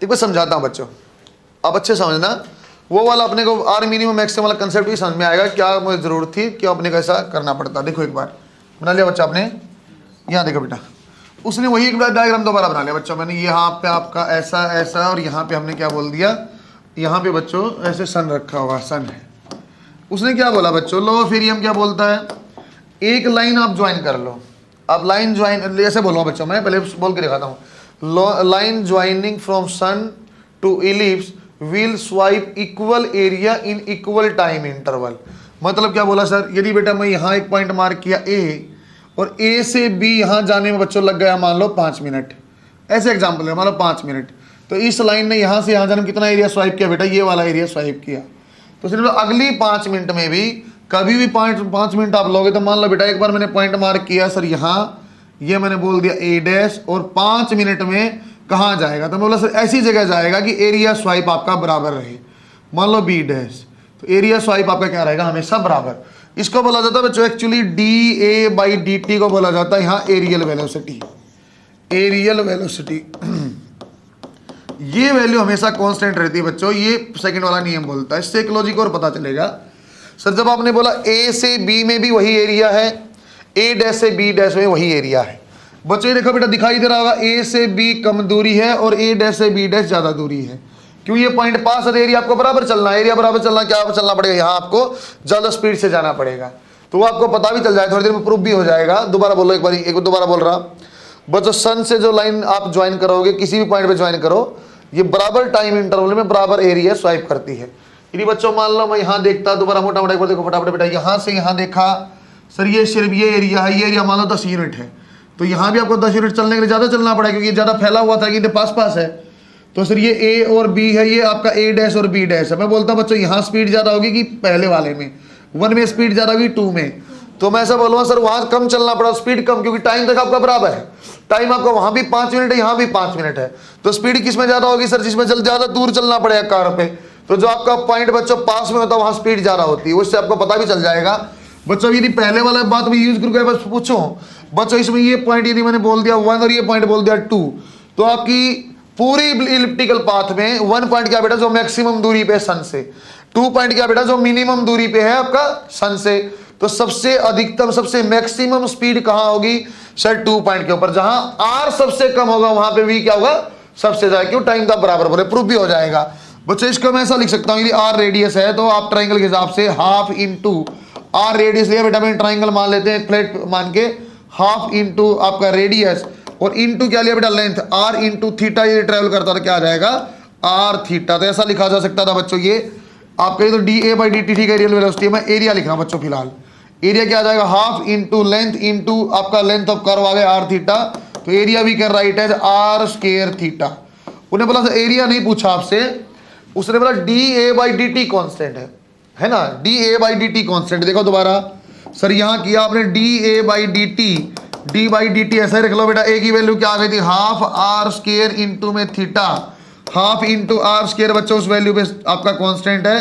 एक बार समझाता हूं बच्चों, आप अच्छे समझना। वो वाला अपने को आर मिनिमम मैक्सिमम वाला कंसेप्ट भी समझ में आएगा, क्या मुझे जरूरत थी, क्यों अपने को ऐसा करना पड़ता। देखो एक बार बना लिया बच्चा आपने, यहाँ देखो बेटा, उसने वही एक डायग्राम दोबारा बना लिया बच्चों। मैंने यहाँ पे आपका ऐसा ऐसा और यहाँ पे हमने क्या बोल दिया, यहाँ पे बच्चों ऐसे सन रखा हुआ, सन है। उसने क्या बोला बच्चों, लॉ ऑफ एरिया क्या बोलता है, एक लाइन आप ज्वाइन कर लो। आप लाइन ज्वाइन ऐसे बोलो बच्चों, मैं पहले बोल के दिखाता हूँ। Line joining from sun to ellipse will swipe equal area in equal time interval. मतलब क्या बोला सर, यदि बेटा मैं यहाँ एक पॉइंट मार्क किया ए और ए से बी यहाँ जाने में बच्चों लग गया मान लो 5 मिनट, ऐसे एग्जाम्पल है, मान लो 5 मिनट, तो इस लाइन ने यहाँ से यहाँ जाने में कितना एरिया स्वाइप किया बेटा, ये वाला एरिया स्वाइप किया। तो सिर्फ अगली 5 मिनट में भी कभी भी 5 मिनट आप लोगे तो मान लो बेटा एक बार मैंने पॉइंट मार्क किया सर यहाँ, ये मैंने बोल दिया ए डैश, और 5 मिनट में कहाँ जाएगा, तो मैं बोला सर ऐसी जगह जाएगा कि एरिया स्वाइप आपका बराबर रहे। मान लो बी डैश, तो एरिया स्वाइप आपका क्या रहेगा, हमेशा बराबर। इसको बोला जाता है बच्चों actually D A by D T को बोला जाता है यहाँ एरियल वेलोसिटी। एरियल वेलोसिटी ये वैल्यू हमेशा कांस्टेंट रहती है बच्चों, ये सेकंड वाला नियम बोलता है। इससे एक लॉजिक और पता चलेगा सर, जब आपने बोला ए से बी में भी वही एरिया है, ए डैश से बी डैश में वही एरिया है। बच्चों देखो बेटा दिखाई दे रहा होगा, ए से बी कम दूरी है और ए डैश से बी डैश ज्यादा दूरी है। क्यों, ये पॉइंट पास है, एरिया आपको बराबर चलना है। एरिया बराबर चलना, क्या चलना पड़ेगा, यहाँ आपको ज्यादा स्पीड से जाना पड़ेगा। तो वो आपको पता भी चल जाएगा, थोड़ी देर में प्रूफ भी हो जाएगा। दोबारा बोलो एक बार, एक दोबारा बोल रहा बच्चों, सन से जो लाइन आप ज्वाइन करोगे, किसी भी पॉइंट पे ज्वाइन करो, ये बराबर टाइम इंटरवल में बराबर एरिया स्वाइप करती है। यदि बच्चों मान लो मैं यहाँ देखता, दोबारा मोटा मोटा एक बार देखो फटाफट बेटा, यहाँ से यहाँ देखा सर ये सिर्फ ये एरिया है, ये एरिया मान लो 10 यूनिट है, तो यहाँ भी आपको 10 यूनिट चलने के लिए ज़्यादा चलना पड़ेगा क्योंकि ज़्यादा फैला हुआ था कि पास पास है। तो सर ये ए और बी है, ये आपका ए डैश और बी डैश है। मैं बोलता बच्चों यहाँ स्पीड ज़्यादा होगी कि पहले वाले में, 1 में स्पीड ज़्यादा होगी 2 में, तो मैं ऐसा बोलूँगा सर वहाँ कम चलना पड़ा, स्पीड कम, क्योंकि टाइम तक आपका बराबर है। टाइम आपका वहाँ भी 5 मिनट है, यहाँ भी 5 मिनट है, तो स्पीड किस में ज़्यादा होगी सर? जिसमें ज़्यादा दूर चलना पड़ेगा कार पे। तो जो आपका पॉइंट बच्चों पास में होता है वहाँ स्पीड ज़्यादा होती है, उससे आपको पता भी चल जाएगा। बच्चों यदि पहले वाला बात मैं यूज करके बस पूछो बच्चों, इसमें ये पॉइंट यदि मैंने बोल दिया 1 और ये पॉइंट बोल दिया 2, तो आपकी पूरी इलिप्टिकल पाथ में 1 पॉइंट क्या बेटा जो मैक्सिमम दूरी पे सन से, 2 पॉइंट क्या बेटा जो मिनिमम दूरी पे है आपका सन से। तो सबसे अधिकतम सबसे मैक्सिमम स्पीड कहाँ होगी सर? 2 पॉइंट के ऊपर। जहां आर सबसे कम होगा वहां पे वी क्या होगा? सबसे ज्यादा। क्यों? टाइम का बराबर बोले, प्रूफ भी हो जाएगा। बच्चों इसको मैं ऐसा लिख सकता हूँ, यदि आर रेडियस है तो आप ट्राइंगल के हिसाब से हाफ इंटू आर रेडियस लिया बेटा, मैंने ट्राइंगल मान लेते हैं, प्लेट मान के हाफ इंटू आपका रेडियस और इंटू क्या लिया बेटा? Length, R into theta. ये ट्रेवल करता था क्या आ जाएगा? R theta. तो ऐसा लिखा जा सकता था बच्चों, ये आपका तो D A by D T, ठीक है, रियल वेलोसिटी। मैं एरिया लिख रहा हूं बच्चों फिलहाल। एरिया क्या आ जाएगा? हाफ इंटू लेंथ इंटू आपका लेंथ ऑफ कर्व आ गया आर थीटा। तो area we can write as R square theta. उन्हें बोला एरिया नहीं पूछा आपसे, उसने बोला D A by D T constant है ना, D A by D T constant. देखो दोबारा सर यहाँ किया आपने D A by D T, D by D T ऐसा ही रख लो बेटा। ए की वैल्यू क्या आ गई थी? हाफ आर स्क्वायर इंटू में theta, half into R square बच्चों उस वैल्यू पे आपका कांस्टेंट है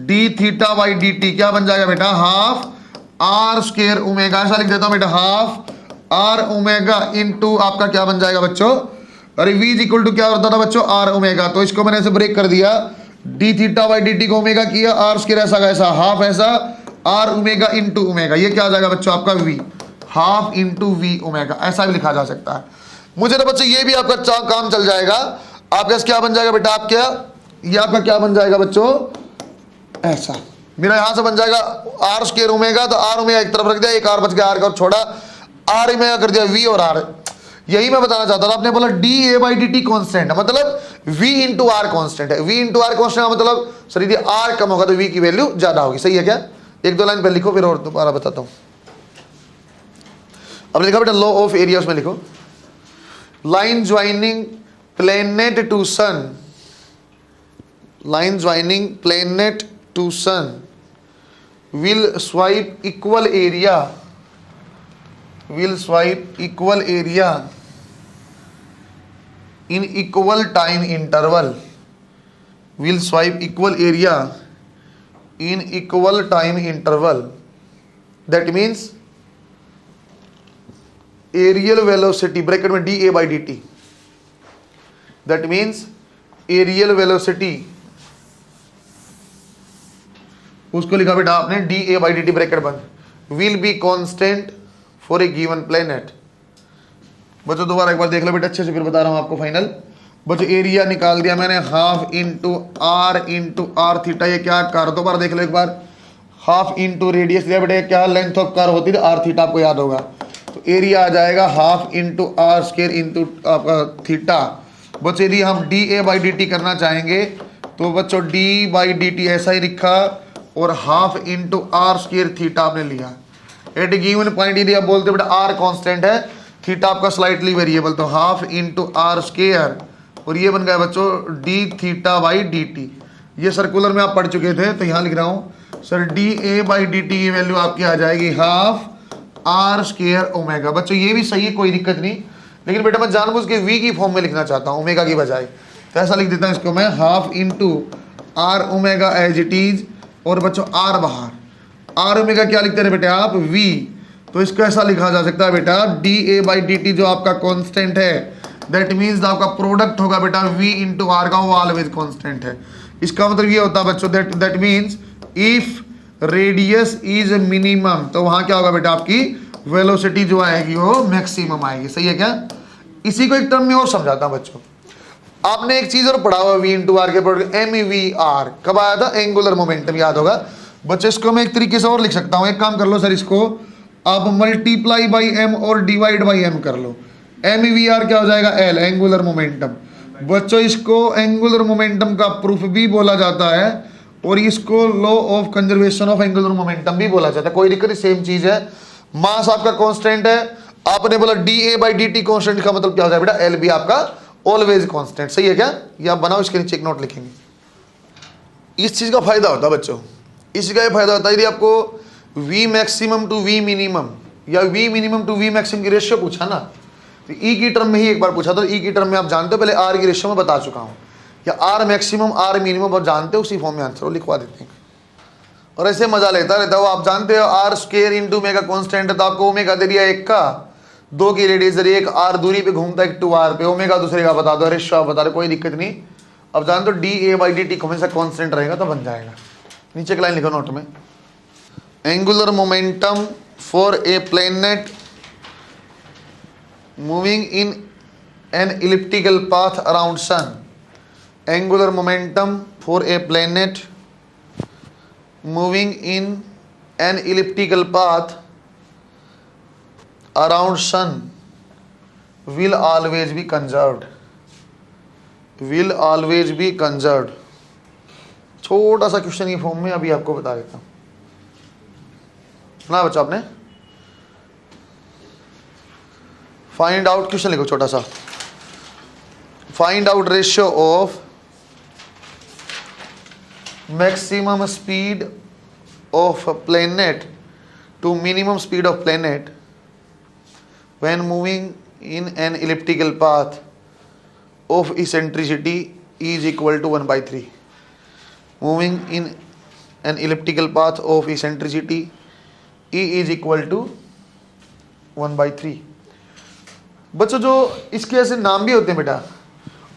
D theta by D T. क्या बन जाएगा बेटा? Half R square omega. ऐसा लिख देता हूं बेटा, हाफ आर ओमेगा इंटू आपका क्या बन जाएगा बच्चों? अरे v इज इक्वल टू क्या होता था बच्चों? R omega. तो इसको मैंने ऐसे ब्रेक कर दिया, D theta by D T को ओमेगा किया, आर स्क्वायर ऐसा का ऐसा, हाफ ऐसा, आर ओमेगा इंटू ओमेगा। ये क्या आ जाएगा बच्चों? आपका v, half into V omega. ऐसा भी लिखा जा सकता है। मुझे तो बच्चों ये भी आपका काम चल जाएगा। आपका क्या बन जाएगा बेटा? आप क्या, ये आपका क्या बन जाएगा बच्चों? ऐसा मेरा यहां से बन जाएगा आर स्क्वायर ओमेगा, तो आर ओमेगा एक तरफ रख दिया, एक आर बच गया, आर का छोड़ा, आर ओमेगा कर दिया वी और आर। यही मैं बताना चाहता था। आपने बोला D A by D T constant, मतलब वी इंटू आर कॉन्स्टेंट है। वी इंटू आर कॉन्स्टेंट मतलब सर यदि आर कम होगा तो वी की वैल्यू ज्यादा होगी। सही है क्या? 1-2 लाइन पे लिखो, फिर और दोबारा बताता हूं। अब लिखा बेटा लॉ ऑफ एरिया, उसमें लिखो line joining planet to sun, line joining planet to sun will swipe equal area, will swipe equal area in equal time interval, will swipe equal area in equal time interval. That means aerial velocity bracket में d a by dt, that means aerial velocity, उसको लिखा बेटा आपने D A by D t bracket बंद, will be constant for a given planet. बच्चों दोबारा एक बार देख लो बेटा अच्छे से, फिर बता रहा हूं आपको फाइनल। बच्चों एरिया निकाल दिया मैंने, हाफ इंटू आर थीटा। ये क्या कर, दोबारा देख लो एक बार। हाफ इंटू रेडियस लिया बेटा, क्या लेंथ ऑफ कर्व होती थी? आर थीटा, आपको याद होगा। तो एरिया आ जाएगा half into R square into आपका थीटा। बच्चों यदि हम D A by D T करना चाहेंगे तो बच्चों डी बाई डी टी ऐसा ही लिखा और half into R square theta आपने लिया। एट गिवन पॉइंट यदि आप बोलते बेटा आर कांस्टेंट है, थीटा आपका स्लाइटली वेरिएबल, तो हाफ इंटू आर स्क्वायर और ये बन गया बच्चों D theta by D T. ये सर्कुलर में आप पढ़ चुके थे, तो यहाँ लिख रहा हूँ sir D A by D T की वैल्यू आपकी आ जाएगी हाफ आर स्क्वायर ओमेगा। बच्चों ये भी सही है, कोई दिक्कत नहीं, लेकिन बेटा मैं जानबूझ के v की फॉर्म में लिखना चाहता हूं ओमेगा की बजाय, तो ऐसा लिख देता हूं इसको मैं, half into R omega as it is, और बच्चों आर बाहर, आर ओमेगा क्या लिखते हैं बेटा आप? v। तो इसको ऐसा लिखा जा सकता है बेटा D A by D T जो आपका कांस्टेंट है, दैट मीन्स आपका प्रोडक्ट होगा बेटा v इंटू आर का, वो ऑलवेज कांस्टेंट है। इसका मतलब ये होता है बच्चों that means if radius is minimum, तो वहां क्या होगा बेटा? आपकी वेलोसिटी जो आएगी वो मैक्सिमम आएगी। सही है क्या? इसी को एक टर्म में और समझाता हूं बच्चों। आपने एक चीज और पढ़ा हुआ v इंटू आर के प्रोडक्ट एम वी आर, कब आया था? एंगुलर मोमेंटम, याद होगा बच्चों। इसको मैं एक तरीके से और लिख सकता हूं, एक काम कर लो सर, इसको आप मल्टीप्लाई बाई एम और डिवाइड बाई एम कर लो। एम वी आर क्या हो जाएगा? L, angular momentum. बच्चों इसको एंगुलर मोमेंटम का प्रूफ भी बोला जाता है और इसको law of conservation of angular momentum भी बोला जाता है, कोई दिक्कत नहीं, सेम चीज है। मास आपका कांस्टेंट है, आपने बोला da/dt कांस्टेंट का मतलब क्या हो जाएगा बेटा, एल भी आपका ऑलवेज कांस्टेंट, सही है क्या? ये आप बनाओ, इसके नीचे एक नोट लिखेंगे। इस चीज का फायदा होता है बच्चों, इसका ये फायदा होता है, यदि आपको v maximum to v minimum या v minimum to v maximum की रेशियो पूछा ना, तो e की टर्म में ही एक बार पूछा, तो e की टर्म में आप जानते हो, पहले r की रेशियो में बता चुका हूं, या r मैक्सिमम r मिनिमम आप जानते हो, उसी फॉर्म में आंसर हो लिखवा देते हैं। और ऐसे मजा लेता रहता है वो, आप जानते हो r square into omega constant है, तो आपको ओमेगा दे दिया 1 का, 2 की रेडियस दे रही है, एक r दूरी पे घूमता है, एक 2r पे, ओमेगा दूसरे का बता दो, रेशियो आप बता रहे, कोई दिक्कत नहीं। अब जानते हो da/dt हमेशा कांस्टेंट रहेगा तो बन जाएगा। नीचे एक लाइन लिखो नोट में, angular momentum for a planet moving in an elliptical path around sun, angular momentum for a planet moving in an elliptical path around sun will always be conserved, will always be conserved। छोटा सा question ये form में अभी आपको बता देता हूं ना बच्चा, आपने फाइंड आउट, क्वेश्चन लिखो छोटा सा, find out ratio of maximum speed of planet to minimum speed of planet when moving in an elliptical path of eccentricity is equal to 1/3, moving in an elliptical path of eccentricity E is equal to 1/3। बच्चों जो इसके ऐसे नाम भी होते हैं बेटा,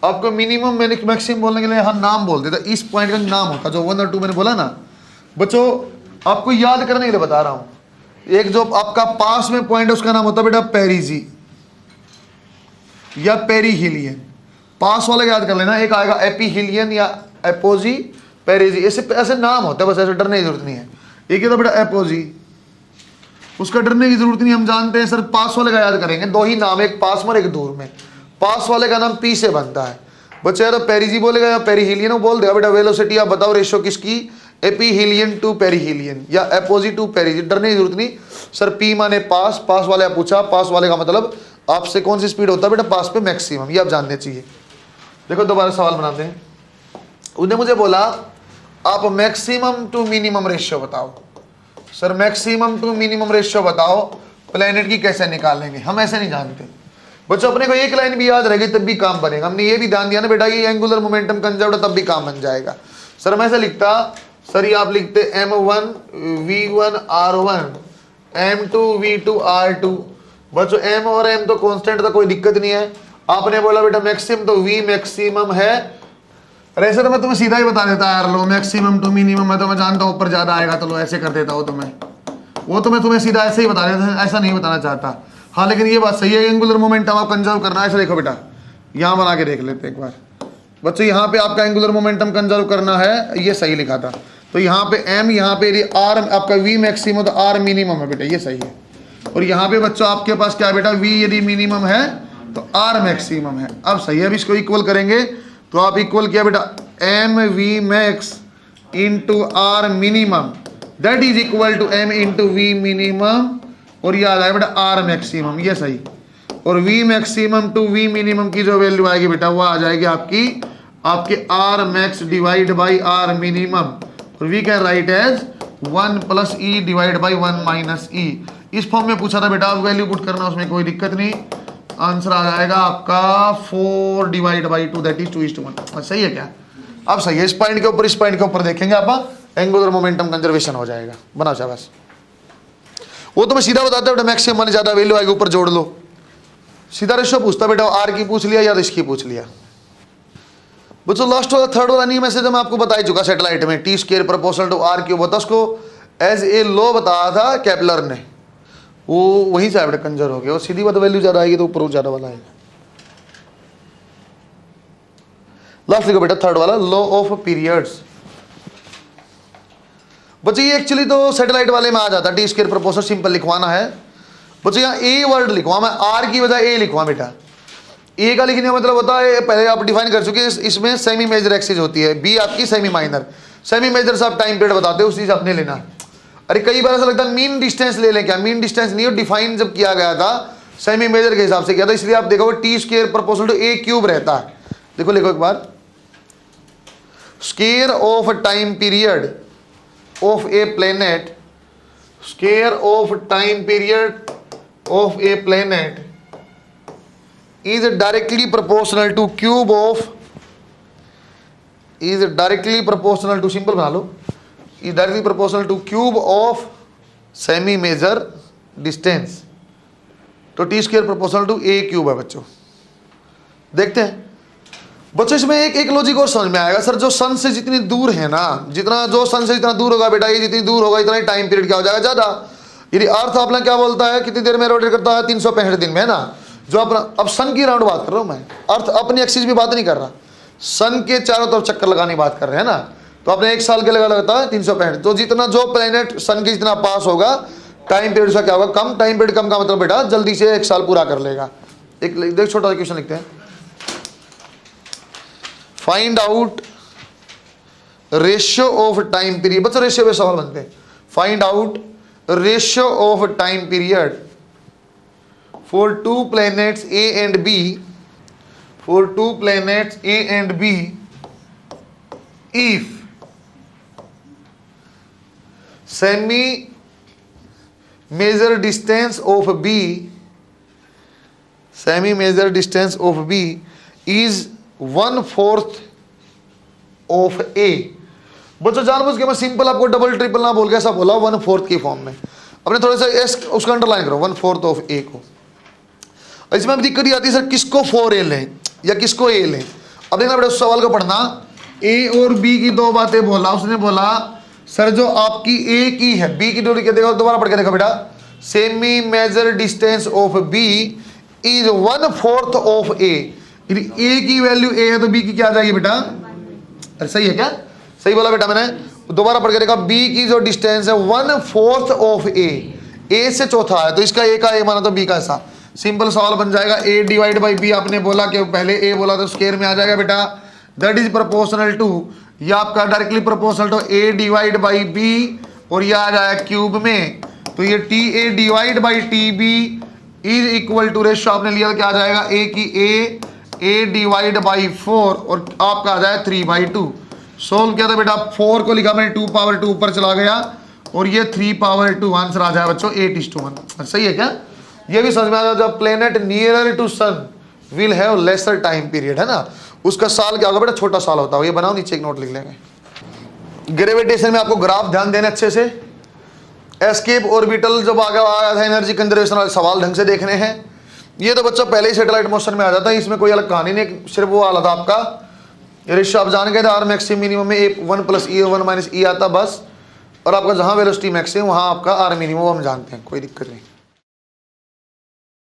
आपको मिनिमम मैक्सिमम बोलने के लिए हम नाम बोलते थे, इस पॉइंट का नाम होता, जो 1 और 2 मैंने बोला ना बच्चों, आपको याद करने के लिए बता रहा हूं। एक जो आपका पास में पॉइंट है उसका नाम होता है बेटा पेरिजी या पेरीहिलियन, पास वाले याद कर लेना, एक आएगा एपीहिलियन या एपोजी पेरिजी, ऐसे नाम होता है, बस ऐसे डरने की जरूरत नहीं है। एक तो बेटा एपोजी, उसका डरने की जरूरत नहीं, हम जानते हैं सर, पास वाले का याद करेंगे, 2 ही नाम, एक पास में एक दूर में, पास वाले का नाम पी से बनता है बच्चे, या तो पेरिजी बोलेगा या पेरीहिलियन बोल देगा बेटा। वेलोसिटी आप बताओ रेशियो किसकी, एपीहिलियन टू पेरीहिलियन या एपोजी टू पेरिजी, डरने की जरूरत नहीं सर, पी माने पास, पास वाले आप पूछा, पास वाले का मतलब आपसे कौन सी स्पीड होता है बेटा, पास पे मैक्सिमम, ये आप जानने चाहिए। देखो दोबारा सवाल बनाते हैं, उन्हें मुझे बोला आप मैक्सिमम टू मिनिमम रेशियो बताओ, sir maximum to minimum ratio बताओ प्लेनेट की, कैसे निकालेंगे, हम ऐसे नहीं जानते बच्चों, अपने को एक लाइन भी याद रहेगी तब भी काम बनेगा। हमने ये भी ध्यान दिया ना बेटा, ये एंगुलर मोमेंटम कंजर्व्ड तब भी काम बन जाएगा। सर मैं ऐसे लिखता, सर ये आप लिखते m1 v1 r1 m2 v2 r2, बच्चों m और m तो कांस्टेंट था, कोई दिक्कत नहीं है। आपने बोला बेटा मैक्सिमम, तो v मैक्सिमम है, ऐसे तो मैं तुम्हें सीधा ही बता देता यार, लो मैक्सिमम टू मिनिमम, मैं तो मैं जानता हूँ ऊपर ज्यादा आएगा, तो लो ऐसे कर देता हूँ तुम्हें, वो तो मैं तुम्हें सीधा ऐसे ही बता देता, ऐसा नहीं बताना चाहता। हाँ लेकिन ये बात सही है, एंगुलर मोमेंटम आप कंजर्व करना है, ऐसे देखो बेटा, यहाँ बना के देख लेते एक बार बच्चों, यहाँ पे आपका एंगुलर मोमेंटम कंजर्व करना है, ये सही लिखा था, तो यहाँ पे m, यहाँ पे यदि r आपका v मैक्सिमम तो r मिनिमम है बेटा, ये सही है। और यहाँ पे बच्चों आपके पास क्या है बेटा, v यदि मिनिमम है तो r मैक्सिमम है, अब सही है। अब इसको इक्वल करेंगे तो आप इक्वल किया बेटा m v max into r minimum, that is equal to m into v minimum, और ये आ जाएगा बेटा r मैक्सिमम, ये सही। और v maximum to v minimum की जो वैल्यू आएगी बेटा, वो आ जाएगी आपके r max divide by r minimum, और we can write as 1 plus e divide by 1 minus e. इस फॉर्म में पूछा था बेटा, आप वैल्यू पुट करना, उसमें कोई दिक्कत नहीं, आंसर आ जाएगा आपका 4 डिवाइड बाई 2, दैट इज 2:1। सही है क्या? अब सही है, इस पॉइंट के ऊपर, इस पॉइंट के ऊपर देखेंगे आप, एंगुलर मोमेंटम कंजर्वेशन हो जाएगा। बनाओ शाबाश, वो तो मैं सीधा बताता बेटा, मैक्सिमम माने ज्यादा वैल्यू आएगी, ऊपर जोड़ लो, सीधा रेशियो पूछता बेटा, आर की पूछ लिया या तो इसकी पूछ लिया। बच्चों लास्ट वाला थर्ड वाला नहीं, मैसेज मैं आपको बता ही चुका सेटेलाइट में, T square proportional to R cube होता, उसको एज ए लॉ बताया था केपलर ने, वो वहीं से बेटा कंजर हो गया, वो सीधी बात वैल्यू ज्यादा आएगी तो ऊपर ज्यादा वाला आएगा। लास्ट लिखो बेटा थर्ड वाला, लॉ ऑफ पीरियड्स। बच्चों ये एक्चुअली तो सैटेलाइट वाले में आ जाता है, टी स्क्वायर प्रोपोर्शनल, सिंपल लिखवाना है बच्चों, यहाँ ए वर्ड लिखवा, मैं आर की बजाय ए लिखवा बेटा। ए का लिखने का मतलब होता है, पहले आप डिफाइन कर चुके हैं, इसमें सेमी मेजर एक्सिस होती है, बी आपकी सेमी माइनर, सेमी मेजर से आप टाइम पीरियड बताते हो, उस चीज आपने लेना। अरे कई बार ऐसा लगता है मीन डिस्टेंस ले लें, क्या मीन डिस्टेंस नहीं हो, डिफाइन जब किया गया था सेमी मेजर के हिसाब से किया था, इसलिए आप देखोगे t square proportional to A cube रहता है। देखो लिखो एक बार, square of time period of a planet, square of time period of a planet is directly proportional to cube of, is directly proportional to, simple बना लो, is directly proportional to cube of semi major distance, तो T square proportional to A cube है बच्चों। देखते हैं बच्चों, इसमें एक logic और समझ में आएगा सर, जो सन से जितनी दूर है ना, जितना जो सन से जितना दूर होगा बेटा, ये जितनी दूर होगा इतना ही टाइम पीरियड क्या हो जाएगा ज्यादा। यदि अर्थ अपना क्या बोलता है, कितनी देर में रोटेट करता है, 365 दिन में, है ना। जो अपना, अब सन की राउंड बात कर रहा हूं मैं, अर्थ अपनी एक्सिस भी बात नहीं कर रहा, सन के चारों तरफ चक्कर लगाने की बात कर रहे हैं ना। तो अपने एक साल के लिए लगता है 365, तो जितना जो प्लेनेट सन के जितना पास होगा टाइम पीरियड से क्या होगा, कम। टाइम पीरियड कम का मतलब बेटा जल्दी से एक साल पूरा कर लेगा। एक छोटा सा क्वेश्चन लिखते हैं, find out ratio of time period. बच्चों रेशियो पे सवाल बनते हैं, find out ratio of time period for two planets A and B, for two planets A and B, if semi major distance of B, semi major distance of B is 1/4 of A। बच्चों जानबूझ के मैं simple आपको double triple ना बोल के ऐसा बोला 1/4 की फॉर्म में, अपने थोड़ा सा उसका अंडरलाइन करो 1/4 ऑफ A को। इसमें अब दिक्कत ये आती है सर किसको 4A लें या किसको A लें। अब देखना बेटा उस सवाल को पढ़ना, A और B की दो बातें बोला उसने, बोला सर जो आपकी A की है, B की दूरी क्या, देखो दोबारा पढ़ के देखो बेटा, semi major distance of B is 1/4 of A। यदि A की वैल्यू A है तो B की क्या आ जाएगी बेटा, अरे सही है क्या, सही बोला बेटा मैंने, दोबारा पढ़ के देखा, B की जो डिस्टेंस है 1/4 ऑफ A से चौथा है, तो इसका A का A माना तो B का ऐसा। सिंपल सवाल बन जाएगा, A डिवाइड बाई B, आपने बोला कि पहले A बोला तो स्क्वायर में आ जाएगा बेटा, दैट इज प्रोपोर्शनल टू, ये आपका directly proportional to A divide by B, और ये आ जाएगा क्यूब में, तो ये TA divide by TB is equal to, ratio आपने लिया तो क्या आ जाएगा, A की A डिवाइड बाई 4, और आपका आ जाएगा 3/2। सोल्व किया था बेटा, 4 को लिखा मैंने 2/2 ऊपर चला गया, और ये 3/2, आंसर आ जाएगा बच्चों 8:1। सही है क्या, ये भी समझ में आ जाए, जब planet nearer to sun will have lesser time period, है ना, उसका साल क्या होगा बेटा, छोटा साल होता है। ये बनाओ, नीचे एक नोट लिख लेंगे। ग्रेविटेशन में आपको ग्राफ ध्यान देना अच्छे से, एस्केप ऑर्बिटल जब आगे आया था, एनर्जी कंजर्वेशन वाले सवाल ढंग से देखने हैं। ये तो बच्चों पहले ही सैटेलाइट मोशन में आ जाता है, इसमें कोई अलग कहानी नहीं, सिर्फ वो वाला था आपका रेशियो, आप जान गए थे, आर मैक्सिमम मिनिमम में 1 + E 1 - E आता बस, और आपका जहां वेलोसिटी मैक्सिमम वहां आपका आर मिनिमम हम जानते हैं, कोई दिक्कत नहीं।